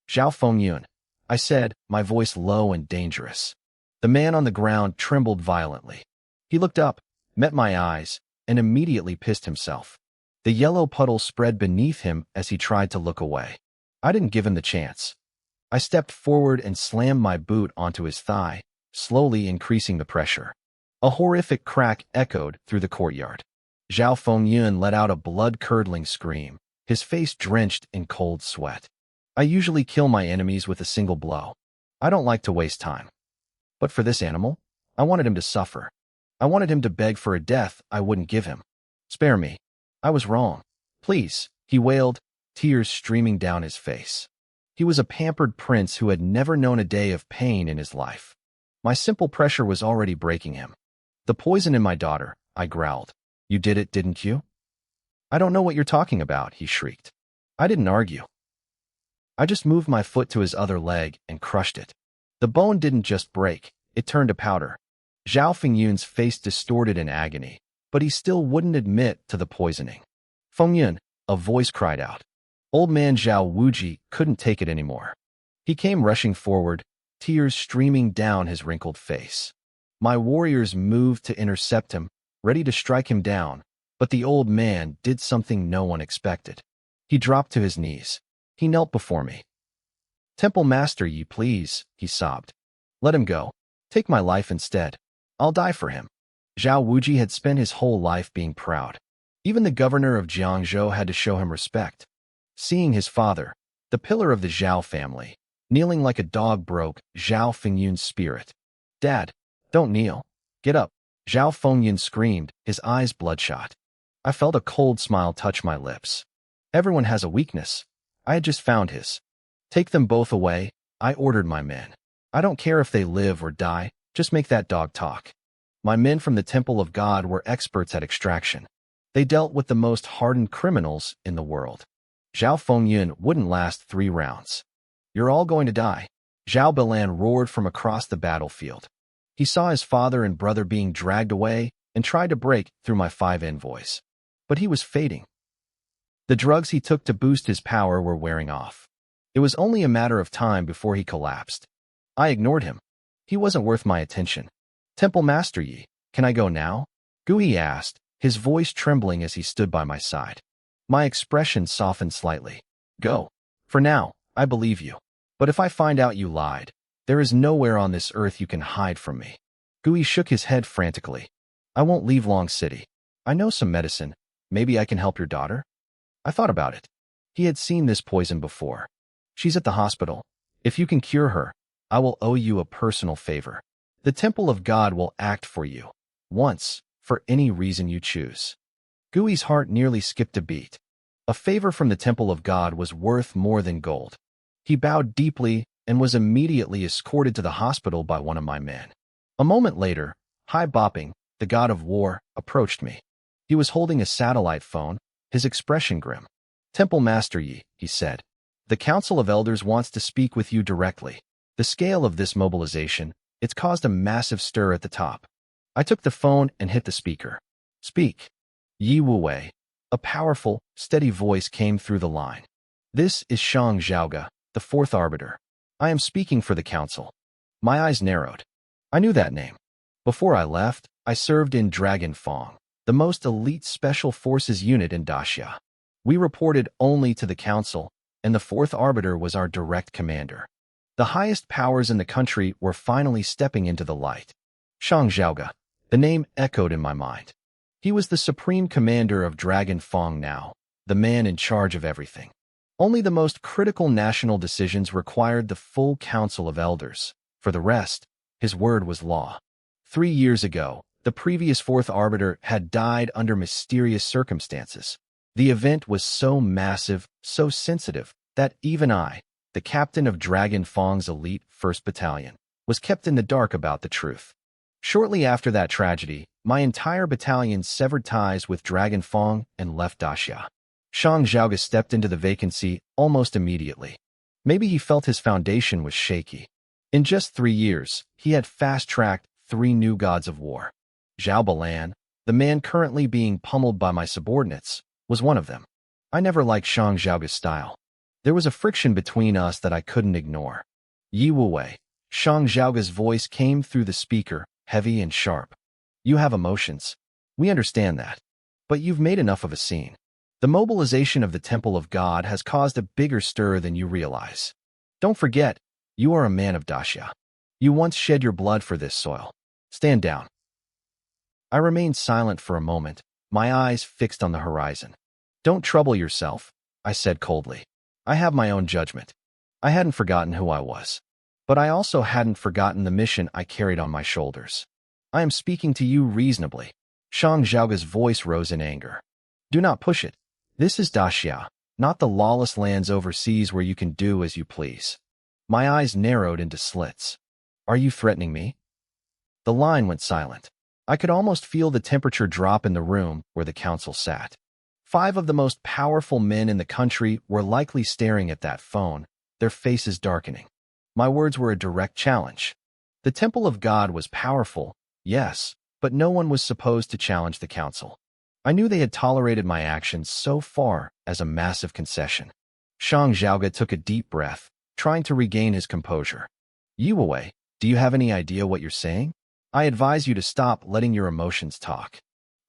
Zhao Fengyun, I said, my voice low and dangerous. The man on the ground trembled violently. He looked up, met my eyes, and immediately pissed himself. The yellow puddle spread beneath him as he tried to look away. I didn't give him the chance. I stepped forward and slammed my boot onto his thigh, slowly increasing the pressure. A horrific crack echoed through the courtyard. Zhao Fengyun let out a blood-curdling scream, his face drenched in cold sweat. I usually kill my enemies with a single blow. I don't like to waste time. But for this animal, I wanted him to suffer. I wanted him to beg for a death I wouldn't give him. Spare me. I was wrong. Please, he wailed, tears streaming down his face. He was a pampered prince who had never known a day of pain in his life. My simple pressure was already breaking him. The poison in my daughter, I growled. You did it, didn't you? I don't know what you're talking about, he shrieked. I didn't argue. I just moved my foot to his other leg and crushed it. The bone didn't just break, it turned to powder. Zhao Fengyun's face distorted in agony, but he still wouldn't admit to the poisoning. Fengyun, a voice cried out. Old man Zhao Wuji couldn't take it anymore. He came rushing forward, tears streaming down his wrinkled face. My warriors moved to intercept him, ready to strike him down, but the old man did something no one expected. He dropped to his knees. He knelt before me. Temple Master, ye please, he sobbed. Let him go. Take my life instead. I'll die for him. Zhao Wuji had spent his whole life being proud. Even the governor of Jiangzhou had to show him respect. Seeing his father, the pillar of the Zhao family, kneeling like a dog broke Zhao Fengyun's spirit. Dad, don't kneel. Get up. Zhao Fengyun screamed, his eyes bloodshot. I felt a cold smile touch my lips. Everyone has a weakness. I had just found his. Take them both away, I ordered my men. I don't care if they live or die, just make that dog talk. My men from the Temple of God were experts at extraction. They dealt with the most hardened criminals in the world. Zhao Fengyun wouldn't last 3 rounds. You're all going to die. Zhao Bilan roared from across the battlefield. He saw his father and brother being dragged away and tried to break through my 5 envoys. But he was fading. The drugs he took to boost his power were wearing off. It was only a matter of time before he collapsed. I ignored him. He wasn't worth my attention. Temple Master Yi, can I go now? Gui asked, his voice trembling as he stood by my side. My expression softened slightly. Go. For now, I believe you. But if I find out you lied, there is nowhere on this earth you can hide from me. Gui shook his head frantically. I won't leave Long City. I know some medicine. Maybe I can help your daughter? I thought about it. He had seen this poison before. She's at the hospital. If you can cure her, I will owe you a personal favor. The Temple of God will act for you. Once, for any reason you choose. Gui's heart nearly skipped a beat. A favor from the Temple of God was worth more than gold. He bowed deeply and was immediately escorted to the hospital by one of my men. A moment later, Hai Bopping, the god of war, approached me. He was holding a satellite phone, his expression grim. Temple Master Yi, he said. The Council of Elders wants to speak with you directly. The scale of this mobilization, it's caused a massive stir at the top. I took the phone and hit the speaker. Speak. Yi Wuwei. A powerful, steady voice came through the line. This is Shang Zhaoga, the 4th Arbiter. I am speaking for the Council. My eyes narrowed. I knew that name. Before I left, I served in Dragon Fong, the most elite special forces unit in Daxia. We reported only to the Council, and the 4th Arbiter was our direct commander. The highest powers in the country were finally stepping into the light. Shang Zhaoga. The name echoed in my mind. He was the supreme commander of Dragon Fong now, the man in charge of everything. Only the most critical national decisions required the full Council of Elders. For the rest, his word was law. 3 years ago, the previous 4th Arbiter had died under mysterious circumstances. The event was so massive, so sensitive, that even I, the captain of Dragon Fong's elite 1st Battalion, was kept in the dark about the truth. Shortly after that tragedy, my entire battalion severed ties with Dragon Fong and left Daxia. Shang Zhaoga stepped into the vacancy almost immediately. Maybe he felt his foundation was shaky. In just 3 years, he had fast-tracked 3 new gods of war. Zhao Bilan, the man currently being pummeled by my subordinates, was one of them. I never liked Shang Zhaoga's style. There was a friction between us that I couldn't ignore. Yi Wuwei. Shang Zhaoga's voice came through the speaker, heavy and sharp. You have emotions. We understand that. But you've made enough of a scene. The mobilization of the Temple of God has caused a bigger stir than you realize. Don't forget, you are a man of Daxia. You once shed your blood for this soil. Stand down. I remained silent for a moment, my eyes fixed on the horizon. Don't trouble yourself, I said coldly. I have my own judgment. I hadn't forgotten who I was. But I also hadn't forgotten the mission I carried on my shoulders. I am speaking to you reasonably. Shang Zhaoga's voice rose in anger. Do not push it. This is Daxia, not the lawless lands overseas where you can do as you please. My eyes narrowed into slits. Are you threatening me? The line went silent. I could almost feel the temperature drop in the room where the council sat. 5 of the most powerful men in the country were likely staring at that phone, their faces darkening. My words were a direct challenge. The Temple of God was powerful, yes, but no one was supposed to challenge the council. I knew they had tolerated my actions so far as a massive concession. Shang Zhaoga took a deep breath, trying to regain his composure. Yi Wuwei, do you have any idea what you're saying? I advise you to stop letting your emotions talk.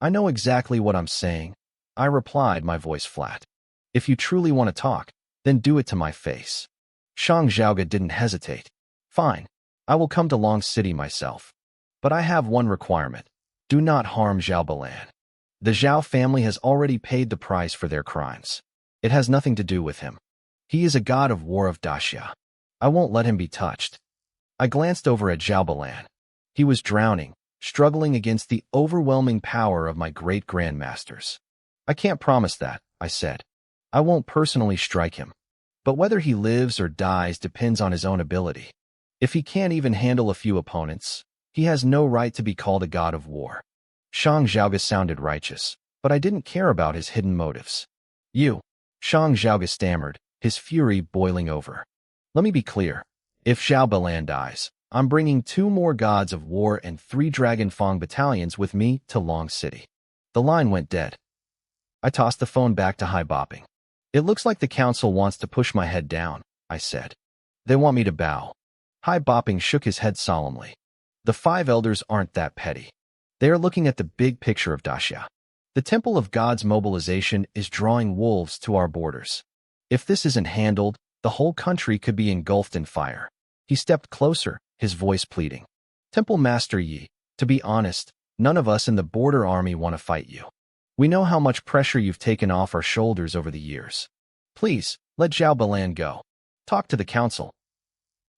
I know exactly what I'm saying, I replied, my voice flat. If you truly want to talk, then do it to my face. Shang Zhaoga didn't hesitate. Fine, I will come to Long City myself. But I have one requirement. Do not harm Zhao Bilan. The Zhao family has already paid the price for their crimes. It has nothing to do with him. He is a god of war of Daxia. I won't let him be touched. I glanced over at Zhao Bilan. He was drowning, struggling against the overwhelming power of my great-grandmasters. I can't promise that, I said. I won't personally strike him. But whether he lives or dies depends on his own ability. If he can't even handle a few opponents, he has no right to be called a god of war. Shang Zhaoge sounded righteous, but I didn't care about his hidden motives. You, Shang Zhaoge stammered, his fury boiling over. Let me be clear. If Zhao Balan dies, I'm bringing 2 more gods of war and 3 Dragon Fang battalions with me to Long City. The line went dead. I tossed the phone back to Hai Bopping. It looks like the council wants to push my head down, I said. They want me to bow. Hai Bopping shook his head solemnly. The 5 elders aren't that petty. They are looking at the big picture of Daxia. The Temple of God's mobilization is drawing wolves to our borders. If this isn't handled, the whole country could be engulfed in fire. He stepped closer, his voice pleading. Temple Master Yi, to be honest, none of us in the border army want to fight you. We know how much pressure you've taken off our shoulders over the years. Please, let Zhao Balan go. Talk to the council.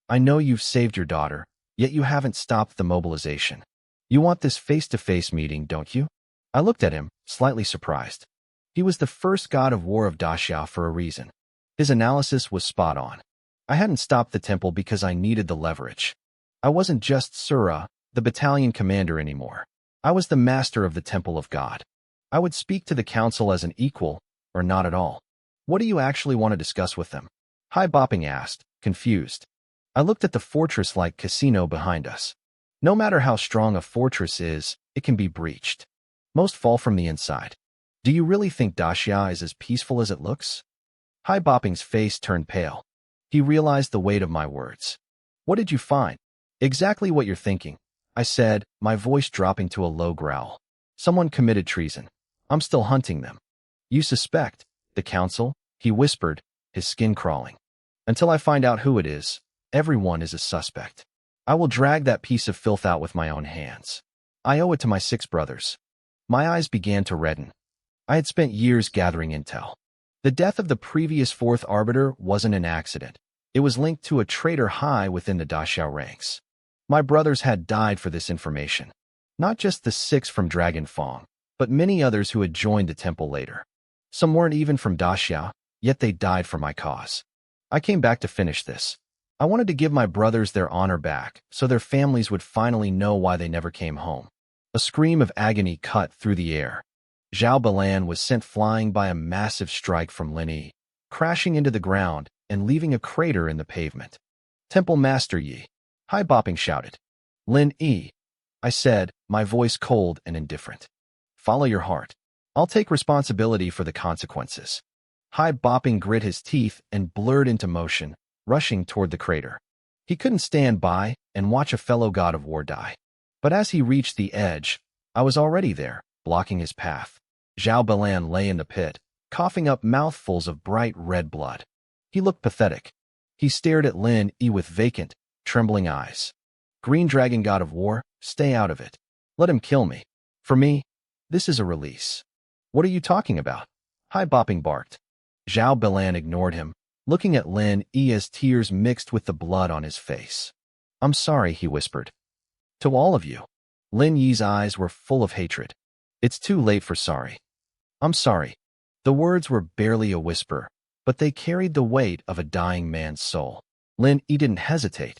I know you've saved your daughter, yet you haven't stopped the mobilization. You want this face-to-face meeting, don't you? I looked at him, slightly surprised. He was the first god of war of Daxia for a reason. His analysis was spot on. I hadn't stopped the temple because I needed the leverage. I wasn't just Asura, the battalion commander anymore. I was the master of the Temple of God. I would speak to the council as an equal, or not at all. What do you actually want to discuss with them? Hai Bopping asked, confused. I looked at the fortress-like casino behind us. No matter how strong a fortress is, it can be breached. Most fall from the inside. Do you really think Daxia is as peaceful as it looks? Hai Bopping's face turned pale. He realized the weight of my words. What did you find? Exactly what you're thinking, I said, my voice dropping to a low growl. Someone committed treason. I'm still hunting them. You suspect the council? He whispered, his skin crawling. Until I find out who it is, everyone is a suspect. I will drag that piece of filth out with my own hands. I owe it to my 6 brothers. My eyes began to redden. I had spent years gathering intel. The death of the previous 4th arbiter wasn't an accident. It was linked to a traitor high within the Daxia ranks. My brothers had died for this information. Not just the 6 from Dragon Fang, but many others who had joined the temple later. Some weren't even from Daxia, yet they died for my cause. I came back to finish this. I wanted to give my brothers their honor back, so their families would finally know why they never came home. A scream of agony cut through the air. Zhao Balan was sent flying by a massive strike from Lin Yi, crashing into the ground and leaving a crater in the pavement. Temple Master Yi, Hai Bopping shouted. Lin Yi, I said, my voice cold and indifferent. Follow your heart. I'll take responsibility for the consequences. Hai Bopping grit his teeth and blurred into motion, rushing toward the crater. He couldn't stand by and watch a fellow god of war die. But as he reached the edge, I was already there, blocking his path. Zhao Balan lay in the pit, coughing up mouthfuls of bright red blood. He looked pathetic. He stared at Lin Yi with vacant, trembling eyes. Green Dragon God of War, stay out of it. Let him kill me. For me, this is a release. What are you talking about? Hai Bopping barked. Zhao Balan ignored him, looking at Lin Yi as tears mixed with the blood on his face. I'm sorry, he whispered. To all of you. Lin Yi's eyes were full of hatred. It's too late for sorry. I'm sorry. The words were barely a whisper, but they carried the weight of a dying man's soul. Lin Yi didn't hesitate.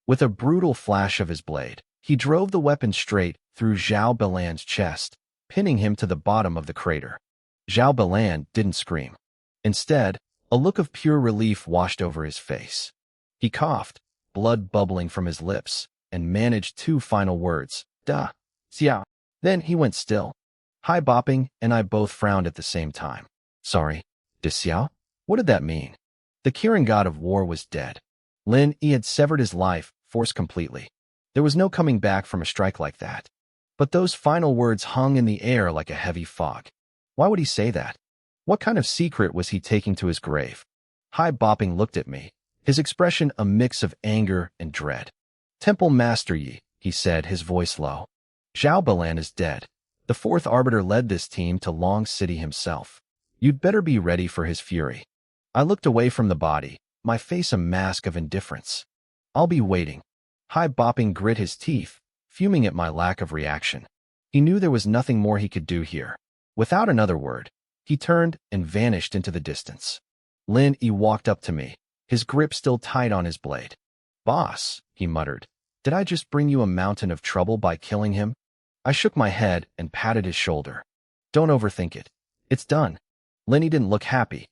With a brutal flash of his blade, he drove the weapon straight through Zhao Balan's chest, pinning him to the bottom of the crater. Zhao Balan didn't scream. Instead, a look of pure relief washed over his face. He coughed, blood bubbling from his lips, and managed 2 final words, Da, Xiao. Then he went still. Hai Bopping and I both frowned at the same time. Sorry, Da Xiao? What did that mean? The Kirin god of war was dead. Lin Yi had severed his life force completely. There was no coming back from a strike like that. But those final words hung in the air like a heavy fog. Why would he say that? What kind of secret was he taking to his grave? Hai Bopping looked at me, his expression a mix of anger and dread. Temple Master Yi, he said, his voice low. Zhao Balan is dead. The 4th arbiter led this team to Long City himself. You'd better be ready for his fury. I looked away from the body, my face a mask of indifference. I'll be waiting. Hai Bopping grit his teeth, fuming at my lack of reaction. He knew there was nothing more he could do here. Without another word, he turned and vanished into the distance. Lin Yi walked up to me, his grip still tight on his blade. "Boss," he muttered, "did I just bring you a mountain of trouble by killing him?" I shook my head and patted his shoulder. "Don't overthink it. It's done." Lin Yi didn't look happy.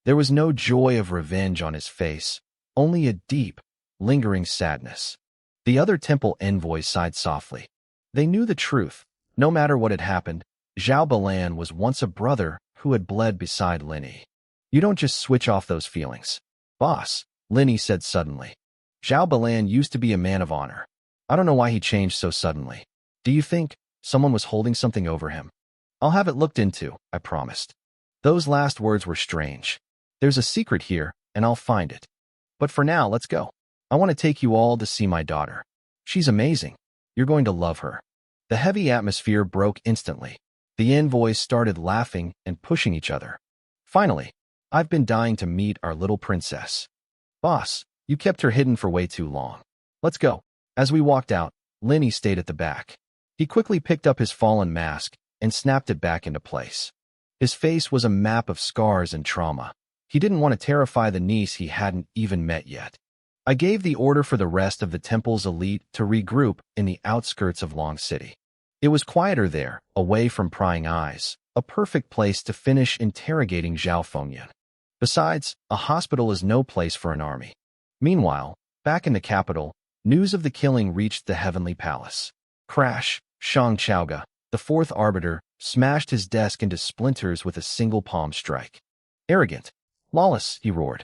There was no joy of revenge on his face, only a deep, lingering sadness. The other temple envoys sighed softly. They knew the truth. No matter what had happened, Zhao Balan was once a brother who had bled beside Lin Yi. "You don't just switch off those feelings." "Boss," Lin Yi said suddenly. "Zhao Balan used to be a man of honor. I don't know why he changed so suddenly. Do you think someone was holding something over him?" "I'll have it looked into," I promised. Those last words were strange. There's a secret here, and I'll find it. But for now, let's go. I want to take you all to see my daughter. She's amazing. You're going to love her." The heavy atmosphere broke instantly. The envoys started laughing and pushing each other. "Finally, I've been dying to meet our little princess." "Boss, you kept her hidden for way too long. Let's go." As we walked out, Lin Yi stayed at the back. He quickly picked up his fallen mask and snapped it back into place. His face was a map of scars and trauma. He didn't want to terrify the niece he hadn't even met yet. I gave the order for the rest of the temple's elite to regroup in the outskirts of Long City. It was quieter there, away from prying eyes, a perfect place to finish interrogating Zhao Fengyan. Besides, a hospital is no place for an army. Meanwhile, back in the capital, news of the killing reached the Heavenly Palace. Crash! Shang Chaoga, the fourth arbiter, smashed his desk into splinters with a single palm strike. "Arrogant! Lawless!" he roared.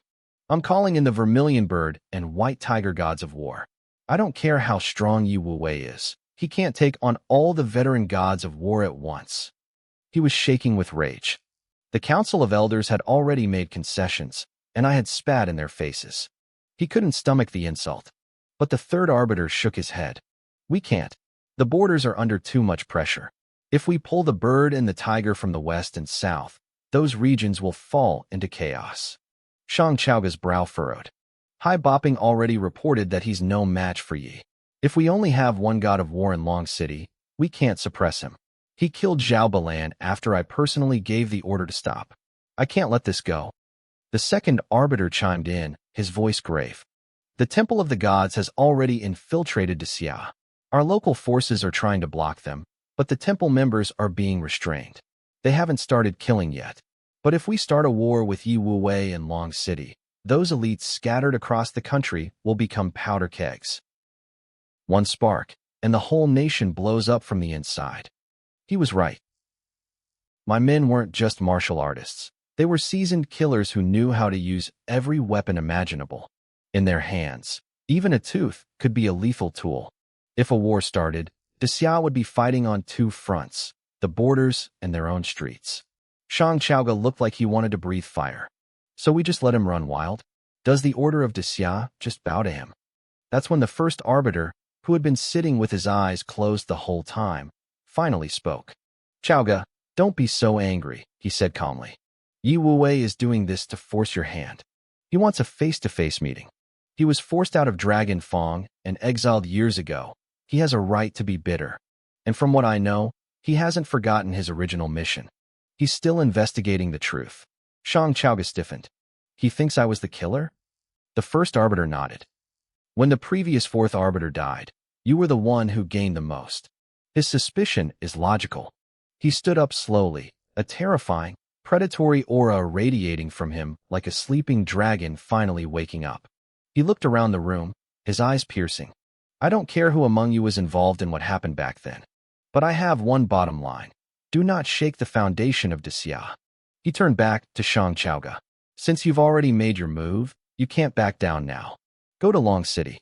"I'm calling in the Vermilion Bird and White Tiger gods of war. I don't care how strong Yi Wu-wei is. He can't take on all the veteran gods of war at once." He was shaking with rage. The Council of Elders had already made concessions, and I had spat in their faces. He couldn't stomach the insult. But the third arbiter shook his head. "We can't. The borders are under too much pressure. If we pull the bird and the tiger from the west and south, those regions will fall into chaos." Shang Chaoga's brow furrowed. Hai Bopping already reported that he's no match for Yi. If we only have one god of war in Long City, we can't suppress him. He killed Zhao Balan after I personally gave the order to stop. I can't let this go. The second arbiter chimed in, his voice grave. "The Temple of the Gods has already infiltrated Xia. Our local forces are trying to block them, but the temple members are being restrained. They haven't started killing yet. But if we start a war with Yi Wu-wei in Long City, those elites scattered across the country will become powder kegs. One spark, and the whole nation blows up from the inside." He was right. My men weren't just martial artists. They were seasoned killers who knew how to use every weapon imaginable. In their hands, even a tooth could be a lethal tool. If a war started, Xia would be fighting on two fronts, the borders and their own streets. Shang Chaoga looked like he wanted to breathe fire. "So we just let him run wild? Does the order of Xia just bow to him?" That's when the first arbiter, who had been sitting with his eyes closed the whole time, finally spoke. "Chaoga, don't be so angry," he said calmly. "Yi Wu-wei is doing this to force your hand. He wants a face-to-face meeting. He was forced out of Dragon Fong and exiled years ago. He has a right to be bitter. And from what I know, he hasn't forgotten his original mission. He's still investigating the truth." Shang Chaoga stiffened. "He thinks I was the killer?" The first arbiter nodded. "When the previous fourth arbiter died, you were the one who gained the most." His suspicion is logical. He stood up slowly, a terrifying, predatory aura radiating from him like a sleeping dragon finally waking up. He looked around the room, his eyes piercing. "I don't care who among you was involved in what happened back then. But I have one bottom line. Do not shake the foundation of Xia." He turned back to Shang Chaoga. "Since you've already made your move, you can't back down now. Go to Long City.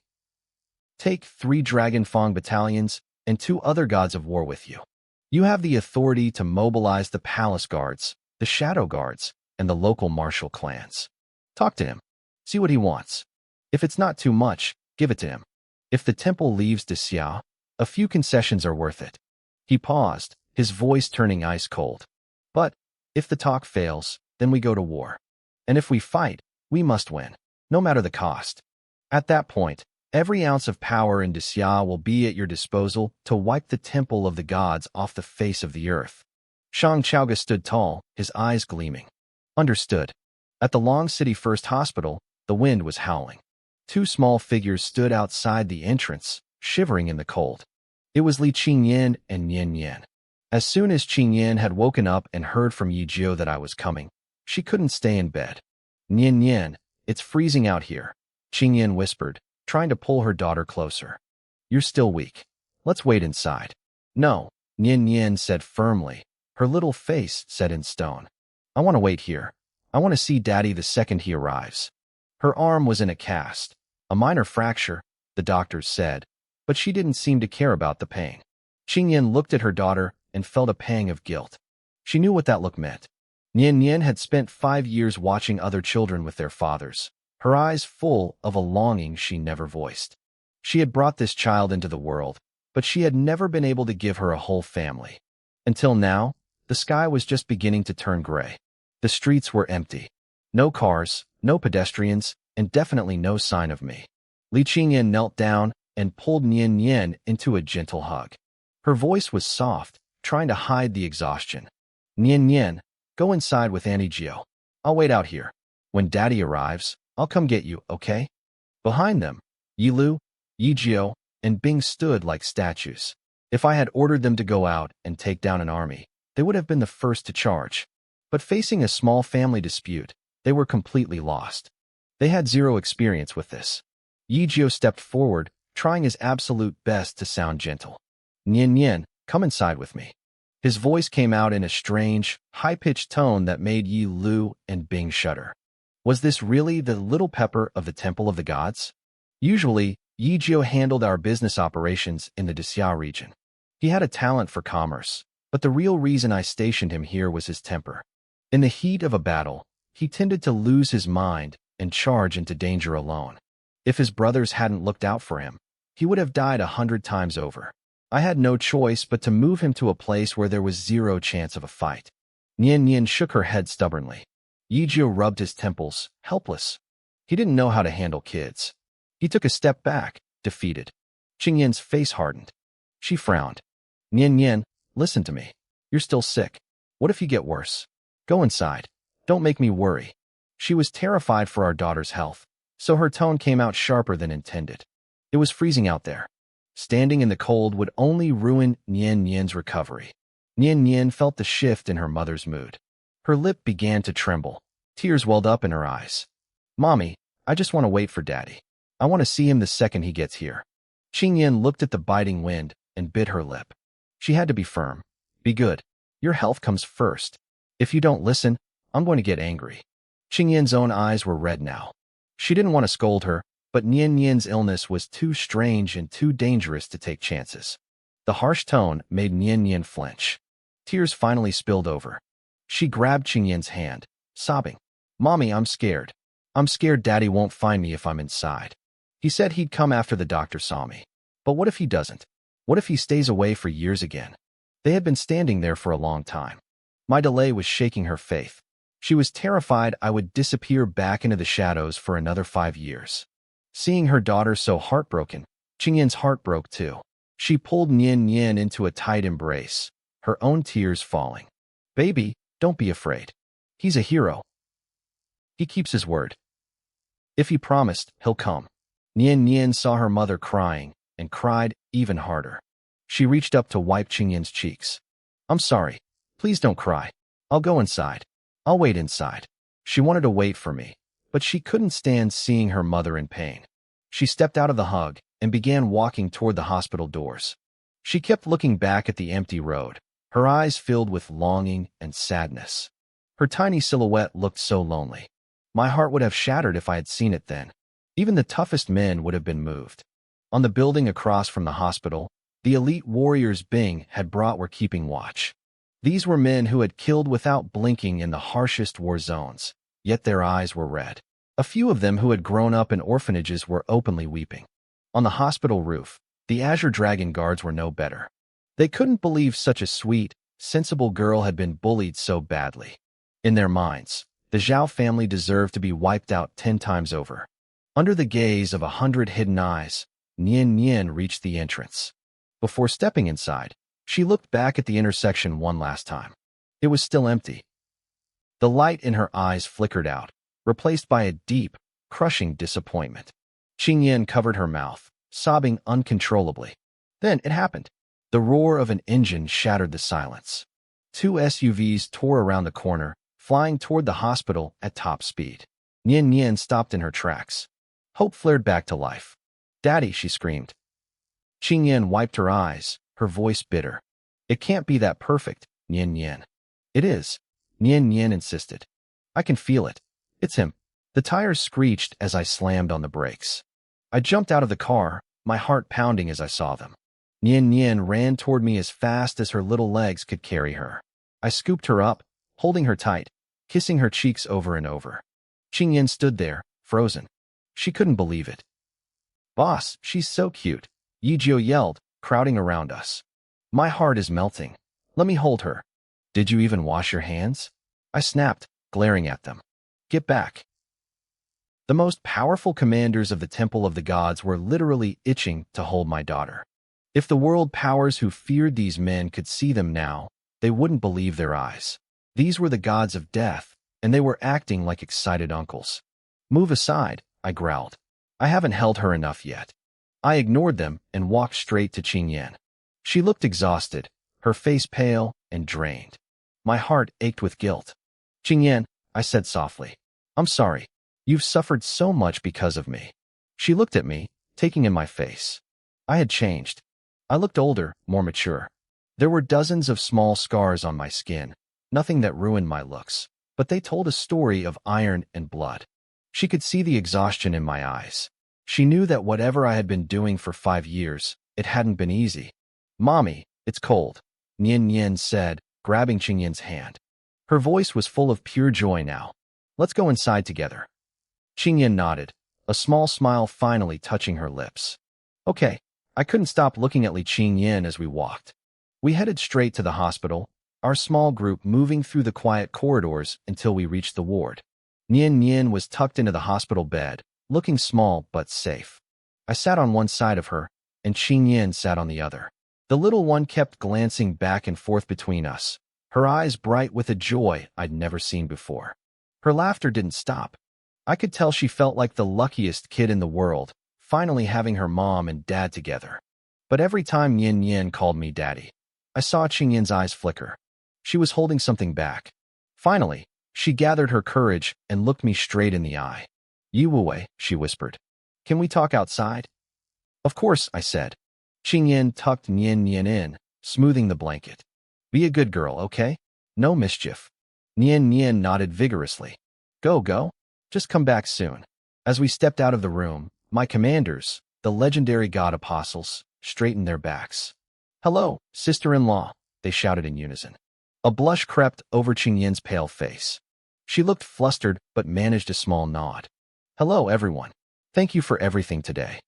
Take 3 Dragon Fong battalions and 2 other gods of war with you. You have the authority to mobilize the palace guards, the shadow guards, and the local martial clans. Talk to him. See what he wants. If it's not too much, give it to him. If the temple leaves Xia, a few concessions are worth it." He paused, his voice turning ice cold. "But if the talk fails, then we go to war. And if we fight, we must win, no matter the cost. At that point, every ounce of power in Xia will be at your disposal to wipe the temple of the gods off the face of the earth." Shang Chaoga stood tall, his eyes gleaming. "Understood." At the Long City First Hospital, the wind was howling. Two small figures stood outside the entrance, shivering in the cold. It was Li Qingyan and Nian Nian. As soon as Qingyan had woken up and heard from Yijio that I was coming, she couldn't stay in bed. Nian Nian, it's freezing out here, Qingyan whispered, trying to pull her daughter closer. You're still weak. Let's wait inside. No, Nian Nian said firmly, her little face set in stone. I want to wait here. I want to see Daddy the second he arrives. Her arm was in a cast. A minor fracture, the doctors said, but she didn't seem to care about the pain. Qingyan looked at her daughter and felt a pang of guilt. She knew what that look meant. Nian Nian had spent 5 years watching other children with their fathers, her eyes full of a longing she never voiced. She had brought this child into the world, but she had never been able to give her a whole family. Until now, the sky was just beginning to turn gray. The streets were empty. No cars, no pedestrians, and definitely no sign of me. Li Qingyan knelt down and pulled Nian Nian into a gentle hug. Her voice was soft, trying to hide the exhaustion. Nian Nian, go inside with Anigio. I'll wait out here. When Daddy arrives, I'll come get you, okay? Behind them, Yilu, Yijio, and Bing stood like statues. If I had ordered them to go out and take down an army, they would have been the first to charge. But facing a small family dispute, they were completely lost. They had zero experience with this. Yijio stepped forward, trying his absolute best to sound gentle. Nian Nian, come inside with me. His voice came out in a strange, high-pitched tone that made Yi Lu and Bing shudder. Was this really the little pepper of the Temple of the Gods? Usually, Yijio handled our business operations in the Xia region. He had a talent for commerce, but the real reason I stationed him here was his temper. In the heat of a battle, he tended to lose his mind and charge into danger alone. If his brothers hadn't looked out for him, he would have died 100 times over. I had no choice but to move him to a place where there was zero chance of a fight. Nian Nian shook her head stubbornly. Yijio rubbed his temples, helpless. He didn't know how to handle kids. He took a step back, defeated. Qingyan's face hardened. She frowned. Nian Nian, listen to me. You're still sick. What if you get worse? Go inside. Don't make me worry. She was terrified for our daughter's health, so her tone came out sharper than intended. It was freezing out there. Standing in the cold would only ruin Nian Nian's recovery. Nian Nian felt the shift in her mother's mood. Her lip began to tremble. Tears welled up in her eyes. Mommy, I just want to wait for Daddy. I want to see him the second he gets here. Qingyan looked at the biting wind and bit her lip. She had to be firm. Be good. Your health comes first. If you don't listen, I'm going to get angry. Qingyan's own eyes were red now. She didn't want to scold her, but Nian Nian's illness was too strange and too dangerous to take chances. The harsh tone made Nian Nian flinch. Tears finally spilled over. She grabbed Qingyan's hand, sobbing. Mommy, I'm scared. I'm scared Daddy won't find me if I'm inside. He said he'd come after the doctor saw me. But what if he doesn't? What if he stays away for years again? They had been standing there for a long time. My delay was shaking her faith. She was terrified I would disappear back into the shadows for another 5 years. Seeing her daughter so heartbroken, Qingyan's heart broke too. She pulled Nian Nian into a tight embrace, her own tears falling. Baby, don't be afraid. He's a hero. He keeps his word. If he promised, he'll come. Nian Nian saw her mother crying and cried even harder. She reached up to wipe Qingyan's cheeks. I'm sorry. Please don't cry. I'll go inside. I'll wait inside. She wanted to wait for me, but she couldn't stand seeing her mother in pain. She stepped out of the hug and began walking toward the hospital doors. She kept looking back at the empty road, her eyes filled with longing and sadness. Her tiny silhouette looked so lonely. My heart would have shattered if I had seen it then. Even the toughest men would have been moved. On the building across from the hospital, the elite warriors Bing had brought were keeping watch. These were men who had killed without blinking in the harshest war zones, yet their eyes were red. A few of them who had grown up in orphanages were openly weeping. On the hospital roof, the Azure Dragon guards were no better. They couldn't believe such a sweet, sensible girl had been bullied so badly. In their minds, the Zhao family deserved to be wiped out 10 times over. Under the gaze of 100 hidden eyes, Nian Nian reached the entrance. Before stepping inside, she looked back at the intersection one last time. It was still empty. The light in her eyes flickered out, replaced by a deep, crushing disappointment. Qingyan covered her mouth, sobbing uncontrollably. Then it happened. The roar of an engine shattered the silence. Two SUVs tore around the corner, flying toward the hospital at top speed. Nian Nian stopped in her tracks. Hope flared back to life. "Daddy," she screamed. Qingyan wiped her eyes, her voice bitter. "It can't be that perfect, Nian Nian." "It is," Nian Nian insisted. "I can feel it. It's him." The tires screeched as I slammed on the brakes. I jumped out of the car, my heart pounding as I saw them. Nian Nian ran toward me as fast as her little legs could carry her. I scooped her up, holding her tight, kissing her cheeks over and over. Qingyan stood there, frozen. She couldn't believe it. "Boss, she's so cute," Yijio yelled, crowding around us. "My heart is melting. Let me hold her." "Did you even wash your hands?" I snapped, glaring at them. "Get back." The most powerful commanders of the Temple of the Gods were literally itching to hold my daughter. If the world powers who feared these men could see them now, they wouldn't believe their eyes. These were the gods of death, and they were acting like excited uncles. "Move aside," I growled. "I haven't held her enough yet." I ignored them and walked straight to Qingyan. She looked exhausted, her face pale and drained. My heart ached with guilt. "Qingyan," I said softly, "I'm sorry. You've suffered so much because of me." She looked at me, taking in my face. I had changed. I looked older, more mature. There were dozens of small scars on my skin, nothing that ruined my looks, but they told a story of iron and blood. She could see the exhaustion in my eyes. She knew that whatever I had been doing for 5 years, it hadn't been easy. "Mommy, it's cold," Nian Nian said, grabbing Qingyan's hand. Her voice was full of pure joy now. "Let's go inside together." Qingyan nodded, a small smile finally touching her lips. "Okay." I couldn't stop looking at Li Qingyan as we walked. We headed straight to the hospital, our small group moving through the quiet corridors until we reached the ward. Nian Nian was tucked into the hospital bed, looking small but safe. I sat on one side of her, and Qingyan sat on the other. The little one kept glancing back and forth between us, her eyes bright with a joy I'd never seen before. Her laughter didn't stop. I could tell she felt like the luckiest kid in the world, finally having her mom and dad together. But every time Nian Nian called me daddy, I saw Qingyan's eyes flicker. She was holding something back. Finally, she gathered her courage and looked me straight in the eye. "Yi Wuwei," she whispered. "Can we talk outside?" "Of course," I said. Qingyan tucked Nian Nian in, smoothing the blanket. "Be a good girl, okay? No mischief." Nian Nian nodded vigorously. Go. Just come back soon." As we stepped out of the room, my commanders, the legendary god apostles, straightened their backs. "Hello, sister-in-law," they shouted in unison. A blush crept over Qingyan's pale face. She looked flustered but managed a small nod. "Hello, everyone. Thank you for everything today."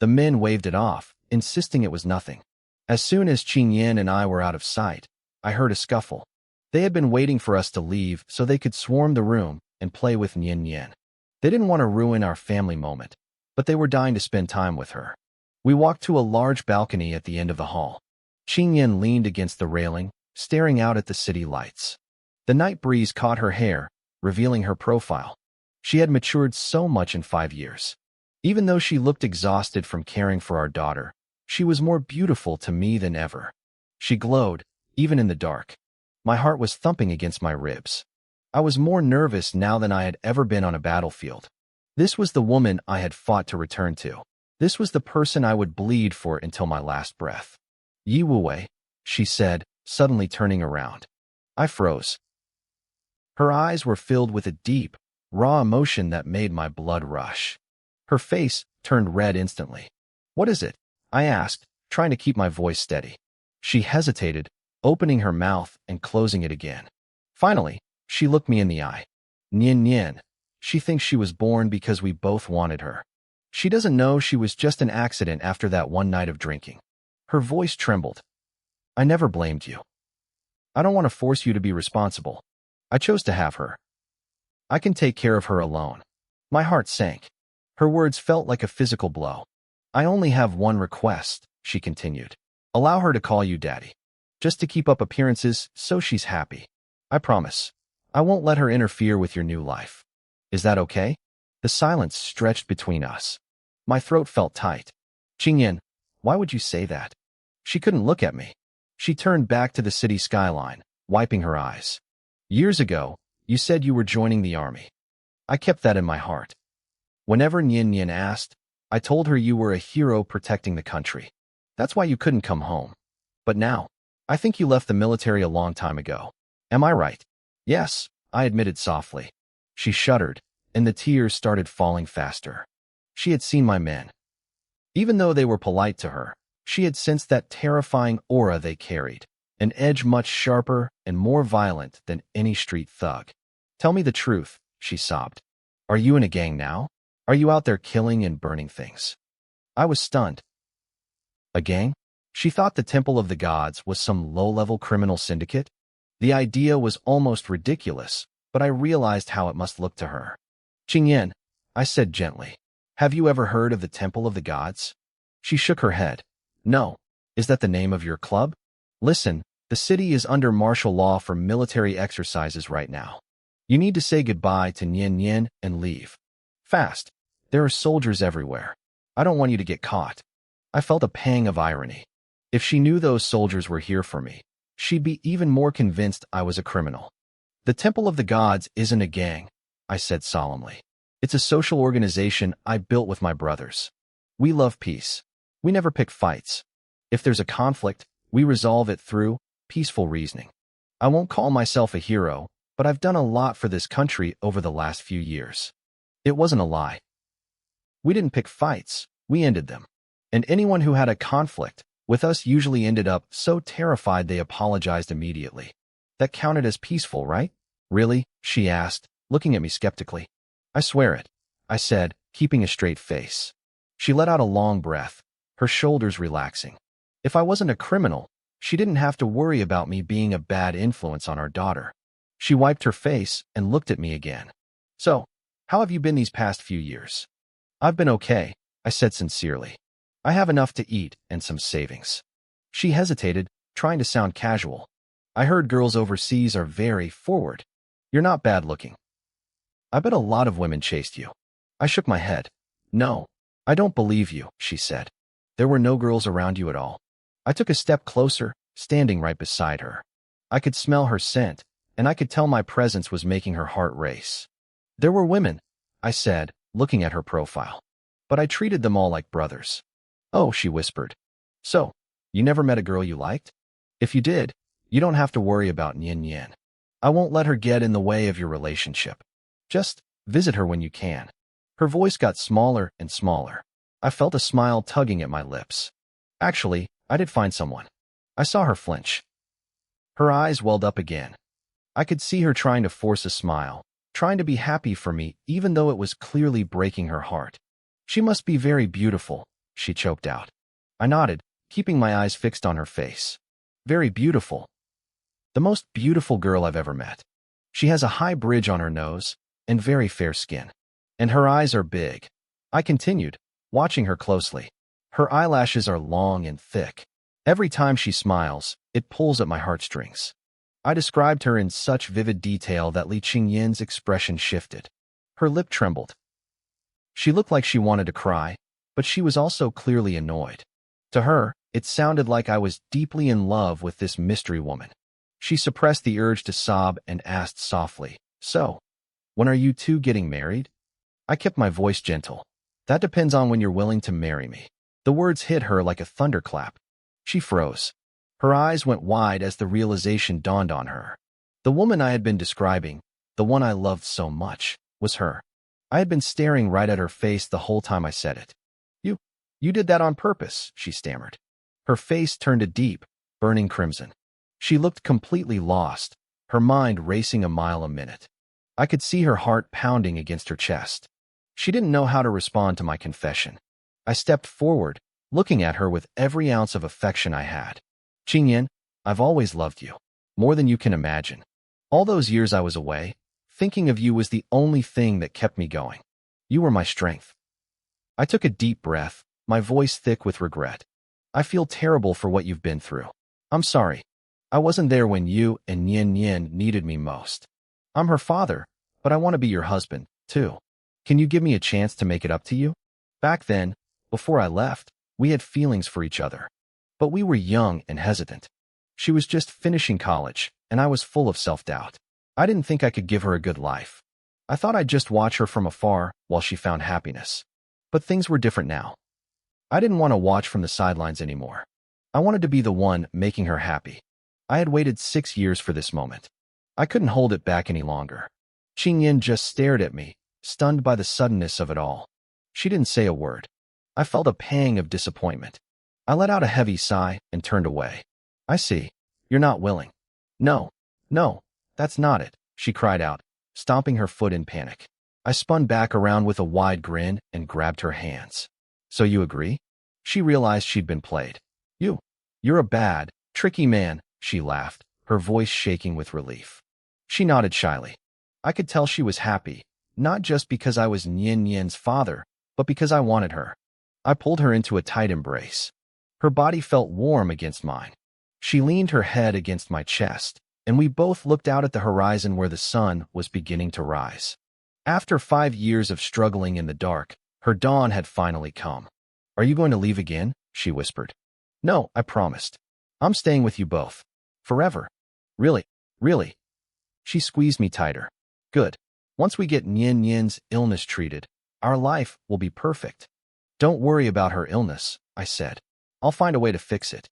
The men waved it off, insisting it was nothing. As soon as Qingyan and I were out of sight, I heard a scuffle. They had been waiting for us to leave so they could swarm the room and play with Nian Nian. They didn't want to ruin our family moment, but they were dying to spend time with her. We walked to a large balcony at the end of the hall. Qingyan leaned against the railing, staring out at the city lights. The night breeze caught her hair, revealing her profile. She had matured so much in 5 years. Even though she looked exhausted from caring for our daughter, she was more beautiful to me than ever. She glowed, even in the dark. My heart was thumping against my ribs. I was more nervous now than I had ever been on a battlefield. This was the woman I had fought to return to. This was the person I would bleed for until my last breath. "Yi Wuwei," she said, suddenly turning around. I froze. Her eyes were filled with a deep, raw emotion that made my blood rush. Her face turned red instantly. "What is it?" I asked, trying to keep my voice steady. She hesitated, opening her mouth and closing it again. Finally, she looked me in the eye. "Nian Nian. She thinks she was born because we both wanted her. She doesn't know she was just an accident after that one night of drinking." Her voice trembled. "I never blamed you. I don't want to force you to be responsible. I chose to have her. I can take care of her alone." My heart sank. Her words felt like a physical blow. "I only have one request," she continued. "Allow her to call you daddy. Just to keep up appearances so she's happy. I promise. I won't let her interfere with your new life." Is that okay? The silence stretched between us. My throat felt tight. Qingyan, why would you say that? She couldn't look at me. She turned back to the city skyline, wiping her eyes. Years ago, you said you were joining the army. I kept that in my heart. Whenever Nian asked, I told her you were a hero protecting the country. That's why you couldn't come home. But now, I think you left the military a long time ago. Am I right? Yes, I admitted softly. She shuddered, and the tears started falling faster. She had seen my men. Even though they were polite to her, she had sensed that terrifying aura they carried, an edge much sharper and more violent than any street thug. Tell me the truth, she sobbed. Are you in a gang now? Are you out there killing and burning things? I was stunned. A gang? She thought the Temple of the Gods was some low-level criminal syndicate? The idea was almost ridiculous, but I realized how it must look to her. Qingyan, I said gently, have you ever heard of the Temple of the Gods? She shook her head. No. Is that the name of your club? Listen, the city is under martial law for military exercises right now. You need to say goodbye to Nian and leave. Fast. There are soldiers everywhere. I don't want you to get caught. I felt a pang of irony. If she knew those soldiers were here for me, she'd be even more convinced I was a criminal. The Temple of the Gods isn't a gang, I said solemnly. It's a social organization I built with my brothers. We love peace. We never pick fights. If there's a conflict, we resolve it through peaceful reasoning. I won't call myself a hero, but I've done a lot for this country over the last few years. It wasn't a lie. We didn't pick fights, we ended them. And anyone who had a conflict with us usually ended up so terrified they apologized immediately. That counted as peaceful, right? Really? She asked, looking at me skeptically. I swear it, I said, keeping a straight face. She let out a long breath, her shoulders relaxing. If I wasn't a criminal, she didn't have to worry about me being a bad influence on our daughter. She wiped her face and looked at me again. So, how have you been these past few years? I've been okay, I said sincerely. I have enough to eat and some savings. She hesitated, trying to sound casual. I heard girls overseas are very forward. You're not bad looking. I bet a lot of women chased you. I shook my head. No, I don't believe you, she said. There were no girls around you at all. I took a step closer, standing right beside her. I could smell her scent, and I could tell my presence was making her heart race. There were women, I said, looking at her profile. But I treated them all like brothers. Oh, she whispered. So, you never met a girl you liked? If you did, you don't have to worry about Nian. I won't let her get in the way of your relationship. Just visit her when you can. Her voice got smaller and smaller. I felt a smile tugging at my lips. Actually, I did find someone. I saw her flinch. Her eyes welled up again. I could see her trying to force a smile, trying to be happy for me even though it was clearly breaking her heart. She must be very beautiful, she choked out. I nodded, keeping my eyes fixed on her face. Very beautiful. The most beautiful girl I've ever met. She has a high bridge on her nose and very fair skin. And her eyes are big. I continued, watching her closely. Her eyelashes are long and thick. Every time she smiles, it pulls at my heartstrings. I described her in such vivid detail that Li Qingyan's expression shifted. Her lip trembled. She looked like she wanted to cry, but she was also clearly annoyed. To her, it sounded like I was deeply in love with this mystery woman. She suppressed the urge to sob and asked softly, So, when are you two getting married? I kept my voice gentle. That depends on when you're willing to marry me. The words hit her like a thunderclap. She froze. Her eyes went wide as the realization dawned on her. The woman I had been describing, the one I loved so much, was her. I had been staring right at her face the whole time I said it. You did that on purpose, she stammered. Her face turned a deep, burning crimson. She looked completely lost, her mind racing a mile a minute. I could see her heart pounding against her chest. She didn't know how to respond to my confession. I stepped forward, looking at her with every ounce of affection I had. Qingyan, I've always loved you, more than you can imagine. All those years I was away, thinking of you was the only thing that kept me going. You were my strength. I took a deep breath, my voice thick with regret. I feel terrible for what you've been through. I'm sorry. I wasn't there when you and Nian needed me most. I'm her father, but I want to be your husband, too. Can you give me a chance to make it up to you? Back then, before I left, we had feelings for each other. But we were young and hesitant. She was just finishing college, and I was full of self-doubt. I didn't think I could give her a good life. I thought I'd just watch her from afar while she found happiness. But things were different now. I didn't want to watch from the sidelines anymore. I wanted to be the one making her happy. I had waited 6 years for this moment. I couldn't hold it back any longer. Qingyin just stared at me, stunned by the suddenness of it all. She didn't say a word. I felt a pang of disappointment. I let out a heavy sigh and turned away. I see. You're not willing. No, that's not it, she cried out, stomping her foot in panic. I spun back around with a wide grin and grabbed her hands. So you agree? She realized she'd been played. You're a bad, tricky man, she laughed, her voice shaking with relief. She nodded shyly. I could tell she was happy, not just because I was Nian father, but because I wanted her. I pulled her into a tight embrace. Her body felt warm against mine. She leaned her head against my chest, and we both looked out at the horizon where the sun was beginning to rise. After 5 years of struggling in the dark, her dawn had finally come. Are you going to leave again? She whispered. No, I promised. I'm staying with you both. Forever. Really? She squeezed me tighter. Good. Once we get Nian's illness treated, our life will be perfect. Don't worry about her illness, I said. I'll find a way to fix it.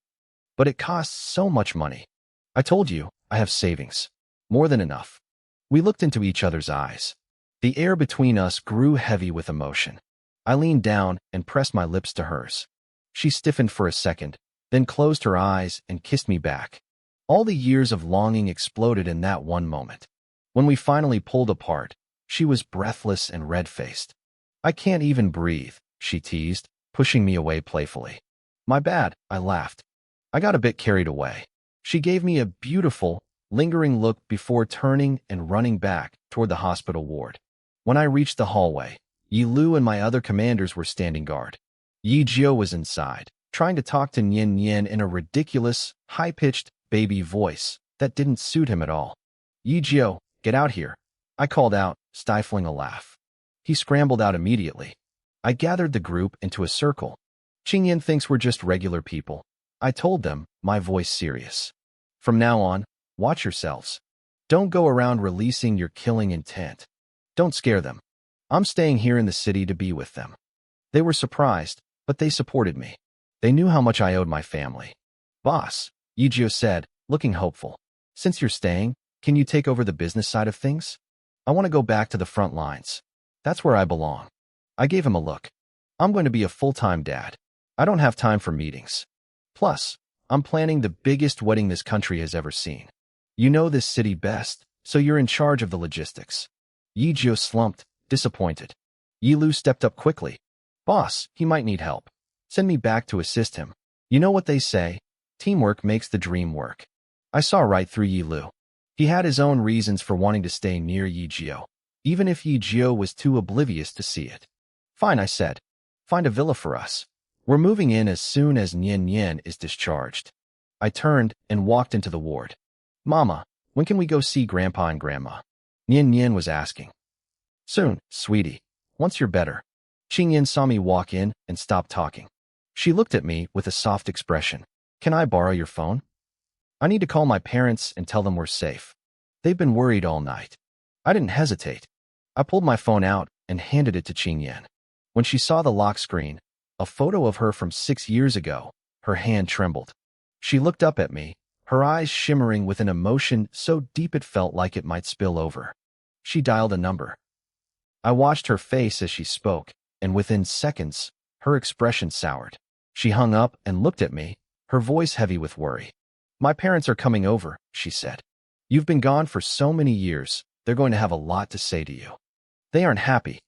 But it costs so much money. I told you, I have savings. More than enough. We looked into each other's eyes. The air between us grew heavy with emotion. I leaned down and pressed my lips to hers. She stiffened for a second, then closed her eyes and kissed me back. All the years of longing exploded in that one moment. When we finally pulled apart, she was breathless and red-faced. I can't even breathe, she teased, pushing me away playfully. My bad, I laughed. I got a bit carried away. She gave me a beautiful, lingering look before turning and running back toward the hospital ward. When I reached the hallway, Yi Lu and my other commanders were standing guard. Yi Jiao was inside, trying to talk to Nian in a ridiculous, high-pitched baby voice that didn't suit him at all. Yi Jiao, get out here, I called out, stifling a laugh. He scrambled out immediately. I gathered the group into a circle. Qingyin thinks we're just regular people, I told them, my voice serious. From now on, watch yourselves. Don't go around releasing your killing intent. Don't scare them. I'm staying here in the city to be with them. They were surprised, but they supported me. They knew how much I owed my family. Boss, Yi Jiao said, looking hopeful. Since you're staying, can you take over the business side of things? I want to go back to the front lines. That's where I belong. I gave him a look. I'm going to be a full-time dad. I don't have time for meetings. Plus, I'm planning the biggest wedding this country has ever seen. You know this city best, so you're in charge of the logistics. Yi Jiao slumped, disappointed. Yi Lu stepped up quickly. Boss, he might need help. Send me back to assist him. You know what they say, teamwork makes the dream work. I saw right through Yi Lu. He had his own reasons for wanting to stay near Yi Jiao, even if Yi Jiao was too oblivious to see it. Fine, I said. Find a villa for us. We're moving in as soon as Nian is discharged. I turned and walked into the ward. Mama, when can we go see Grandpa and Grandma? Nian was asking. Soon, sweetie. Once you're better. Qingyin saw me walk in and stopped talking. She looked at me with a soft expression. Can I borrow your phone? I need to call my parents and tell them we're safe. They've been worried all night. I didn't hesitate. I pulled my phone out and handed it to Qingyin. When she saw the lock screen, a photo of her from 6 years ago, her hand trembled. She looked up at me, her eyes shimmering with an emotion so deep it felt like it might spill over. She dialed a number. I watched her face as she spoke, and within seconds, her expression soured. She hung up and looked at me, her voice heavy with worry. My parents are coming over, she said. You've been gone for so many years, they're going to have a lot to say to you. They aren't happy.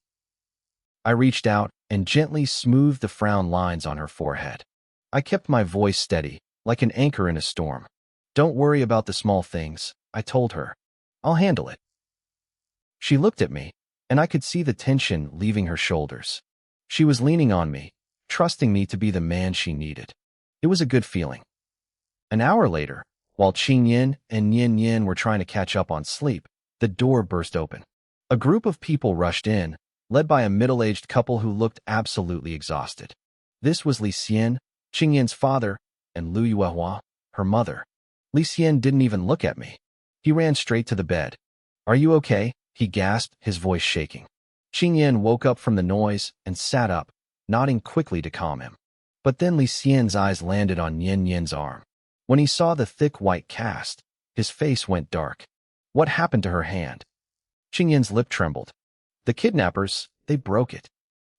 I reached out and gently smoothed the frown lines on her forehead. I kept my voice steady, like an anchor in a storm. Don't worry about the small things, I told her. I'll handle it. She looked at me, and I could see the tension leaving her shoulders. She was leaning on me, trusting me to be the man she needed. It was a good feeling. An hour later, while Qingyin and Nian were trying to catch up on sleep, the door burst open. A group of people rushed in, led by a middle-aged couple who looked absolutely exhausted. This was Li Xian, Qingyin's father, and Lu Yuehua, her mother. Li Xian didn't even look at me. He ran straight to the bed. "Are you okay?" he gasped, his voice shaking. Qingyin woke up from the noise and sat up, nodding quickly to calm him. But then Li Xian's eyes landed on Yin Yin's arm. When he saw the thick white cast, his face went dark. What happened to her hand? Qingyin's lip trembled. The kidnappers, they broke it.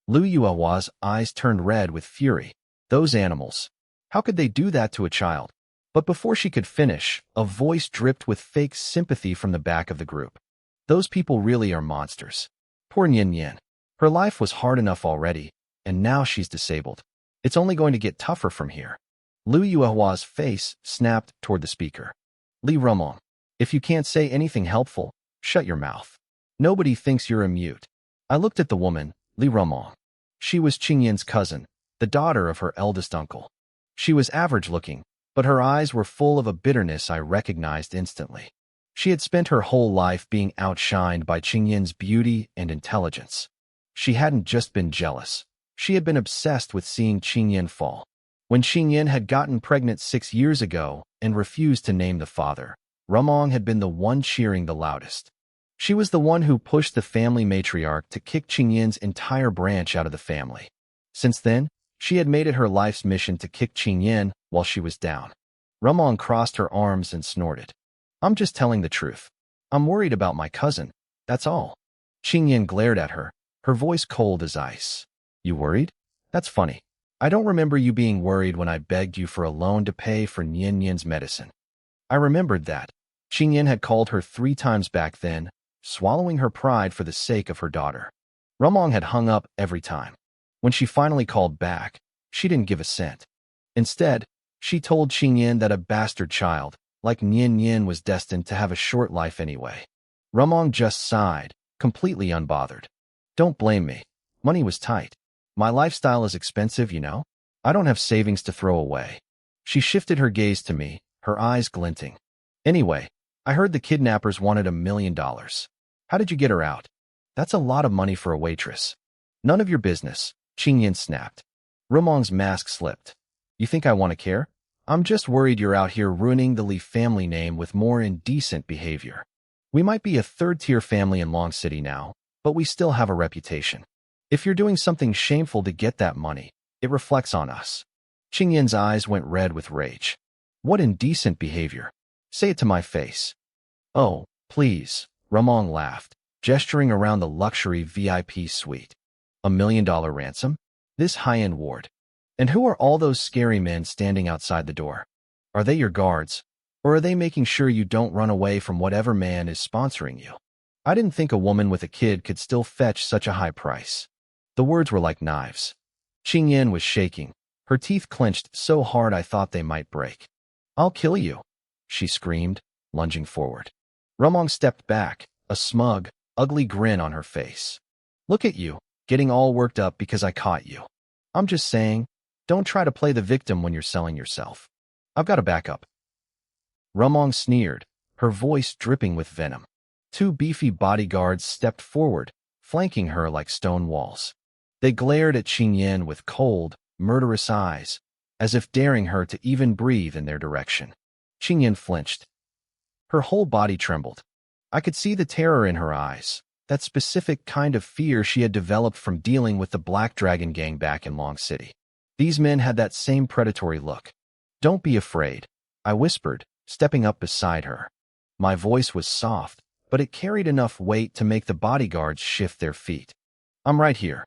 Lu Yuehua's eyes turned red with fury. Those animals. How could they do that to a child? But before she could finish, a voice dripped with fake sympathy from the back of the group. Those people really are monsters. Poor Yin Yin. Her life was hard enough already, and now she's disabled. It's only going to get tougher from here. Lu Yuehua's face snapped toward the speaker. Li Rumong, if you can't say anything helpful, shut your mouth. Nobody thinks you're a mute. I looked at the woman, Li Rumong. She was Qingyin's cousin, the daughter of her eldest uncle. She was average-looking, but her eyes were full of a bitterness I recognized instantly. She had spent her whole life being outshined by Qingyin's beauty and intelligence. She hadn't just been jealous. She had been obsessed with seeing Qingyin fall. When Qingyin had gotten pregnant 6 years ago and refused to name the father, Rumong had been the one cheering the loudest. She was the one who pushed the family matriarch to kick Qingyin's entire branch out of the family. Since then, she had made it her life's mission to kick Qingyin while she was down. Rumong crossed her arms and snorted. I'm just telling the truth. I'm worried about my cousin, that's all. Qingyin glared at her, her voice cold as ice. You worried? That's funny. I don't remember you being worried when I begged you for a loan to pay for Yin Yin's medicine. I remembered that. Qingyin had called her 3 times back then, swallowing her pride for the sake of her daughter. Rumong had hung up every time. When she finally called back, she didn't give a cent. Instead, she told Qingyin that a bastard child, like Yin Yin, was destined to have a short life anyway. Rumong just sighed, completely unbothered. Don't blame me. Money was tight. My lifestyle is expensive, you know? I don't have savings to throw away. She shifted her gaze to me, her eyes glinting. Anyway, I heard the kidnappers wanted $1 million. How did you get her out? That's a lot of money for a waitress. None of your business, Qingyin snapped. Rumong's mask slipped. You think I want to care? I'm just worried you're out here ruining the Li family name with more indecent behavior. We might be a third-tier family in Long City now, but we still have a reputation. If you're doing something shameful to get that money, it reflects on us. Qingyin's eyes went red with rage. What indecent behavior? Say it to my face. Oh, please, Rumong laughed, gesturing around the luxury VIP suite. $1 million ransom? This high-end ward. And who are all those scary men standing outside the door? Are they your guards? Or are they making sure you don't run away from whatever man is sponsoring you? I didn't think a woman with a kid could still fetch such a high price. The words were like knives. Qingyin was shaking, her teeth clenched so hard I thought they might break. I'll kill you, she screamed, lunging forward. Rumong stepped back, a smug, ugly grin on her face. Look at you, getting all worked up because I caught you. I'm just saying, don't try to play the victim when you're selling yourself. I've got a backup. Rumong sneered, her voice dripping with venom. 2 beefy bodyguards stepped forward, flanking her like stone walls. They glared at Qingyin with cold, murderous eyes, as if daring her to even breathe in their direction. Qingyin flinched. Her whole body trembled. I could see the terror in her eyes, that specific kind of fear she had developed from dealing with the Black Dragon gang back in Long City. These men had that same predatory look. Don't be afraid, I whispered, stepping up beside her. My voice was soft, but it carried enough weight to make the bodyguards shift their feet. I'm right here.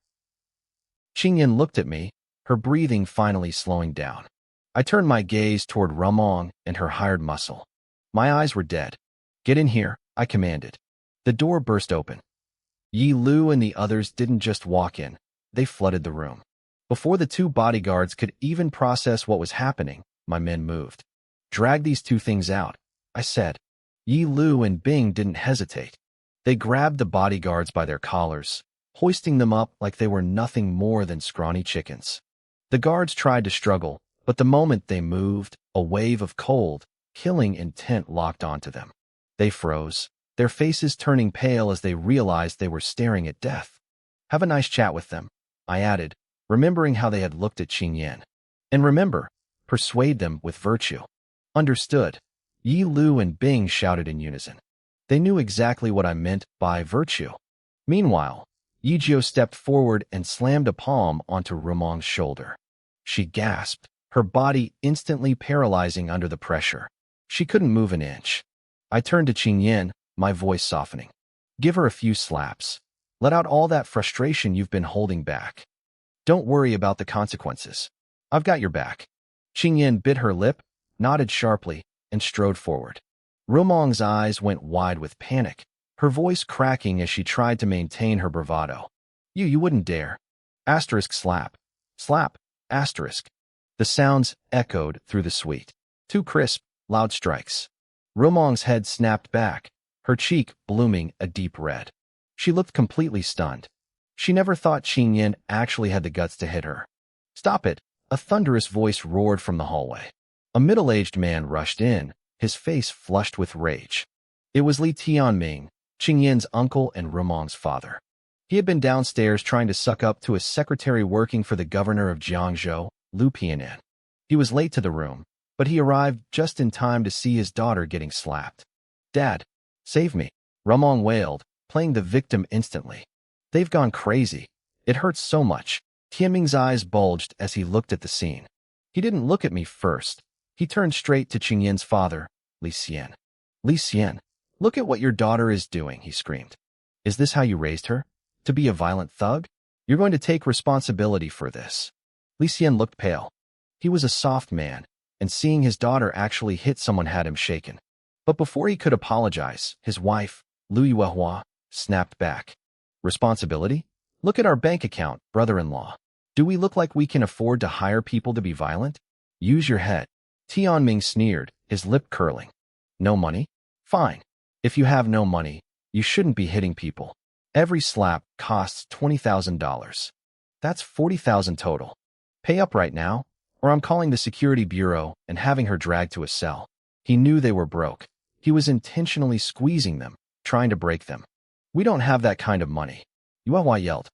Qingyin looked at me, her breathing finally slowing down. I turned my gaze toward Rumong and her hired muscle. My eyes were dead. Get in here, I commanded. The door burst open. Yi Lu and the others didn't just walk in, they flooded the room. Before the 2 bodyguards could even process what was happening, my men moved. Drag these 2 things out, I said. Yi Lu and Bing didn't hesitate. They grabbed the bodyguards by their collars, hoisting them up like they were nothing more than scrawny chickens. The guards tried to struggle, but the moment they moved, a wave of cold, killing intent locked onto them. They froze. their faces turning pale as they realized they were staring at death. Have a nice chat with them, I added, remembering how they had looked at Qingyan. And remember, persuade them with virtue. Understood. Yi Lu and Bing shouted in unison. They knew exactly what I meant by virtue. Meanwhile, Yijio stepped forward and slammed a palm onto Rumong's shoulder. She gasped, her body instantly paralyzing under the pressure. She couldn't move an inch. I turned to Qingyan, my voice softening. Give her a few slaps. Let out all that frustration you've been holding back. Don't worry about the consequences. I've got your back. Qingyan bit her lip, nodded sharply, and strode forward. Rumong's eyes went wide with panic, her voice cracking as she tried to maintain her bravado. You wouldn't dare. Asterisk slap. Slap. Asterisk. The sounds echoed through the suite. Two crisp, loud strikes. Rumong's head snapped back, her cheek blooming a deep red. She looked completely stunned. She never thought Qingyan actually had the guts to hit her. Stop it, a thunderous voice roared from the hallway. A middle-aged man rushed in, his face flushed with rage. It was Li Tianming, Qingyan's uncle and Rumong's father. He had been downstairs trying to suck up to a secretary working for the governor of Jiangzhou, Lu Pianan. He was late to the room, but he arrived just in time to see his daughter getting slapped. Dad, save me, Rumong wailed, playing the victim instantly. They've gone crazy. It hurts so much. Tianming's eyes bulged as he looked at the scene. He didn't look at me first. He turned straight to Qingyan's father, Li Xian. Li Xian, look at what your daughter is doing, he screamed. Is this how you raised her? To be a violent thug? You're going to take responsibility for this. Li Xian looked pale. He was a soft man, and seeing his daughter actually hit someone had him shaken. But before he could apologize, his wife, Lu Yuehua, snapped back. Responsibility? Look at our bank account, brother-in-law. Do we look like we can afford to hire people to be violent? Use your head. Tianming sneered, his lip curling. No money? Fine. If you have no money, you shouldn't be hitting people. Every slap costs $20,000. That's $40,000 total. Pay up right now, or I'm calling the security bureau and having her dragged to a cell. He knew they were broke. He was intentionally squeezing them, trying to break them. We don't have that kind of money. Yuehua yelled.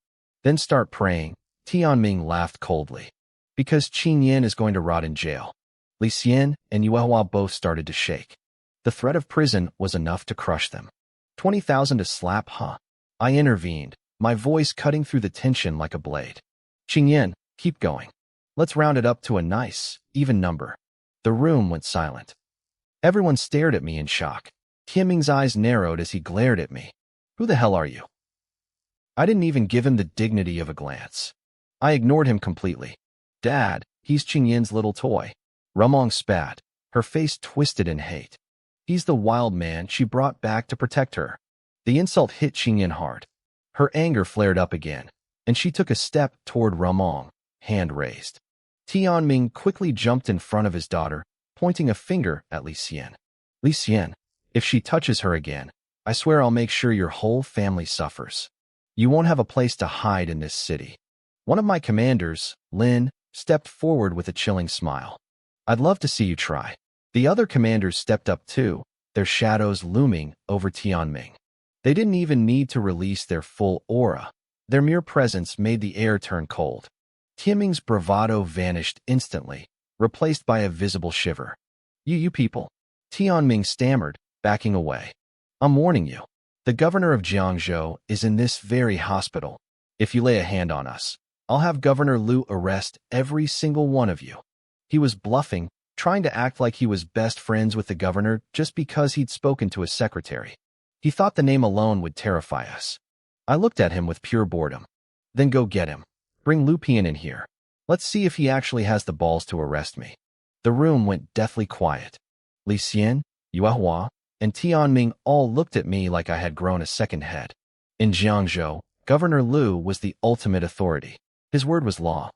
Then start praying. Tianming laughed coldly. Because Qingyan is going to rot in jail. Li Xian and Yuehua both started to shake. The threat of prison was enough to crush them. 20,000 to slap, huh? I intervened, my voice cutting through the tension like a blade. Qingyan, keep going. Let's round it up to a nice, even number. The room went silent. Everyone stared at me in shock. Tianming's eyes narrowed as he glared at me. Who the hell are you? I didn't even give him the dignity of a glance. I ignored him completely. Dad, he's Qingyan's little toy. Rumong spat, her face twisted in hate. He's the wild man she brought back to protect her. The insult hit Qingyan hard. Her anger flared up again, and she took a step toward Rumong, hand raised. Tianming quickly jumped in front of his daughter, pointing a finger at Li Xian. Li Xian, if she touches her again, I swear I'll make sure your whole family suffers. You won't have a place to hide in this city. One of my commanders, Lin, stepped forward with a chilling smile. I'd love to see you try. The other commanders stepped up too, their shadows looming over Tianming. They didn't even need to release their full aura. Their mere presence made the air turn cold. Tianming's bravado vanished instantly, replaced by a visible shiver. You people. Tianming stammered, backing away. I'm warning you. The governor of Jiangzhou is in this very hospital. If you lay a hand on us, I'll have Governor Lu arrest every single one of you. He was bluffing, trying to act like he was best friends with the governor just because he'd spoken to his secretary. He thought the name alone would terrify us. I looked at him with pure boredom. Then go get him. Bring Lu Pian in here. Let's see if he actually has the balls to arrest me. The room went deathly quiet. Li Xian, Yuehua, and Tianming all looked at me like I had grown a second head. In Jiangzhou, Governor Lu was the ultimate authority. His word was law.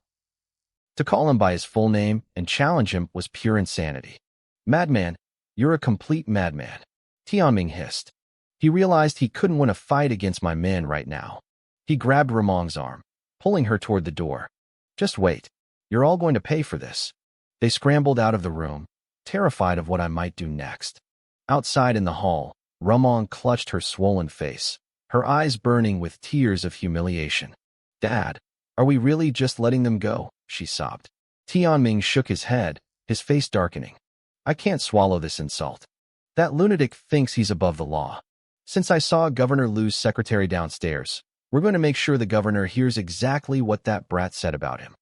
To call him by his full name and challenge him was pure insanity. Madman, you're a complete madman. Tianming hissed. He realized he couldn't win a fight against my men right now. He grabbed Rumong's arm, pulling her toward the door. Just wait. You're all going to pay for this. They scrambled out of the room, terrified of what I might do next. Outside in the hall, Rumong clutched her swollen face, her eyes burning with tears of humiliation. Dad, are we really just letting them go? She sobbed. Tianming shook his head, his face darkening. I can't swallow this insult. That lunatic thinks he's above the law. Since I saw Governor Liu's secretary downstairs, we're going to make sure the governor hears exactly what that brat said about him.